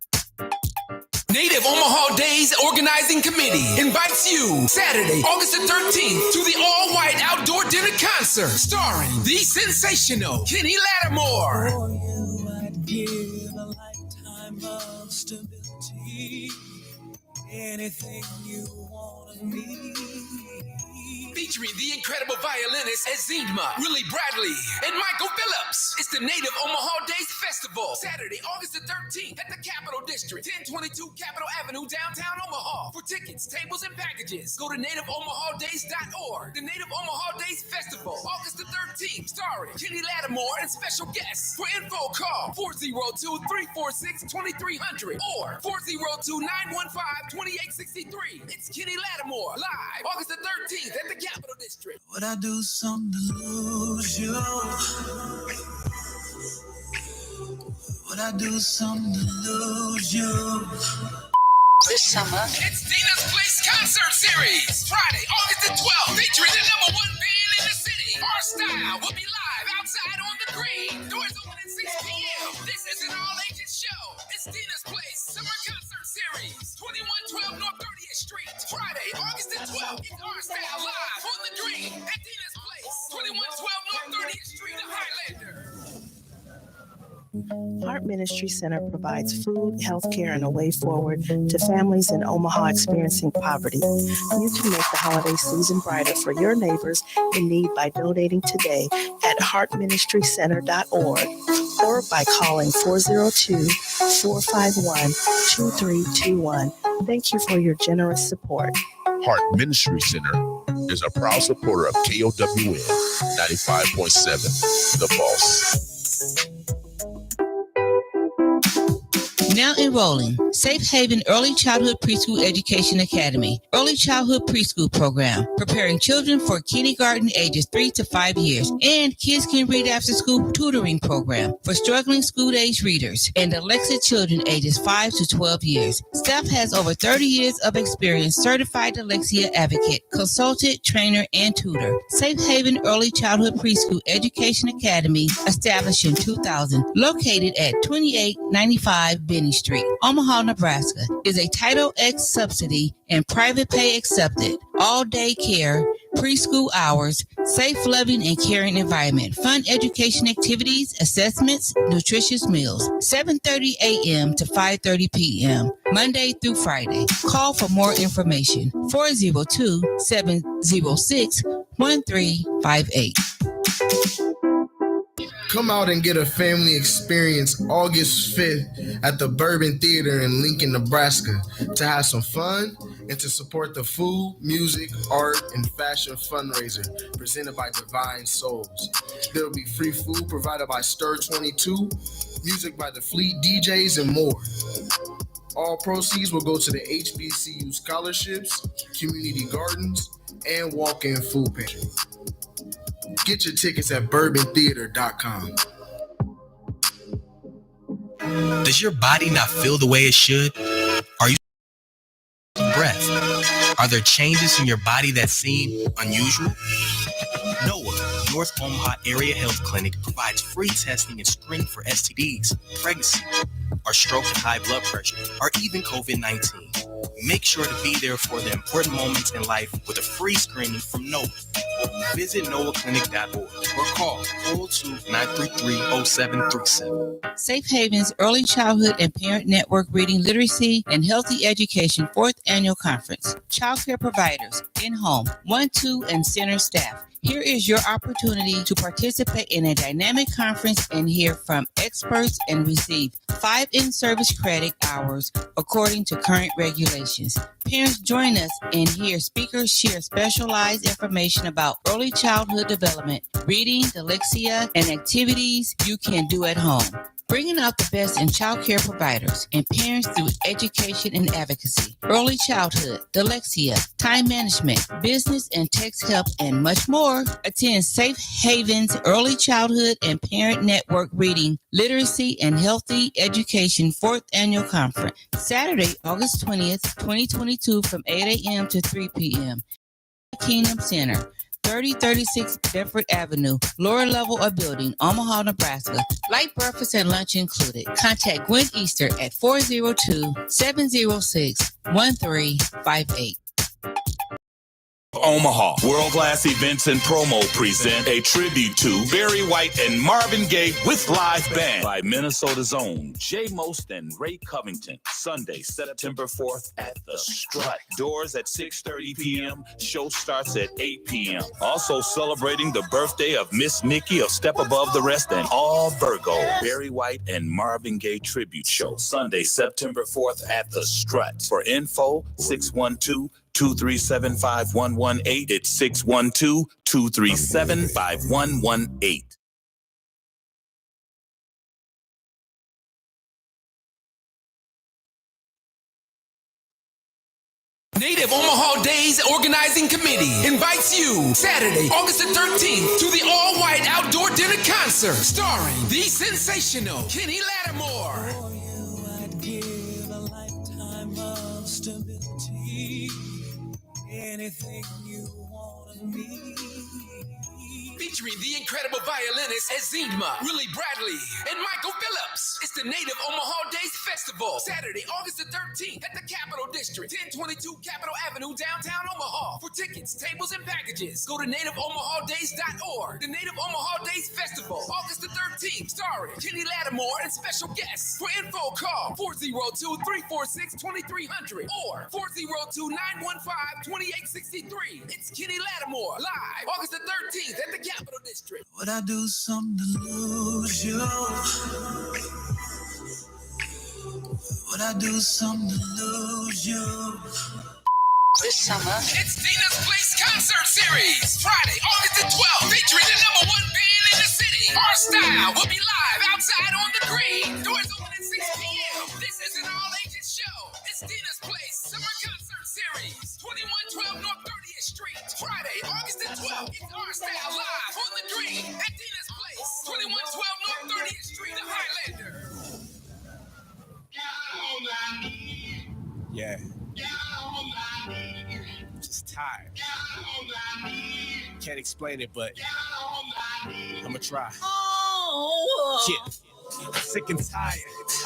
Native Omaha Days Organizing Committee invites you Saturday, August the 13th to the all-white outdoor dinner concert starring the sensational Kenny Lattimore. For you, I'd give a lifetime of stability. Anything you want of me. Featuring the incredible violinists Azindma, Willie Bradley, and Michael Phillips. It's the Native Omaha Days Festival. Saturday, August the 13th at the Capitol District, 1022 Capitol Avenue, downtown Omaha. For tickets, tables, and packages, go to nativeomahadays.org. The Native Omaha Days Festival, August the 13th, starring Kenny Lattimore and special guests. For info, call 402-346-2300 or 402-915-2863. It's Kenny Lattimore, live, August the 13th at the Capitol District. Would I do something to lose you? Would I do something to lose you? This summer, It's Dina's Place Concert Series, Friday, August the 12th, featuring the #1 band in the city. Our Style will be live outside on the green. Doors open at 6 p.m. This is an all-ages show. It's Dina's Place Summer Concert Series, 2112 North 30th Street. Friday, August the 12th, it's Our Style live on the green at Dina's Place, 2112 North 30th Street, the Highlander. Heart Ministry Center provides food, health care, and a way forward to families in Omaha experiencing poverty. You can make the holiday season brighter for your neighbors in need by donating today at heartministrycenter.org or by calling 402-451-2321. Thank you for your generous support. Heart Ministry Center is a proud supporter of KOWN 95.7, The Boss. Now enrolling. Safe Haven Early Childhood Preschool Education Academy. Early Childhood Preschool Program. Preparing children for kindergarten ages 3 to 5 years. And Kids Can Read After School Tutoring Program for struggling school-age readers and dyslexic children ages 5 to 12 years. Staff has over 30 years of experience. Certified dyslexia advocate, consultant, trainer, and tutor. Safe Haven Early Childhood Preschool Education Academy, established in 2000. Located at 2895 Benny Street, Omaha, Nebraska, is a Title X subsidy and private pay accepted. All day care, preschool hours, safe, loving, and caring environment, fun education activities, assessments, nutritious meals. 7:30 a.m. to 5:30 p.m. Monday through Friday. Call for more information. 402-706-1358. Come out and get a family experience August 5th at the Bourbon Theater in Lincoln, Nebraska, to have some fun and to support the food, music, art, and fashion fundraiser presented by Divine Souls. There will be free food provided by Stir 22, music by the Fleet DJs, and more. All proceeds will go to the HBCU scholarships, community gardens, and walk-in food pantry. Get your tickets at bourbontheater.com. Does your body not feel the way it should? Are you breath? Are there changes in your body that seem unusual? NOAA, North Omaha Area Health Clinic, provides free testing and screening for STDs, pregnancy, or stroke and high blood pressure, or even COVID-19. Make sure to be there for the important moments in life with a free screening from NOAA. Visit NOAHclinic.org or call 402-933-0737. Safe Haven's Early Childhood and Parent Network Reading Literacy and Healthy Education 4th Annual Conference. Childcare providers, in-home, 1, 2, and center staff. Here is your opportunity to participate in a dynamic conference and hear from experts and receive 5 in-service credit hours according to current regulations. Parents, join us and hear speakers share specialized information about early childhood development, reading, dyslexia, and activities you can do at home. Bringing out the best in child care providers and parents through education and advocacy, early childhood, dyslexia, time management, business and tech help, and much more. Attend Safe Haven's Early Childhood and Parent Network Reading, Literacy, and Healthy Education 4th Annual Conference, Saturday, August 20th, 2022 from 8 a.m. to 3 p.m. Kingdom Center, 3036 Bedford Avenue, lower level of building, Omaha, Nebraska. Light breakfast and lunch included. Contact Gwen Easter at 402-706-1358. Omaha. World-class events and promo present a tribute to Barry White and Marvin Gaye with live band by Minnesota's own Jay Most and Ray Covington. Sunday, September 4th at the Strut. Doors at 6:30 p.m. Show starts at 8 p.m. Also celebrating the birthday of Miss Nikki of Step Above the Rest and all Virgo. Barry White and Marvin Gaye tribute show. Sunday, September 4th at the Strut. For info, 612-237-5118. It's 612-237-5118. Native Omaha Days Organizing Committee invites you Saturday, August the 13th to the all-white outdoor dinner concert starring the sensational Kenny Lattimore. For you, I'd give a lifetime of stability. Anything you want of me. Featuring the incredible violinists Azima, Willie Bradley, and Michael Phillips. It's the Native Omaha Days Festival, Saturday, August the 13th at the Capitol District, 1022 Capitol Avenue, downtown Omaha. For tickets, tables, and packages, go to nativeomahadays.org. The Native Omaha Days Festival, August the 13th, starring Kenny Lattimore and special guests. For info, call 402-346-2300 or 402-915-2863. It's Kenny Lattimore, live, August the 13th at the Capitol District. Would I do something to lose you? Would I do something to lose you? This summer, it's Dina's Place Concert Series. Friday, August the 12th, featuring the #1 band in the city. Our Style will be live outside on the green. Doors open at 6 p.m. This is an all-ages show. It's Dina's Place Summer Concert Series. 2112 North 30th Street. Friday, August the 12th. It's Our Style live on the green at Dina's Place. 2112 North 30th Street, the Highlander. Yeah. Just tired. Can't explain it, but I'ma try. Yeah. Sick and tired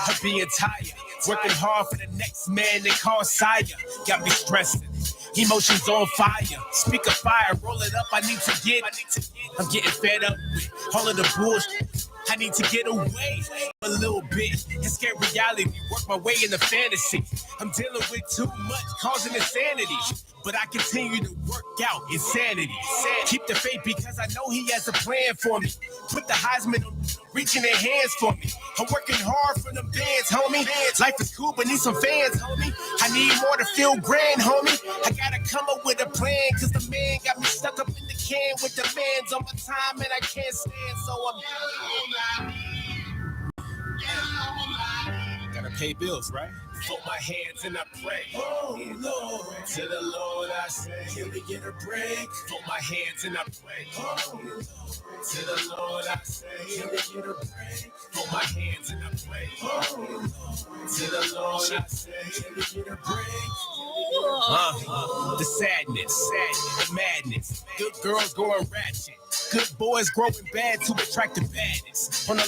of being tired. Working hard for the next man they call sire. Got me stressing. Emotions on fire. Speak of fire, roll it up. I'm getting fed up with all of the bullshit. I need to get away a little bit. Escape reality, work my way into fantasy. I'm dealing with too much, causing insanity. But I continue to work out insanity. Keep the faith because I know he has a plan for me. Put the Heisman on, reaching their hands for me. I'm working hard for them bands, homie. Life is cool, but need some fans, homie. I need more to feel grand, homie. I gotta come up with a plan, cause the man got me stuck up in the can with demands on my time and I can't stand, so I'm gotta pay bills, right? Fold my hands and I pray. Oh Lord, to the Lord I say, can we get a break? Fold my hands and I pray. Oh Lord, to the Lord I say, can we get a break? Fold my hands and I pray. Oh Lord, to the Lord I say, can we get a break? The sadness, the madness. Good girls going ratchet. Good boys growing bad to attract the baddest. On the